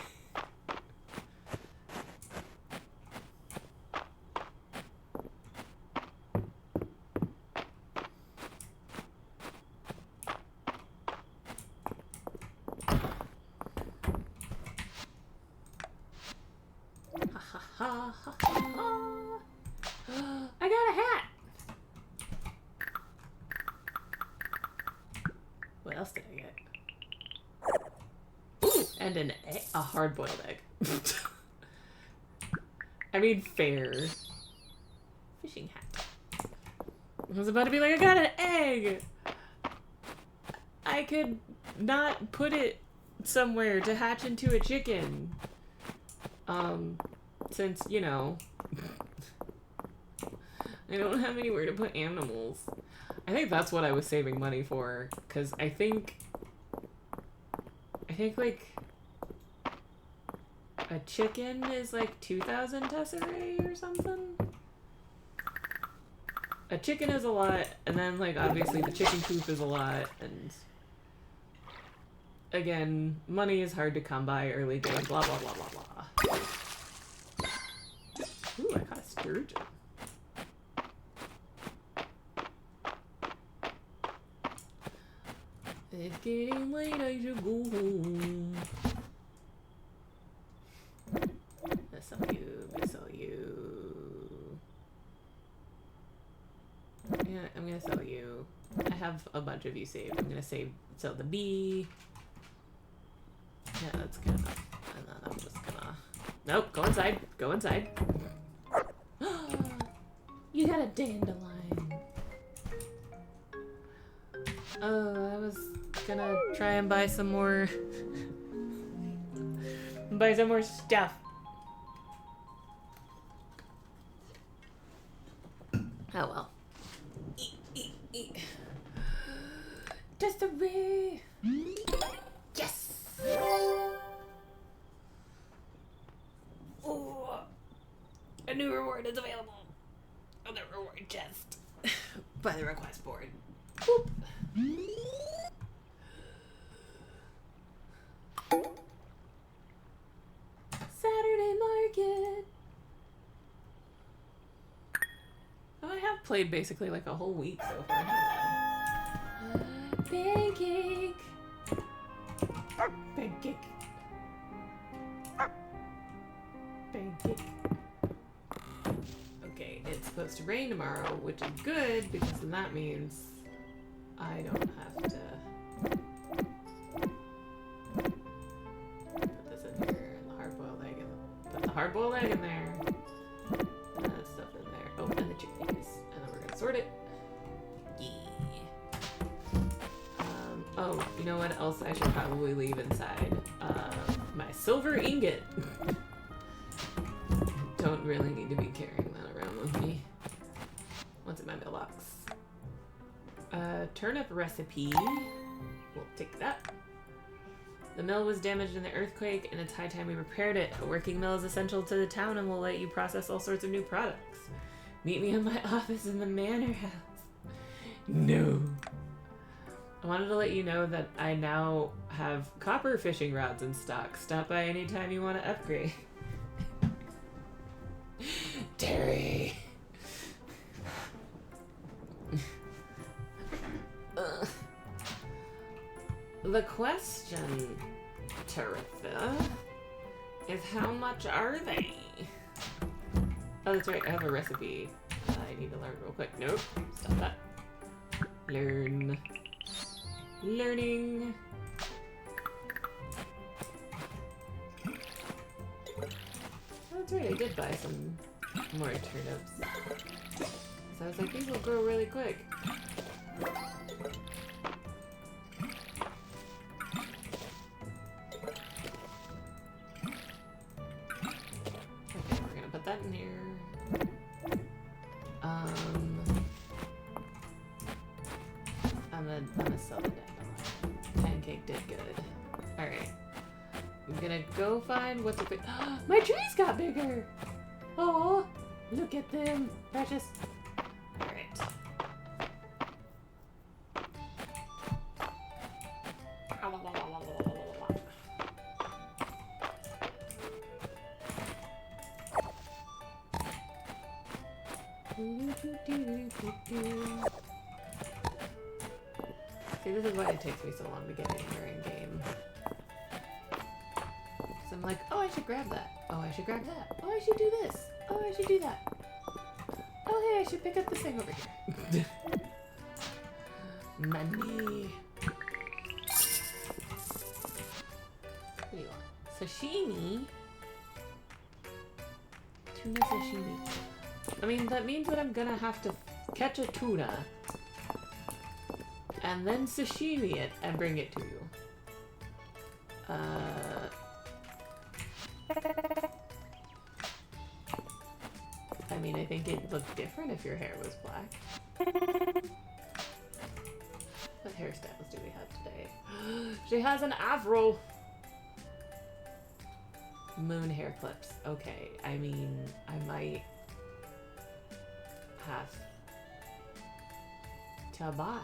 I got a hat! What else did I get? Ooh, and a hard-boiled egg. I mean, fair. Fishing hat. I was about to be like, I got an egg! I could not put it somewhere to hatch into a chicken. Since, you know, I don't have anywhere to put animals. I think that's what I was saving money for, because I think like a chicken is like 2,000 tesserae or something. A chicken is a lot, and then like obviously the chicken coop is a lot, and again, money is hard to come by early game, blah blah blah blah blah. Ooh, I caught a sturgeon. It's getting late, I should go home. Miss all you, miss all you. Yeah, I'm gonna sell you. I have a bunch of you saved. I'm gonna sell the bee. Yeah, that's good enough. And then I'm just gonna... Nope, go inside. Go inside. You got a dandelion. Oh, I was gonna try and buy some more... buy some more stuff. Oh well. Eat. Just a ray. Yes! Oh, a new reward is available on the reward chest by the request board. Boop. Saturday market. Oh, I have played basically like a whole week so far. Pancake. Pancake. Pancake. Okay, it's supposed to rain tomorrow, which is good because then that means I don't have to put this in here and the hard-boiled egg in. Put the hard-boiled egg in there. And that stuff in there. Oh, and the chickpeas. And then we're gonna sort it. Yeah. Oh, you know what else I should probably leave inside? My silver ingot. Don't really need to be carrying that around with me. What's in my mailbox? Turnip recipe. We'll take that. The mill was damaged in the earthquake, and it's high time we repaired it. A working mill is essential to the town and will let you process all sorts of new products. Meet me in my office in the manor house. No. I wanted to let you know that I now have copper fishing rods in stock. Stop by anytime you want to upgrade. Terry. The question, Taritha, is how much are they? Oh, that's right, I have a recipe. I need to learn real quick. Nope, stop that. Learn. Learning. Oh, that's right, I did buy some more turnips. So I was like, these will grow really quick. Okay, we're gonna put that in here. I'm gonna sell the dandelion. Pancake did good. Alright. I'm gonna go find what's a big. My trees got bigger! Oh, look at them. Precious. Alright. See, this is why it takes me so long to get anywhere in game. Because I'm like, oh, I should grab that. Oh, I should grab that. Oh, I should do this. Oh, I should do that. Oh, hey, I should pick up this thing over here. Money. What do you want? Sashimi? Tuna sashimi. I mean, that means that I'm gonna have to catch a tuna and then sashimi it and bring it to you. I mean, I think it'd look different if your hair was black. What hairstyles do we have today? She has an afro! Moon hair clips. Okay, I mean, I might have to buy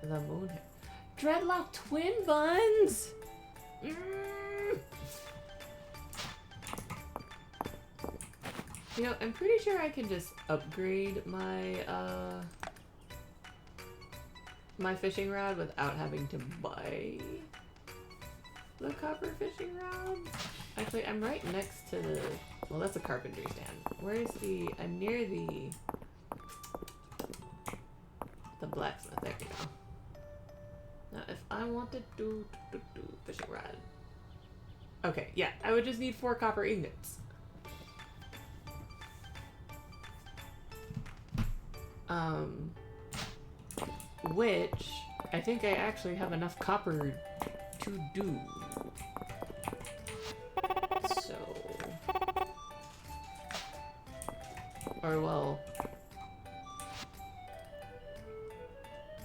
the moon hair. Dreadlock twin buns! You know, I'm pretty sure I can just upgrade my, my fishing rod without having to buy the copper fishing rod. Actually, I'm right next to the, well, that's a carpentry stand. Where's the, I'm near the blacksmith. There we go. Now, if I wanted to do fishing rod. Okay, yeah, I would just need 4 copper ingots. Which I think I actually have enough copper to do. So, or well,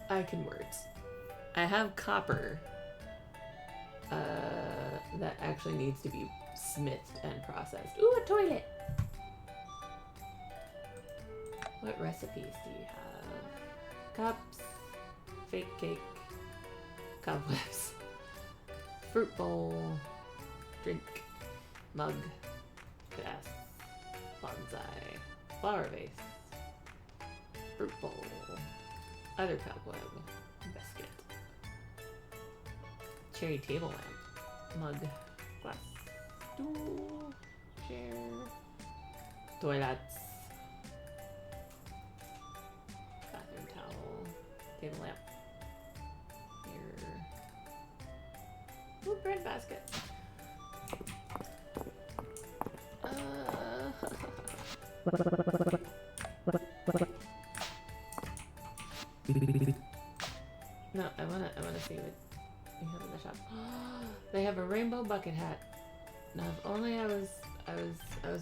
I can words. I have copper that actually needs to be smithed and processed. Ooh, a toilet! What recipes do you have? Cups, fake cake, cobwebs, fruit bowl, drink, mug, glass, bonsai, flower vase, fruit bowl, other cobweb, biscuit, cherry table lamp, mug, glass, stool, chair, toilets, bathroom towel, table lamp, mirror, ooh, bread basket. No, I wanna see what you have in the shop. They have a rainbow bucket hat. Now, if only I was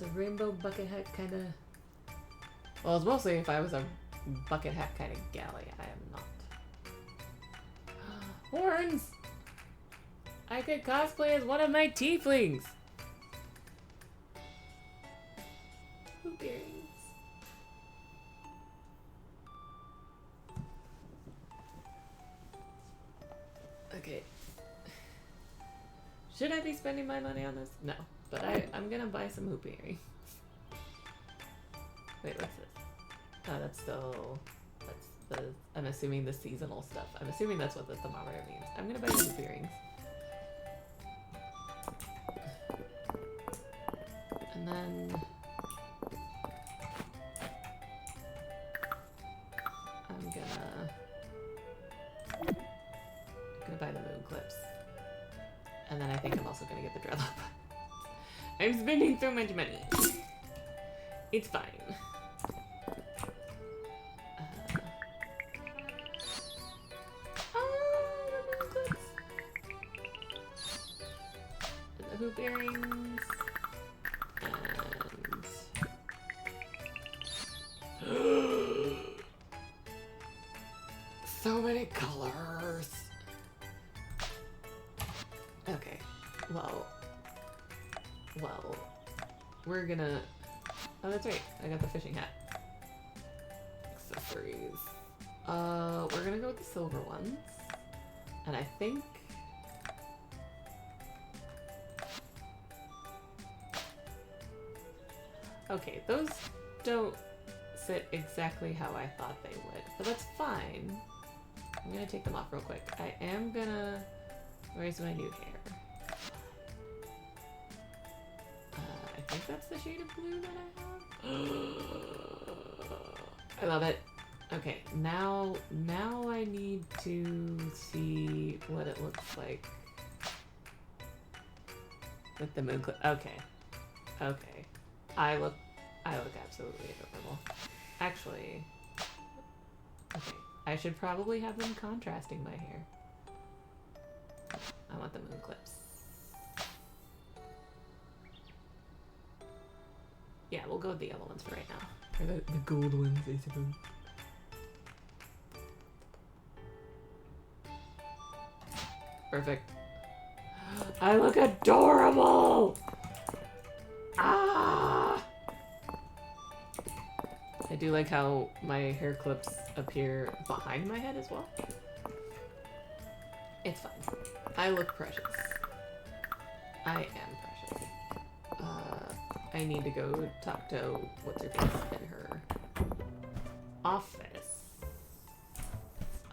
a rainbow bucket hat kind of. Well, it's mostly if I was a bucket hat kind of galley. I am not. Horns! I could cosplay as one of my tieflings. Hoop earrings. Okay. Should I be spending my money on this? No. But I'm gonna buy some hoop earrings. Wait, what's this? Oh, that's still... That's the... I'm assuming the seasonal stuff. I'm assuming that's what the thermometer means. I'm gonna buy the hoop earrings. And then... I'm gonna buy the moon clips. And then I think I'm also gonna get the dreadlock. I'm spending so much money. It's fine. The moon clips. The hoop earrings. And... so many colors. Okay, well, we're gonna, oh, that's right, I got the fishing hat. Accessories. We're gonna go with the silver ones, and I think, okay, those don't sit exactly how I thought they would, but that's fine. I'm gonna take them off real quick. I am gonna, where's my new hair? I think that's the shade of blue that I have. I love it. Okay, now I need to see what it looks like with the moon clip. Okay. I look absolutely adorable. Actually, okay, I should probably have them contrasting my hair. I want the moon clips. Yeah, we'll go with the yellow ones for right now. Or the gold ones, I suppose. Perfect. I look adorable! Ah! I do like how my hair clips appear behind my head as well. It's fine. I look precious. I am precious. I need to go talk to what's her face in her office.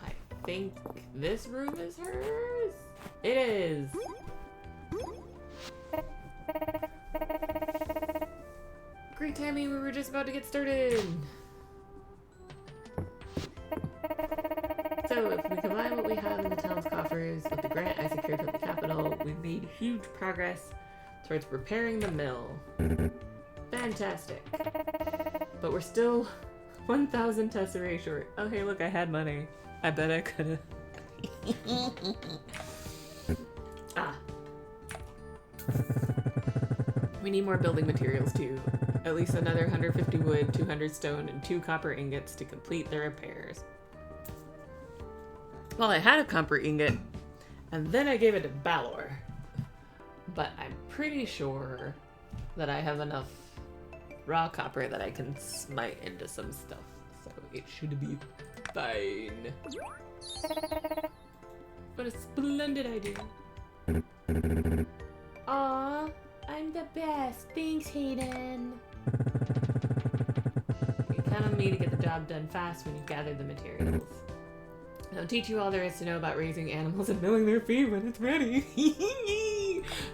I think this room is hers. It is. Great timing, we were just about to get started. So, if we combine what we have in the town's coffers with the grant I secured from the capital, we've made huge progress towards repairing the mill. Fantastic. But we're still 1,000 tesserae short. Oh, hey, look, I had money. I bet I could've. Ah. We need more building materials too. At least another 150 wood, 200 stone, and 2 copper ingots to complete the repairs. Well, I had a copper ingot, and then I gave it to Balor. But I'm pretty sure that I have enough raw copper that I can smite into some stuff. So it should be fine. What a splendid idea. Aw, I'm the best. Thanks, Hayden. You count on me to get the job done fast when you gather the materials. I'll teach you all there is to know about raising animals and milling their feed when it's ready.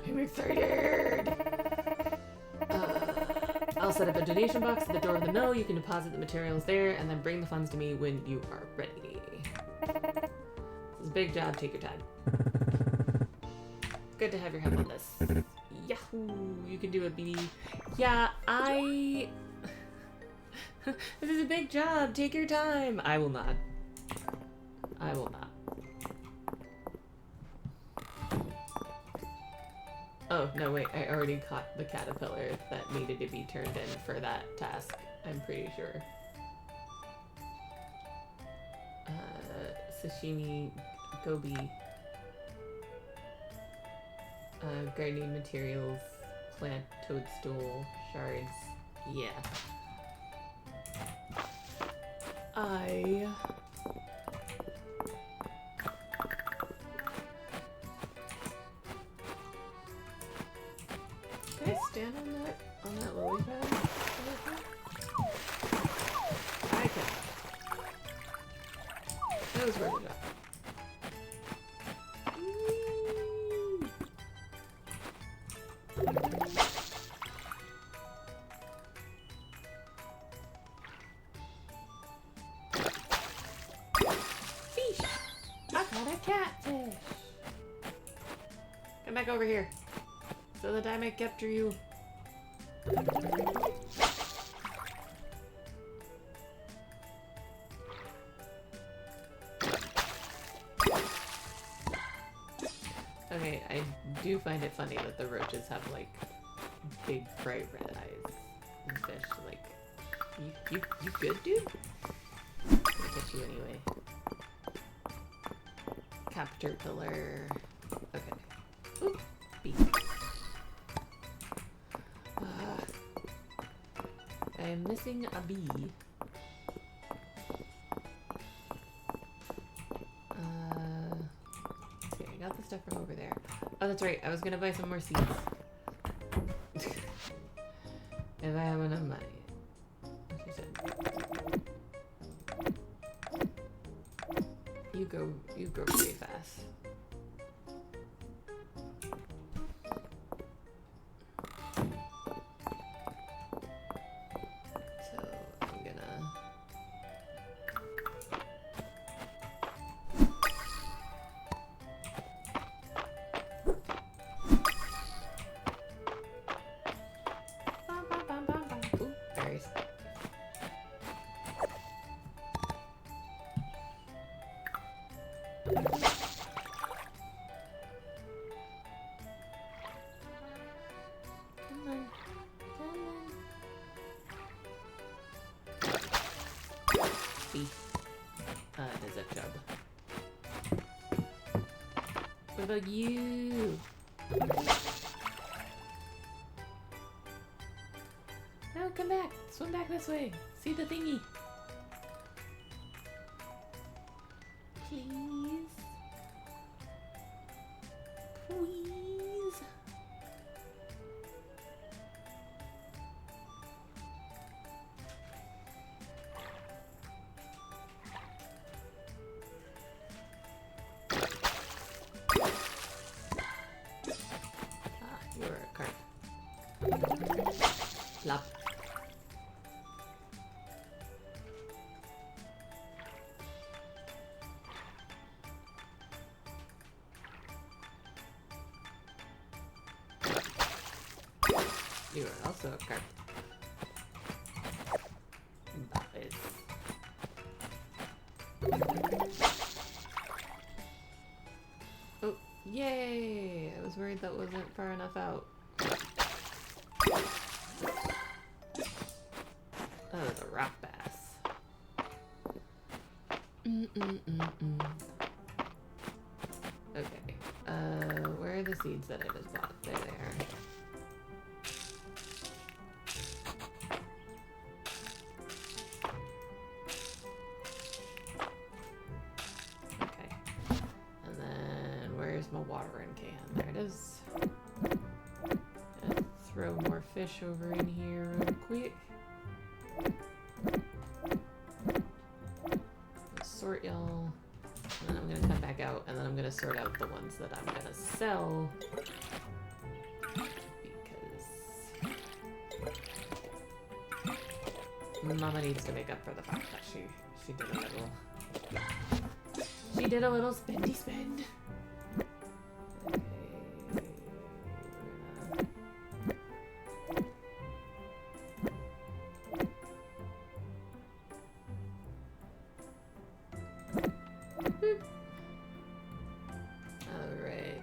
I'm excited. I'll set up a donation box at the door of the mill. You can deposit the materials there and then bring the funds to me when you are ready. This is a big job. Take your time. Good to have your help on this. Yahoo! You can do it, BB. Yeah, This is a big job. Take your time. I will not. I will not. Oh, no, wait. I already caught the caterpillar that needed to be turned in for that task. I'm pretty sure. Sashimi, gobi. Gardening materials, plant toadstool, shards. Yeah. Can I stand on that lily pad? I can. That was worth it. Fish! I caught a catfish! Come back over here so that I may capture you. Okay, I do find it funny that the roaches have like big bright red eyes and fish like you good, dude? I'm gonna catch you anyway. Caterpillar. Okay. Oop. Bee. I'm missing a bee. Okay, I got the stuff from over there. Oh, that's right. I was gonna buy some more seeds. If I have enough money. Like you said. You grow pretty fast. So I'm gonna Ooh, berries. What about you? No, come back. Swim back this way. See the thingy. Please. Please. You're a carp. Flop. You are also a carp. That is. Oh, yay! I was worried that wasn't far enough out. That was a rock bass. Okay. Where are the seeds that I just bought? There they are. Okay. And then where's my watering can? There it is. And throw more fish over in here real quick. Sort y'all. And then I'm gonna come back out, and then I'm gonna sort out the ones that I'm gonna sell. Because Mama needs to make up for the fact that she did a little spendy spend. Okay. Alright.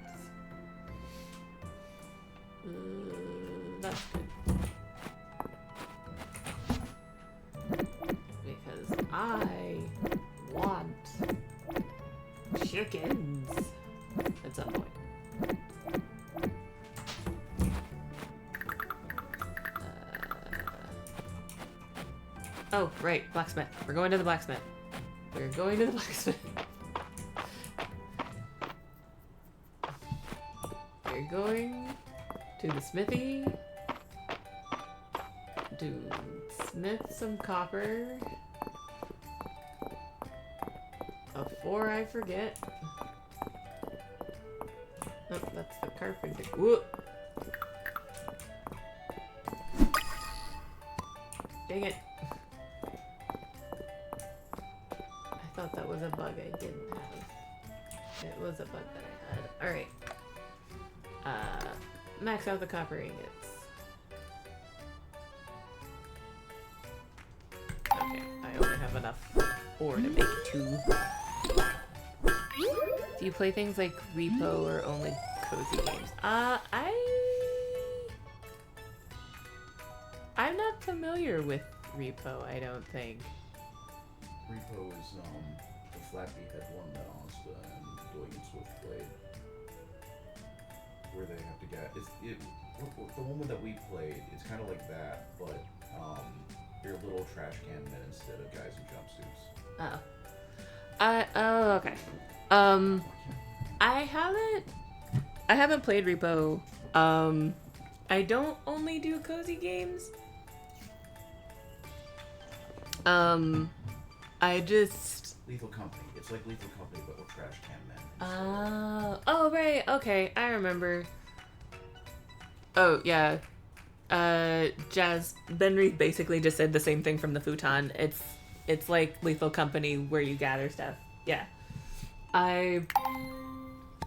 That's good. Because I want chickens at some point. Oh, right, blacksmith. We're going to the blacksmith. We're going to the blacksmith. We're going to the smithy to smith some copper before I forget. Oh, that's the carpenter. Whoop! Dang it. I thought that was a bug I didn't have. It was a bug that I had. Alright. Max out the copper ingots. Okay, I only have enough ore to make 2. Do you play things like Repo or only cozy games? I'm not familiar with Repo, I don't think. Repo is the flappy head one that Honesta and Doyle and Swift played. Where they have to get the one that we played. It's kind of like that, but you're little trash can men instead of guys in jumpsuits. Oh, okay. I haven't played Repo. I don't only do cozy games. I just Lethal Company. It's like Lethal Company, but with trash can men. Oh, right. Okay, I remember. Oh, yeah. Jazz, Ben Reed basically just said the same thing from the futon. It's like Lethal Company where you gather stuff. Yeah.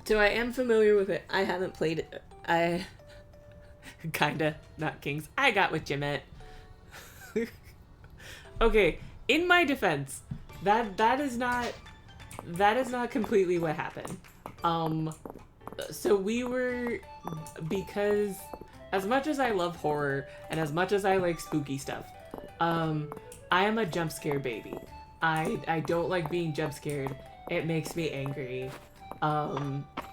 So I am familiar with it. I haven't played it. I kinda, not Kings. I got with Jimette. Okay, in my defense, that is not completely what happened. So we were, because as much as I love horror and as much as I like spooky stuff, I am a jump scare baby. I don't like being jump scared. It makes me angry.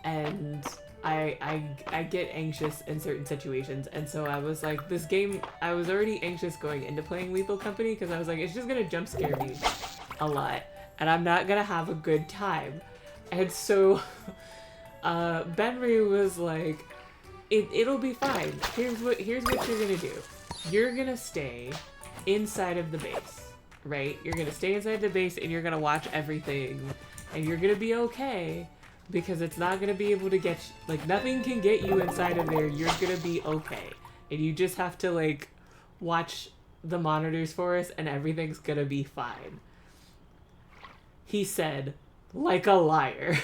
And I get anxious in certain situations, and so I was like, this game, I was already anxious going into playing Lethal Company because I was like, it's just gonna jump scare me a lot, and I'm not gonna have a good time. And so Benry was like, it'll be fine. Here's what you're gonna do. You're gonna stay inside of the base, right? You're gonna stay inside the base and you're gonna watch everything, and you're gonna be okay. Because it's not gonna be able to get like, nothing can get you inside of there. You're gonna be okay, and you just have to like watch the monitors for us, and everything's gonna be fine. He said, like a liar,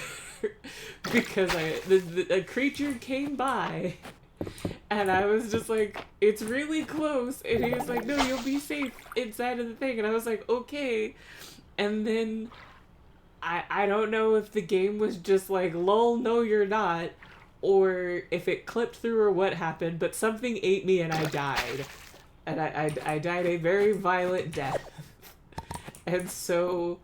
because a creature came by, and I was just like, it's really close, and he was like, no, you'll be safe inside of the thing, and I was like, okay, and then. I don't know if the game was just like, lol, no you're not, or if it clipped through or what happened, but something ate me and I died. And I died a very violent death. And so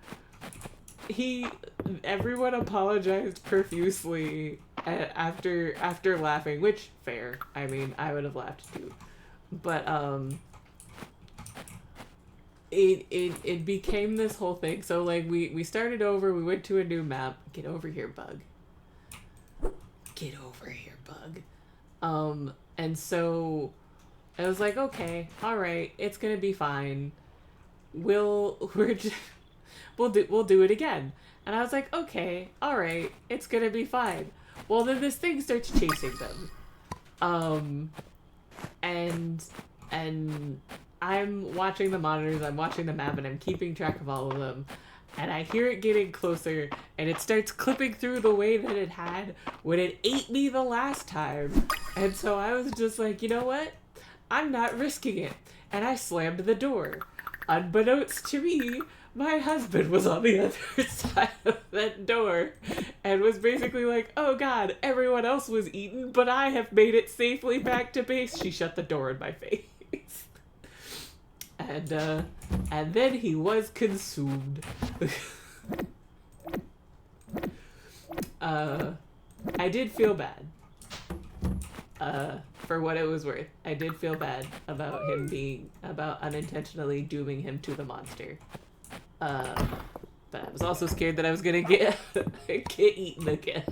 everyone apologized profusely after laughing, which, fair. I mean, I would have laughed too. But, It became this whole thing. So like we started over, we went to a new map. Get over here, bug. Get over here, bug. And so I was like, okay, all right, it's gonna be fine. We'll do it again. And I was like, okay, all right, it's gonna be fine. Well, then this thing starts chasing them. And I'm watching the monitors, I'm watching the map, and I'm keeping track of all of them. And I hear it getting closer, and it starts clipping through the way that it had when it ate me the last time. And so I was just like, you know what? I'm not risking it. And I slammed the door. Unbeknownst to me, my husband was on the other side of that door and was basically like, oh god, everyone else was eaten, but I have made it safely back to base. She shut the door in my face. And then he was consumed. I did feel bad. For what it was worth. I did feel bad about about unintentionally dooming him to the monster. But I was also scared that I was gonna get eaten again.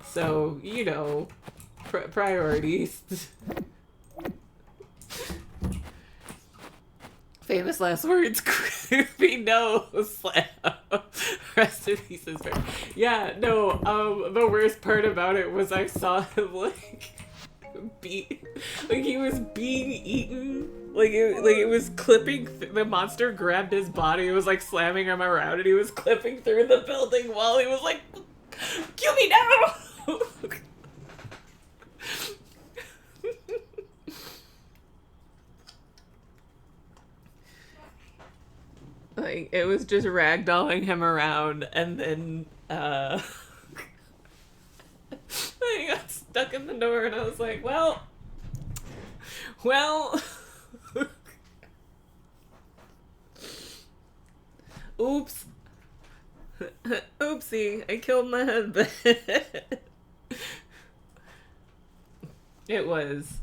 So, you know, priorities. Famous last words, creepy no slam. Rest in peace, sister. Yeah, no, the worst part about it was I saw him, like, he was being eaten. Like it was clipping, the monster grabbed his body, it was, like, slamming him around, and he was clipping through the building while he was like, kill me now! Like, it was just ragdolling him around, and then, I got stuck in the door, and I was like, well, oops, oopsie, I killed my husband. It was,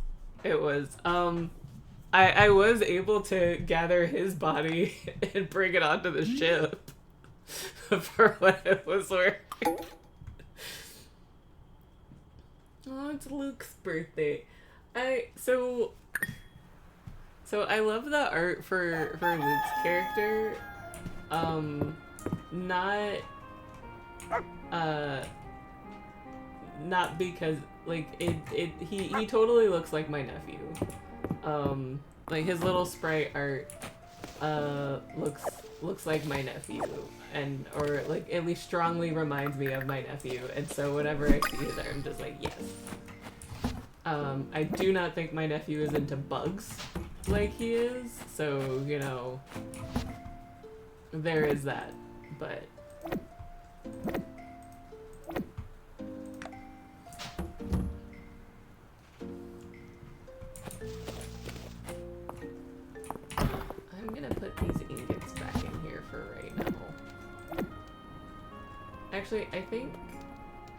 I was able to gather his body and bring it onto the ship for what it was worth. Oh, it's Luke's birthday. So I love the art for Luke's character. Not because, like, he totally looks like my nephew. Like, his little sprite art looks like my nephew, or like at least strongly reminds me of my nephew, and so whenever I see his art, I'm just like, yes. I do not think my nephew is into bugs like he is, so, you know, there is that, but I'm gonna put these ingots back in here for right now. Actually, I think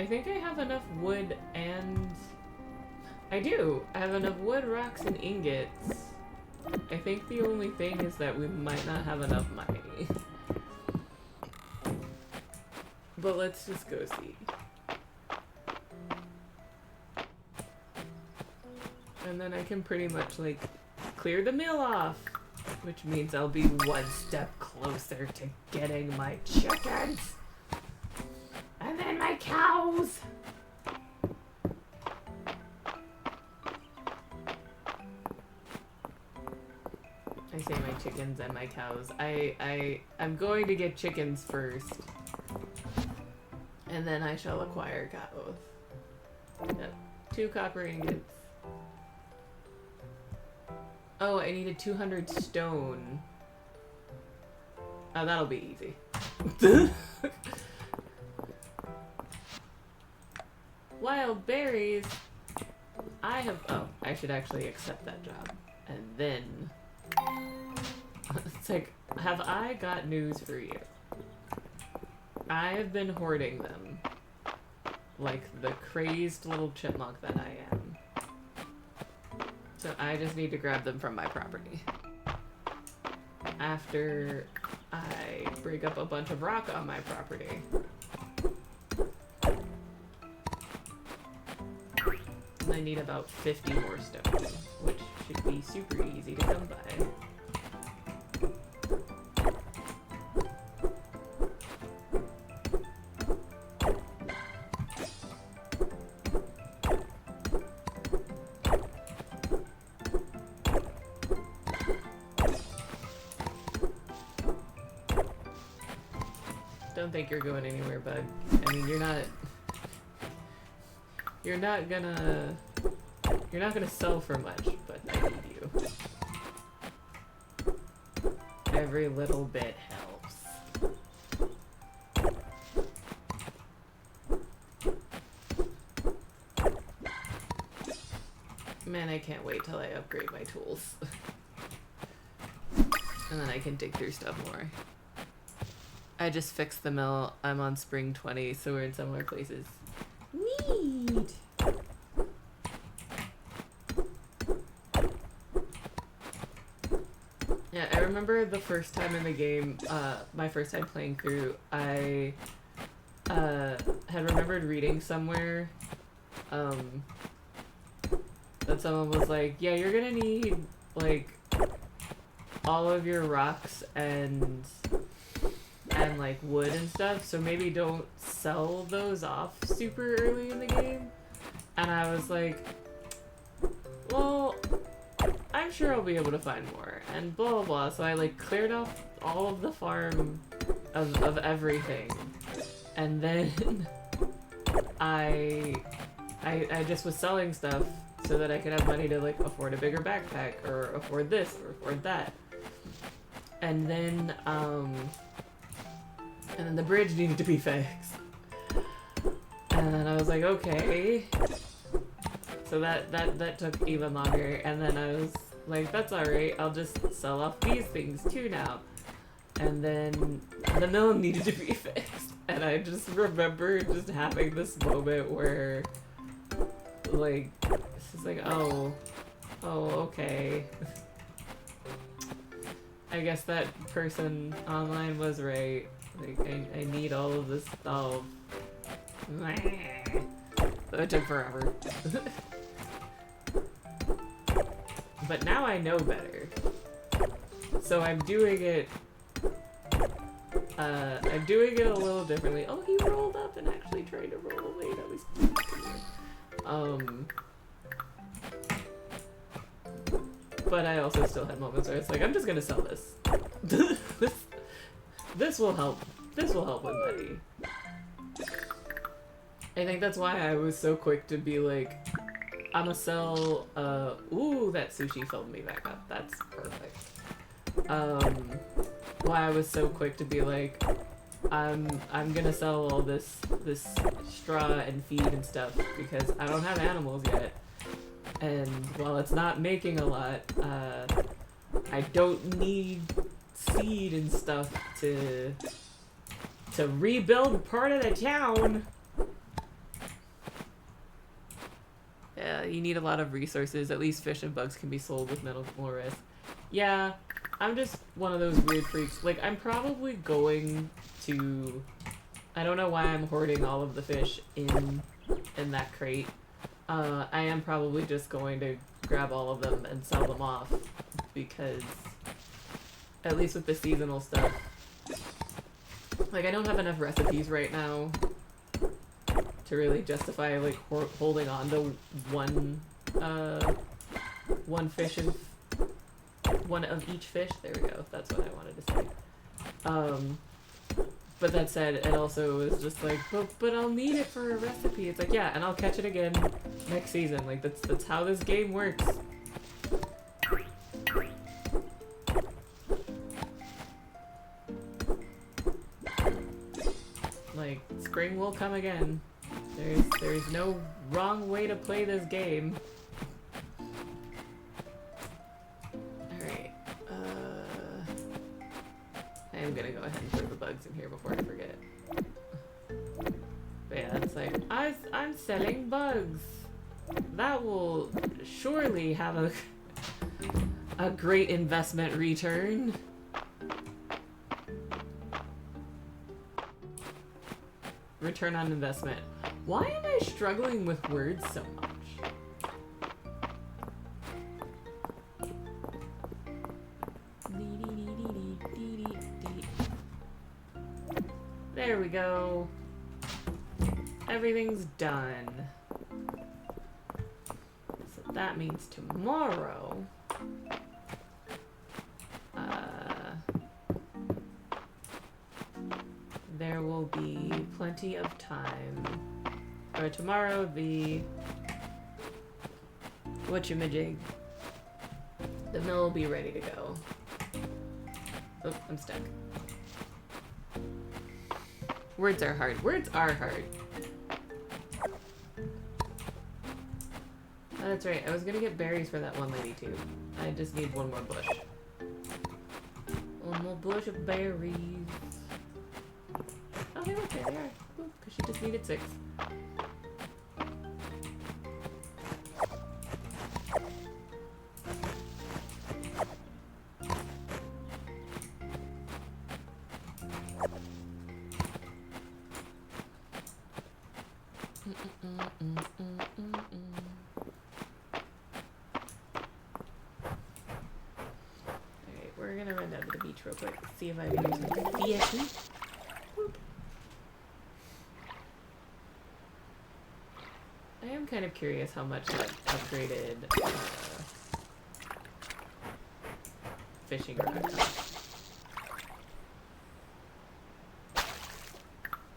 I think I have enough wood and... I do! I have enough wood, rocks, and ingots. I think the only thing is that we might not have enough money. But let's just go see. And then I can pretty much, like, clear the mill off. Which means I'll be one step closer to getting my chickens. And then my cows. I say my chickens and my cows. I'm going to get chickens first. And then I shall acquire cows. Yep. 2 copper ingots. Oh, I needed 200 stone. Oh, that'll be easy. Wild berries. I have... Oh, I should actually accept that job. And then... It's like, have I got news for you? I have been hoarding them. Like the crazed little chipmunk that I am. So I just need to grab them from my property. After I break up a bunch of rock on my property. And I need about 50 more stone, which should be super easy to come by. Don't think you're going anywhere, bud. I mean, you're not gonna sell for much, but I need you. Every little bit helps. Man, I can't wait till I upgrade my tools. And then I can dig through stuff more. I just fixed the mill. I'm on spring 20, so we're in similar places. Neat! Yeah, I remember the first time in the game, my first time playing through, I had remembered reading somewhere that someone was like, yeah, you're gonna need, like, all of your rocks and like wood and stuff, so maybe don't sell those off super early in the game. And I was like, well, I'm sure I'll be able to find more, and blah blah blah. So I like cleared off all of the farm of everything, and then I just was selling stuff so that I could have money to like afford a bigger backpack or afford this or afford that. And then the bridge needed to be fixed. And then I was like, okay. So that took even longer. And then I was like, that's alright, I'll just sell off these things too now. And then the mill needed to be fixed. And I just remember just having this moment where, like, this is like, oh, okay. I guess that person online was right. Like, I need all of this stuff. So it took forever. But now I know better. So I'm doing it a little differently. Oh, he rolled up and actually tried to roll away. That was cute. But I also still had moments where it's like, I'm just gonna sell this. This will help. This will help with money. I think that's why I was so quick to be like, I'ma sell, ooh, that sushi filled me back up. That's perfect. Why I was so quick to be like, I'm gonna sell all this straw and feed and stuff because I don't have animals yet. And while it's not making a lot, I don't need seed and stuff to rebuild part of the town. You need a lot of resources. At least fish and bugs can be sold with minimal risk. Yeah, I'm just one of those weird freaks. Like, I'm probably going to... I don't know why I'm hoarding all of the fish in that crate. I am probably just going to grab all of them and sell them off. Because, at least with the seasonal stuff, like, I don't have enough recipes right now to really justify, like, holding on to one fish and one of each fish. There we go. That's what I wanted to say. But that said, it also is just like, but I'll need it for a recipe. It's like, yeah, and I'll catch it again next season. Like, that's how this game works. Like, spring will come again. There's no wrong way to play this game. Alright, I am gonna go ahead and throw the bugs in here before I forget. But yeah, it's like, I'm selling bugs. That will surely have a great investment return. Return on investment. Why am I struggling with words so much? There we go. Everything's done. So that means tomorrow, there will be plenty of time. Or tomorrow, the whatchamajig, the mill will be ready to go. Oh, I'm stuck. Words are hard. Words are hard. Oh, that's right. I was gonna get berries for that one lady too. I just need one more bush. One more bush of berries. Oh, hey, look, there they are. Because she just needed 6. Alright, we're gonna run down to the beach real quick, see if I can do something fishy. I am kind of curious how much that upgraded fishing rod costs.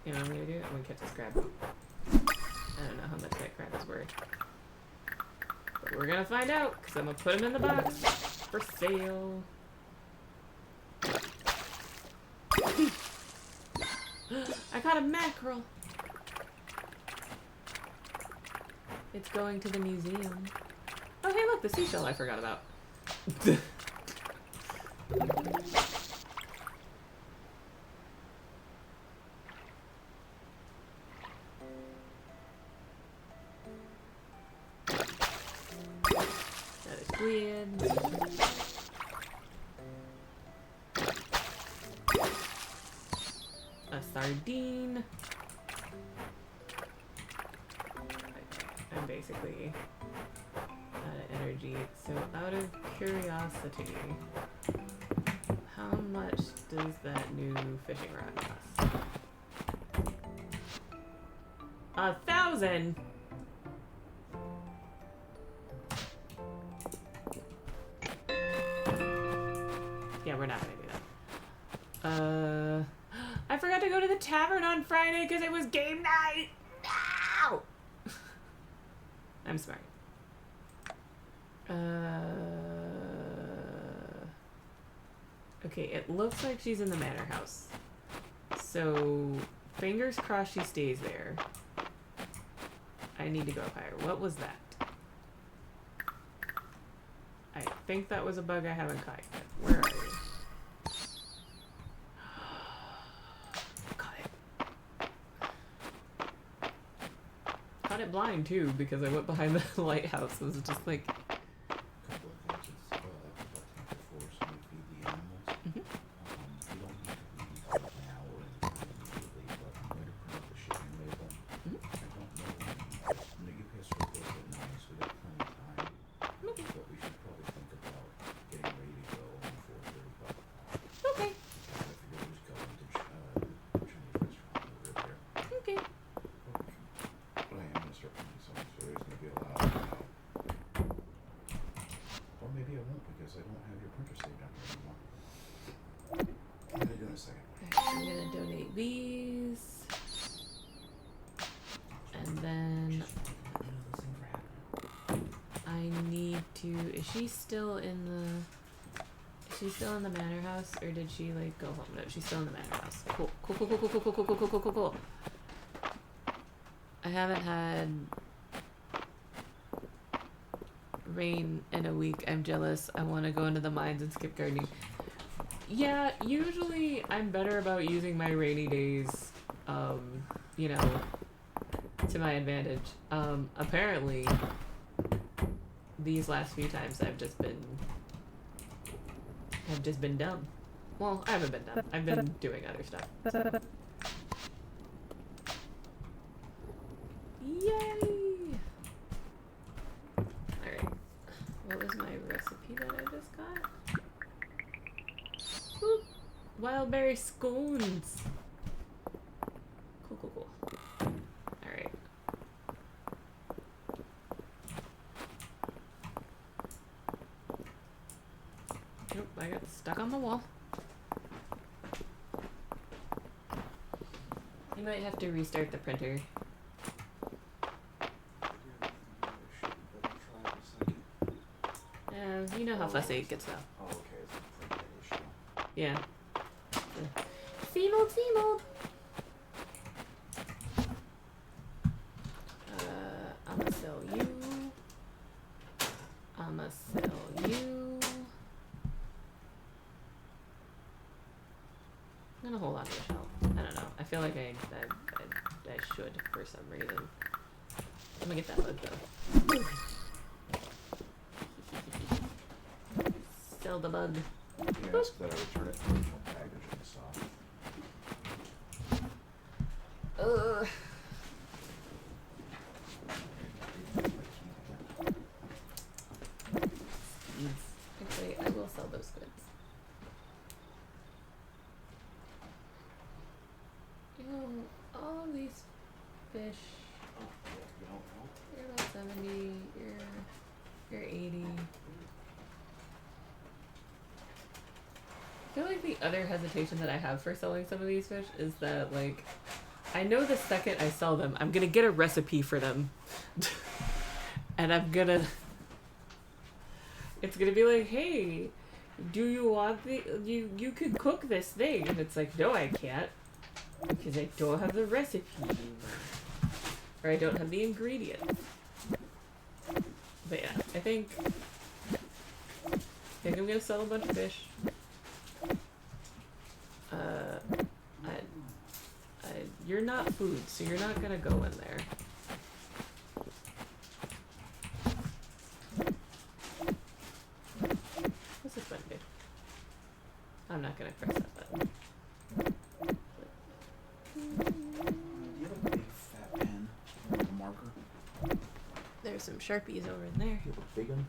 You know what I'm gonna do? I'm gonna catch this crab. I don't know how much that crab is worth. But we're gonna find out, because I'm gonna put him in the box for sale. I caught a mackerel! It's going to the museum. Oh, hey, look, the seashell I forgot about. That is weird. A sardine. I'm basically out of energy. So out of curiosity, how much does that new fishing rod cost? 1,000? Yeah, we're not gonna do that. I forgot to go to the tavern on Friday because it was game night! No! I'm smart. Okay, it looks like she's in the manor house. So, fingers crossed she stays there. I need to go up higher. What was that? I think that was a bug I haven't caught yet. Where are you? Caught it. got it blind too because I went behind the lighthouse. It was just like, Couple of things. It's about tank before, so we feed the animals. Mhm. We don't need to feed right now or anytime immediately, but I'm going to print up the shipping label. Mhm. I don't know when the UPS will close at 9, so we got plenty of time. Okay. But we should probably think about getting ready to go on 4:35. okay, I figure we'll just go into Chinese restaurant over there. okay. But I am gonna start printing some, so there's gonna be a lot of or maybe I won't because I don't have your printer saved on here anymore. I'm gonna do it in a second. Alright, I'm gonna donate these. And then Another thing for happening. I need to. Is she still in the? Is she still in the manor house, or did she like go home? No, she's still in the manor house. Cool, cool, cool, cool, cool, cool, cool, cool, cool, cool, cool, cool. I haven't had rain in a week. I'm jealous. I want to go into the mines and skip gardening. Yeah, usually I'm better about using my rainy days, you know, to my advantage. Apparently, these last few times I've just been dumb. Well, I haven't been dumb. I've been doing other stuff. Yay! Alright. What was my recipe that I just got? Whoop. Wild berry scones! Cool, cool, cool. Alright. Nope, I got stuck on the wall. You might have to restart the printer. You know how fussy it gets though. Oh, okay, it's a print issue. Yeah. Feebled, feebled. I'ma sell you. I'ma sell you. I'm gonna hold on to the shelf. I don't know. I feel like I should for some reason. I'm gonna get that bug though. Sell the bug. You ask that I return it to the original packaging, so. Ugh. Actually, I will sell those goods. You know, all of these fish, Oh, yeah, you don't know? you're like 70, you're 80. I feel like the other hesitation that I have for selling some of these fish is that, like, I know the second I sell them, I'm gonna get a recipe for them. And I'm gonna... It's gonna be like, hey, do you want the... You could cook this thing. And it's like, no, I can't. Because I don't have the recipe. Or I don't have the ingredients. But yeah, I think I'm gonna sell a bunch of fish. You're not food, so you're not gonna go in there. What's this button do? I'm not gonna press that button. Do you have a big fat pen? Like a marker? There's some Sharpies over in there. Do you have a big one?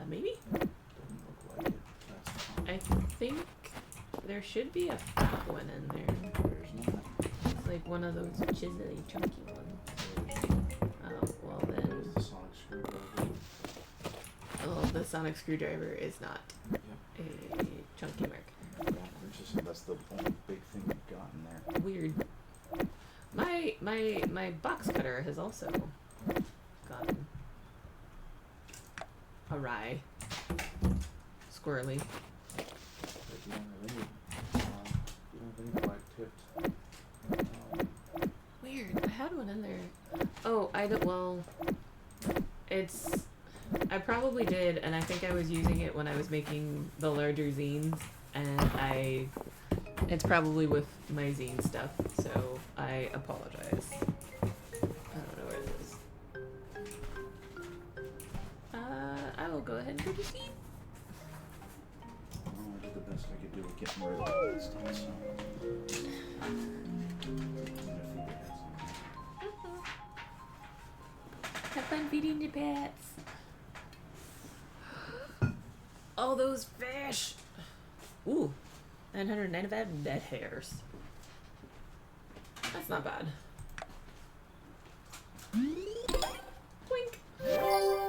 Maybe? Doesn't look like it. That's fine. I think there should be a fat one in there. There's not. It's like one of those chiselly, chunky ones. Oh, well then. There's the sonic screwdriver. Oh, the sonic screwdriver is not Yep. a chunky mark. Yeah, it's just, that's the only big thing we've got in there. Weird. My box cutter has also gone awry. Squirrely. But you don't have any black tipped. Weird. I had one in there. Oh, I don't. Well, it's. I probably did, and I think I was using it when I was making the larger zines, and it's probably with my zine stuff, so I apologize. go ahead and go to sleep. Oh, I did the best I could do with getting rid of all that stuff, so. Have fun feeding your pets. All those fish. Ooh, 995 dead hairs. That's not bad. Twink. Yay.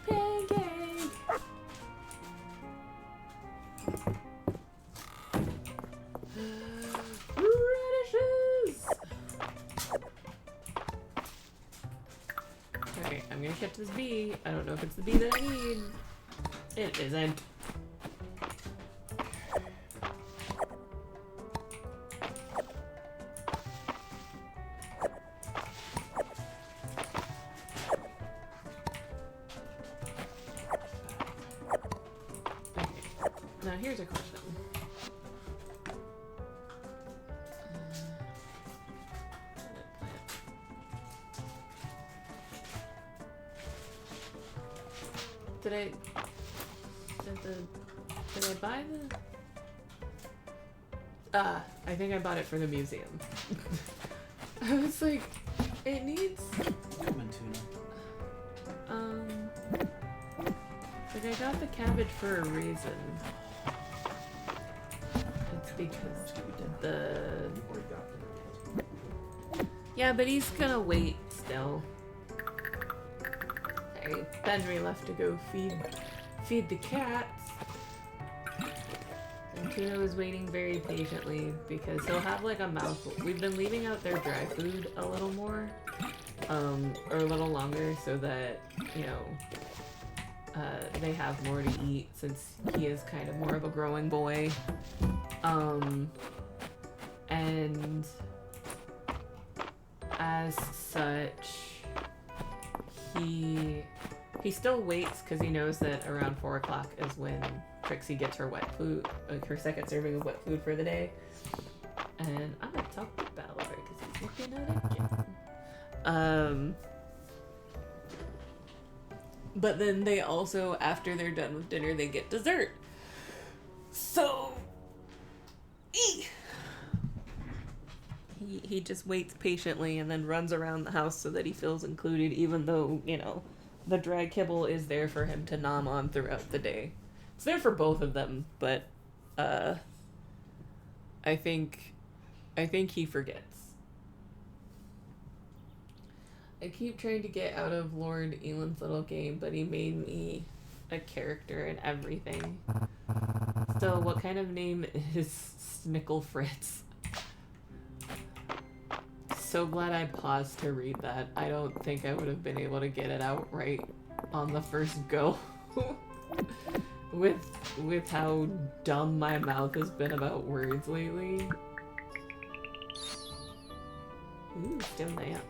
Pancake. Radishes. Okay, I'm gonna catch this bee. I don't know if it's the bee that I need. It isn't. Okay, now here's a question. Did I buy the... I think I bought it for the museum. I was like, it needs... Like I got the cabbage for a reason. It's because the... Yeah, but he's gonna wait still. Sorry, Benry left to go feed the cats. And Tuna was waiting very patiently because he'll have like a mouthful. We've been leaving out their dry food a little more, or a little longer so that, you know, they have more to eat since he is kind of more of a growing boy. And as such, he still waits because he knows that around 4 o'clock is when Trixie gets her wet food, like her second serving of wet food for the day. And I'm gonna talk to Ballard because he's looking at it. But then they also, after they're done with dinner, they get dessert. So, he just waits patiently and then runs around the house so that he feels included, even though, you know, the dry kibble is there for him to nom on throughout the day. It's there for both of them, but I think he forgets. I keep trying to get out of Lord Elan's little game, but he made me a character and everything. So what kind of name is Snickle Fritz? So glad I paused to read that. I don't think I would have been able to get it out right on the first go. with how dumb my mouth has been about words lately. Ooh, still lamp.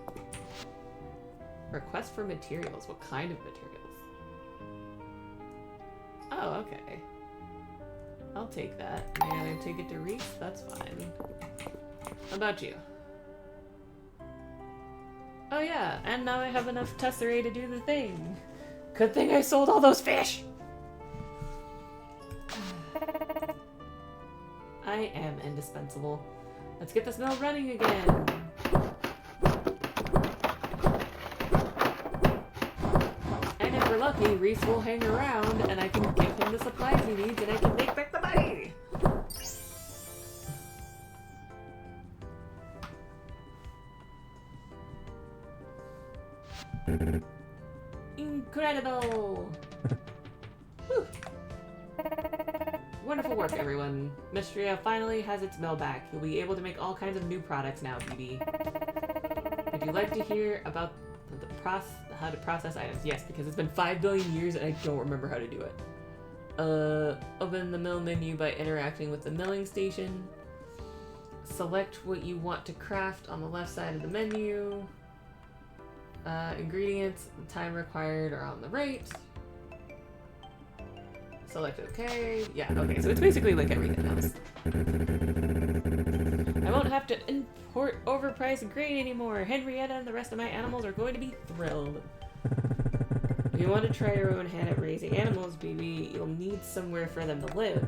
Request for materials. What kind of materials? Oh, okay. I'll take that. And I take it to Reese? That's fine. How about you? Oh yeah, and now I have enough tesserae to do the thing. Good thing I sold all those fish! I am indispensable. Let's get this mill running again. And if we're lucky, Reese will hang around and I can give him the supplies he needs and I can make back the money! Incredible! Whew. Wonderful work, everyone. Mistria finally has its mill back. You'll be able to make all kinds of new products now, BB. Would you like to hear about how to process items? Yes, because it's been 5 billion years and I don't remember how to do it. Open the mill menu by interacting with the milling station. Select what you want to craft on the left side of the menu. Ingredients, the time required are on the right. Select OK. Yeah, okay, so it's basically like everything else. I won't have to import overpriced grain anymore. Henrietta and the rest of my animals are going to be thrilled. If you want to try your own hand at raising animals, baby, you'll need somewhere for them to live.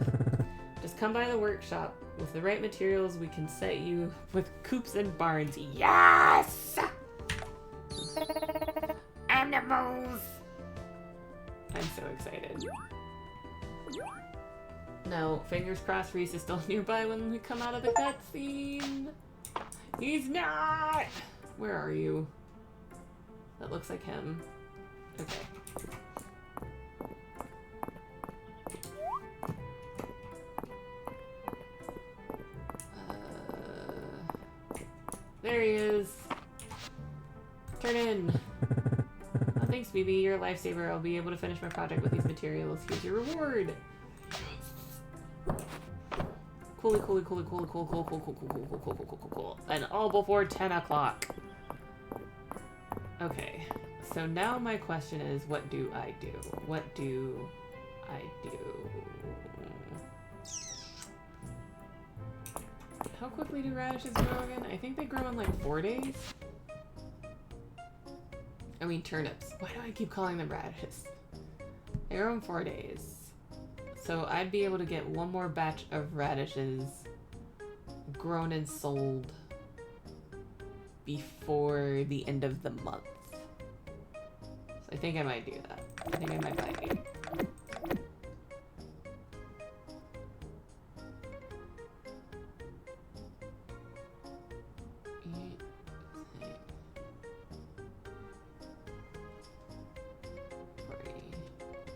Just come by the workshop. With the right materials, we can set you with coops and barns. Yes! Animals! I'm so excited. No, fingers crossed Reese is still nearby when we come out of the cutscene. He's not! Where are you? That looks like him. Okay. There he is. Turn in. Oh, thanks, BB. You're a lifesaver. I'll be able to finish my project with these materials. Here's your reward. Cool. And all before 10 o'clock. Okay. So now my question is, what do I do? What do I do? How quickly do radishes grow again? I think they grow in like 4 days. I mean turnips. Why do I keep calling them radishes? They grow in 4 days. So I'd be able to get one more batch of radishes grown and sold before the end of the month. So I think I might do that. I think I might buy 8.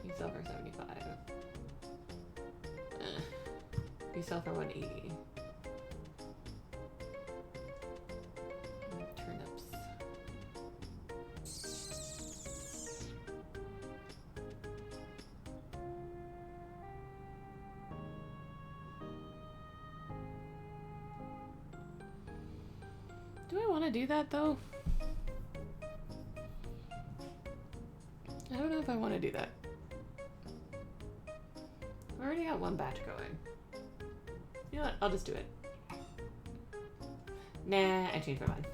You sell for 75. You sell for 180. Turnips. Do I want to do that though? I don't know if I want to do that. I already got one batch going. You know what? I'll just do it. Nah, I changed my mind.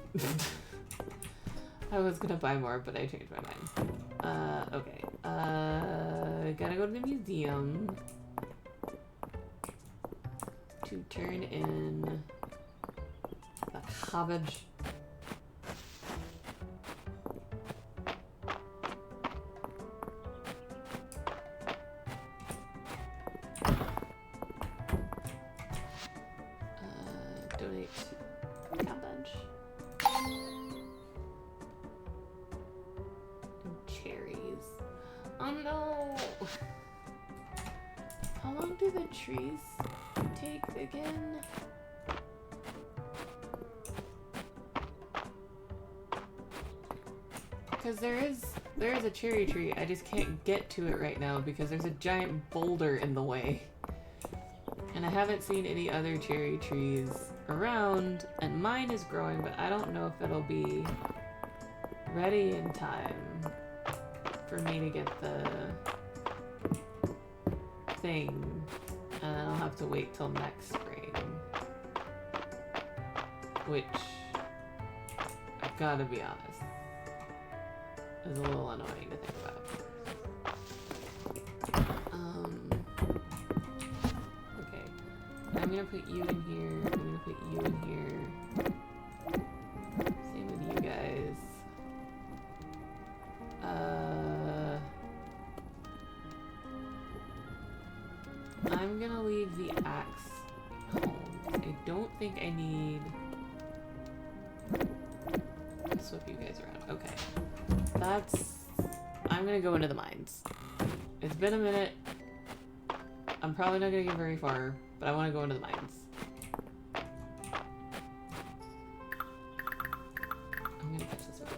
I was gonna buy more, but I changed my mind. Okay. Gotta go to the museum to turn in the cabbage. Donate to cabbage. And cherries. Oh no! How long do the trees take again? Because there is a cherry tree. I just can't get to it right now because there's a giant boulder in the way. And I haven't seen any other cherry trees around, and mine is growing, but I don't know if it'll be ready in time for me to get the thing, and I'll have to wait till next spring, which, I've gotta be honest, is a little annoying to think about. I'm gonna put you in here. I'm gonna put you in here. Same with you guys. I'm gonna leave the axe home. I don't think I need to swap you guys around. Okay. I'm gonna go into the mines. It's been a minute. I'm probably not gonna get very far, but I want to go into the mines. I'm gonna catch this one.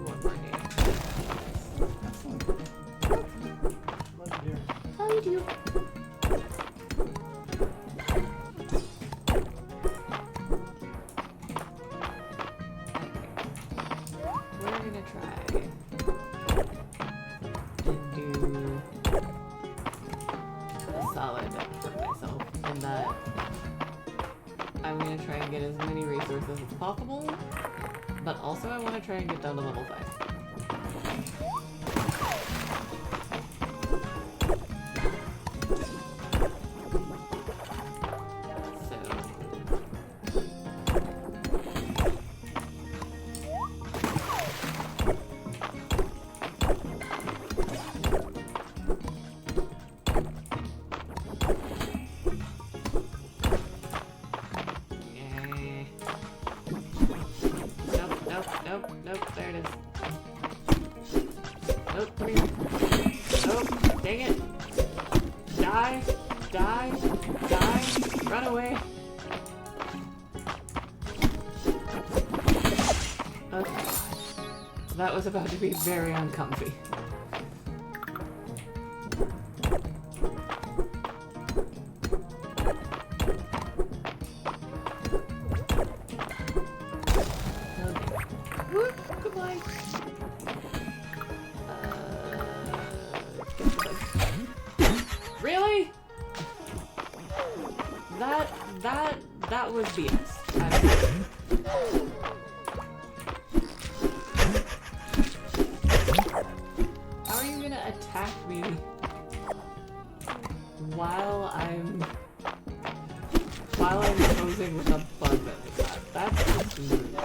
one more day. Excellent. Legendary. How do you? We're gonna try and do a solid for myself, in that I'm gonna try and get as many resources as possible, but also I want to try and get down to level 5. Nope, there it is. Nope, come here. Nope, dang it. Die, run away. Okay. That was about to be very uncomfy. Really? That was BS. How are you gonna attack me while I'm posing with a bug like that? That's just rude.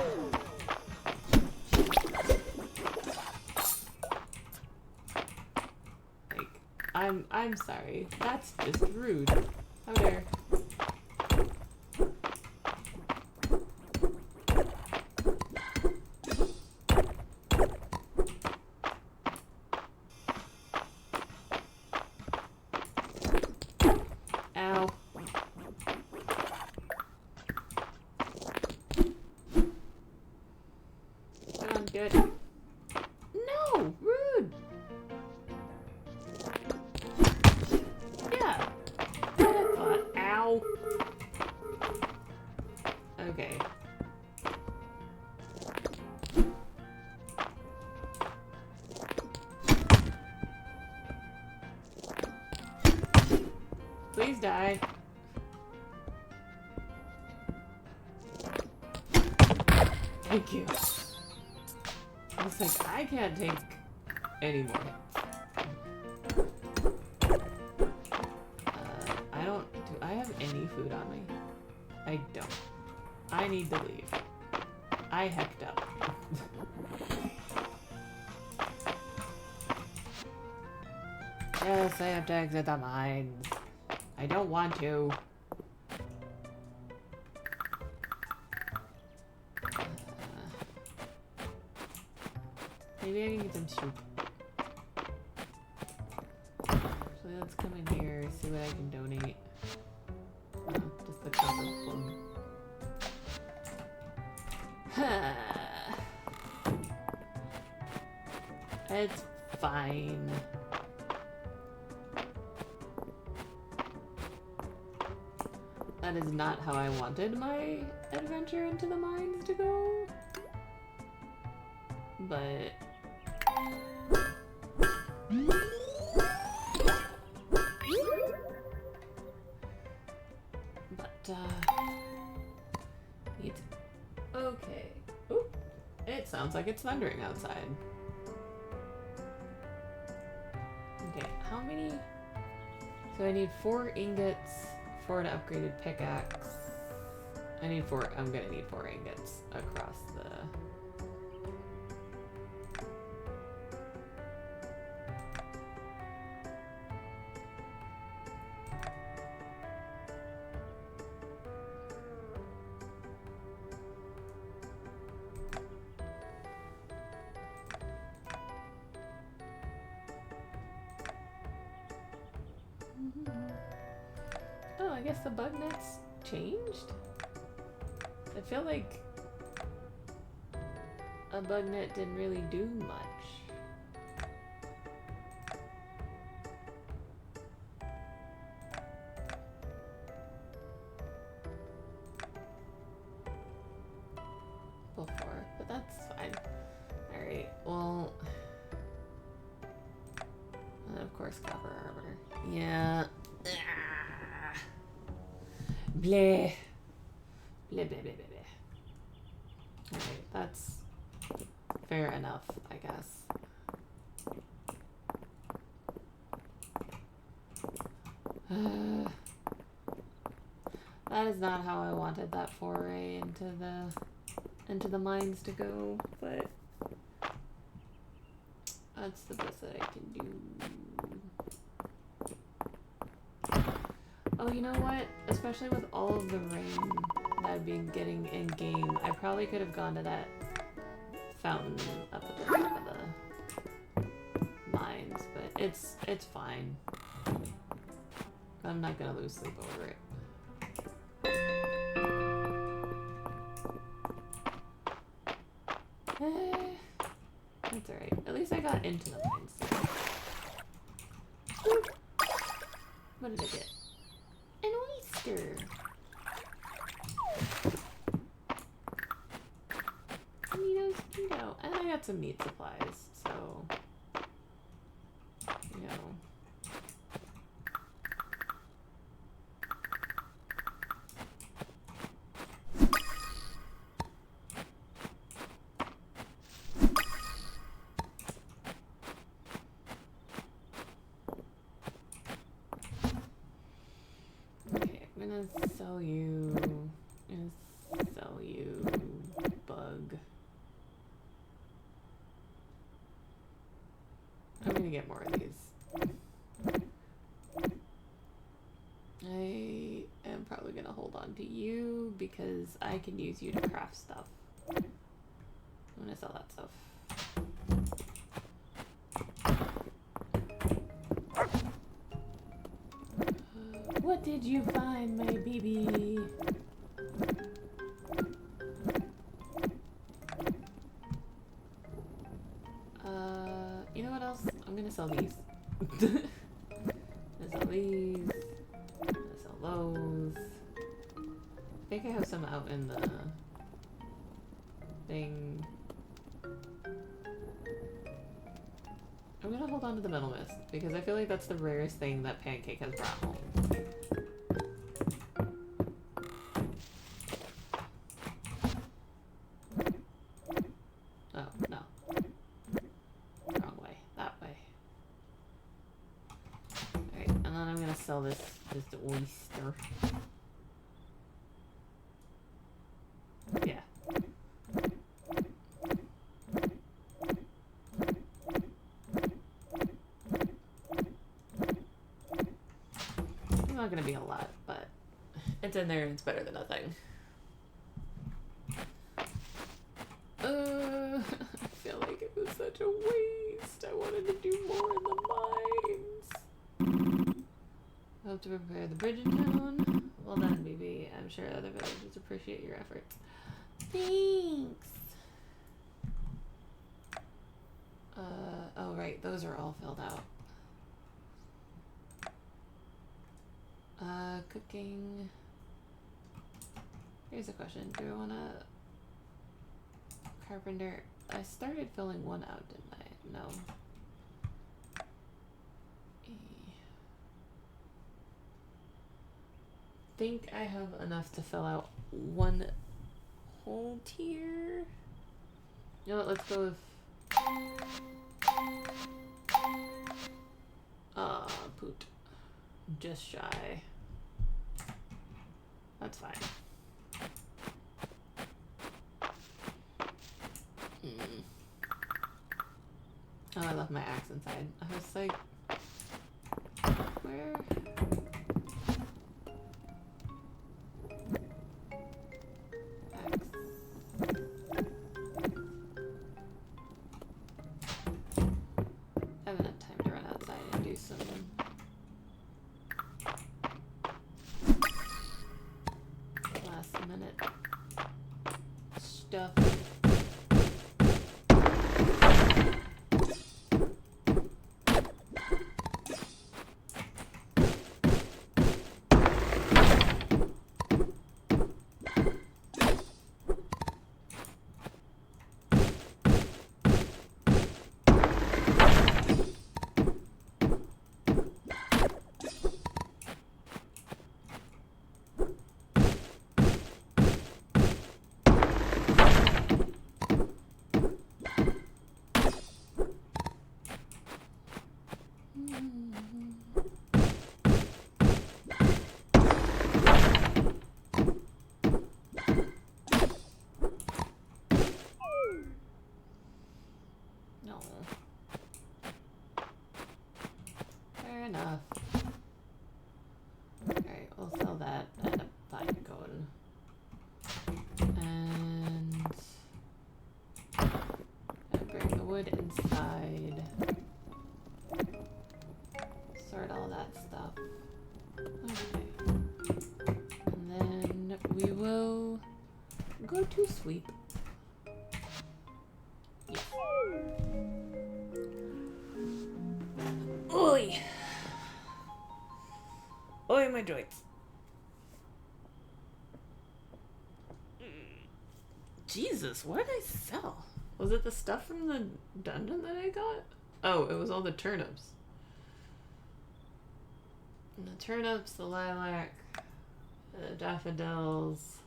I'm sorry. That's just rude. How dare. Ow. Come on, good. No! Rude! Yeah. What I thought. Ow. Okay. Please die. Thank you. I was like, I can't take any more hits. Do I have any food on me? I don't. I need to leave. I hecked up. Yes, I have to exit the mines. I don't want to. Maybe I can get some soup. So let's come in here, see what I can donate. Just the copper plum. It's fine. That is not how I wanted my adventure into the mines to go. But it's okay. Ooh, it sounds like it's thundering outside. Okay, how many? So I need 4 ingots for an upgraded pickaxe. I'm gonna need 4 ingots across the... Oh, I guess the bug net's changed? I feel like... a bug net didn't really do much. Before, but that's fine. Alright, well... And of course, copper armor. Yeah. Ah. Bleh. Bleh, bleh, bleh, bleh, bleh. Alright, that's fair enough, I guess. That is not how I wanted that foray into the mines to go, but that's the best that I can do. Oh, you know what? Especially with all of the rain that I've been getting in game, I probably could have gone to that fountain up at the top of the mines, but it's fine. I'm not gonna lose sleep over it. That's alright. At least I got into the mines. Boop. What did I get? An oyster! Neato. And I got some meat supplies, so... You know... Sell you. I'm gonna sell you, bug. I'm gonna get more of these. I am probably gonna hold on to you because I can use you to craft stuff. I'm gonna sell that stuff. What did you find, my baby? You know what else? I'm gonna sell these. I'm gonna sell these. I'm gonna sell those. I think I have some out in the thing. I'm gonna hold on to the metal mist because I feel like that's the rarest thing that Pancake has brought home. Oh, no. Wrong way. That way. Alright, and then I'm gonna sell this oyster. Yeah. Not gonna be a lot, but it's in there and it's better than nothing. I feel like it was such a waste. I wanted to do more in the mines. I hope to prepare the bridge in town. Well done, baby. I'm sure other villagers appreciate your efforts. Thanks. Oh right, those are all filled out. Cooking. Here's a question. Do I want to... Carpenter. I started filling one out, didn't I? No. Think I have enough to fill out one whole tier. You know what? Let's go with... Poot. Just shy. That's fine. Oh, I left my axe inside. I was like, where? Axe. I haven't had time to run outside and do some last minute stuff. No. Fair enough. Alright, we'll sell that at a fine cone. And bring the wood inside. Sort all that stuff. Okay. And then we will go to sleep. Yeah. Oi! Oi, my joints. Jesus, what did I sell? Was it the stuff from the dungeon that I got? Oh, it was all the turnips. And the turnips, the lilac, the daffodils.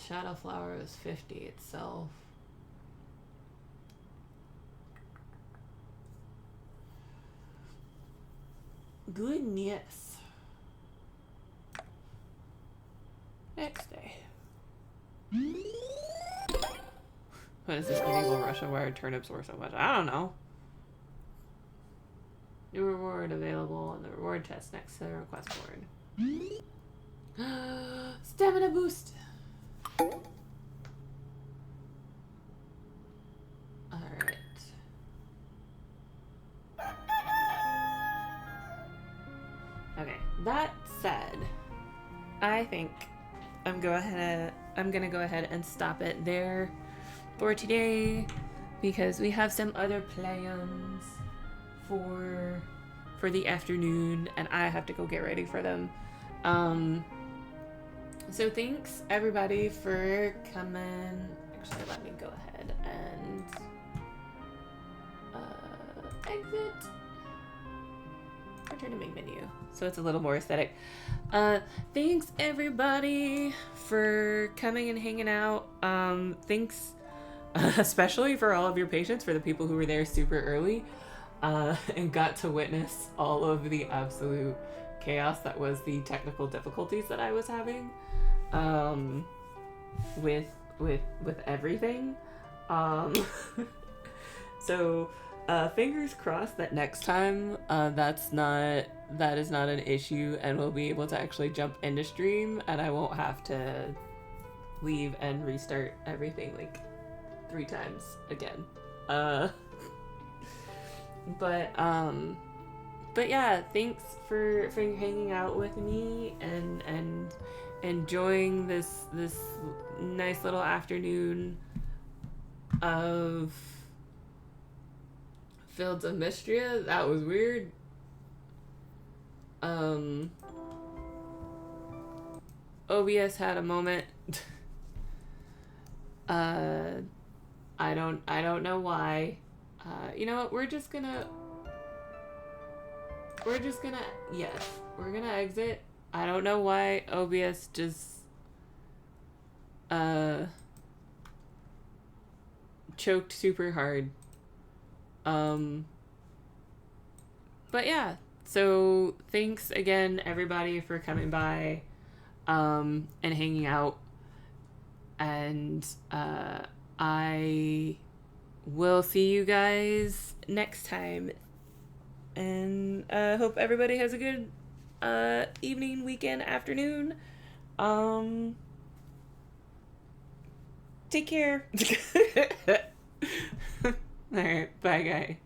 Shadow flower is 50 itself. Goodness. Next day. What is this medieval Russia where turnips were so much? I don't know. New reward available on the reward test next to the request board. Stamina boost. Alright. Okay, that said, I think I'm gonna go ahead and stop it there for today because we have some other plans for the afternoon and I have to go get ready for them. So thanks everybody for coming. Actually, let me go ahead and exit. Return to main menu so it's a little more aesthetic. Thanks everybody for coming and hanging out. Thanks especially for all of your patience, for the people who were there super early and got to witness all of the absolute chaos that was the technical difficulties that I was having with everything. So fingers crossed that next time that is not an issue and we'll be able to actually jump into stream and I won't have to leave and restart everything like 3 times again. But yeah, thanks for hanging out with me and enjoying this nice little afternoon of Fields of Mistria. That was weird. OBS had a moment. I don't know why. You know what? We're just gonna yes, we're gonna exit. I don't know why OBS just choked super hard. But yeah, so thanks again everybody for coming by and hanging out, and I will see you guys next time, and I hope everybody has a good evening, weekend, afternoon. Take care. All right, bye guys.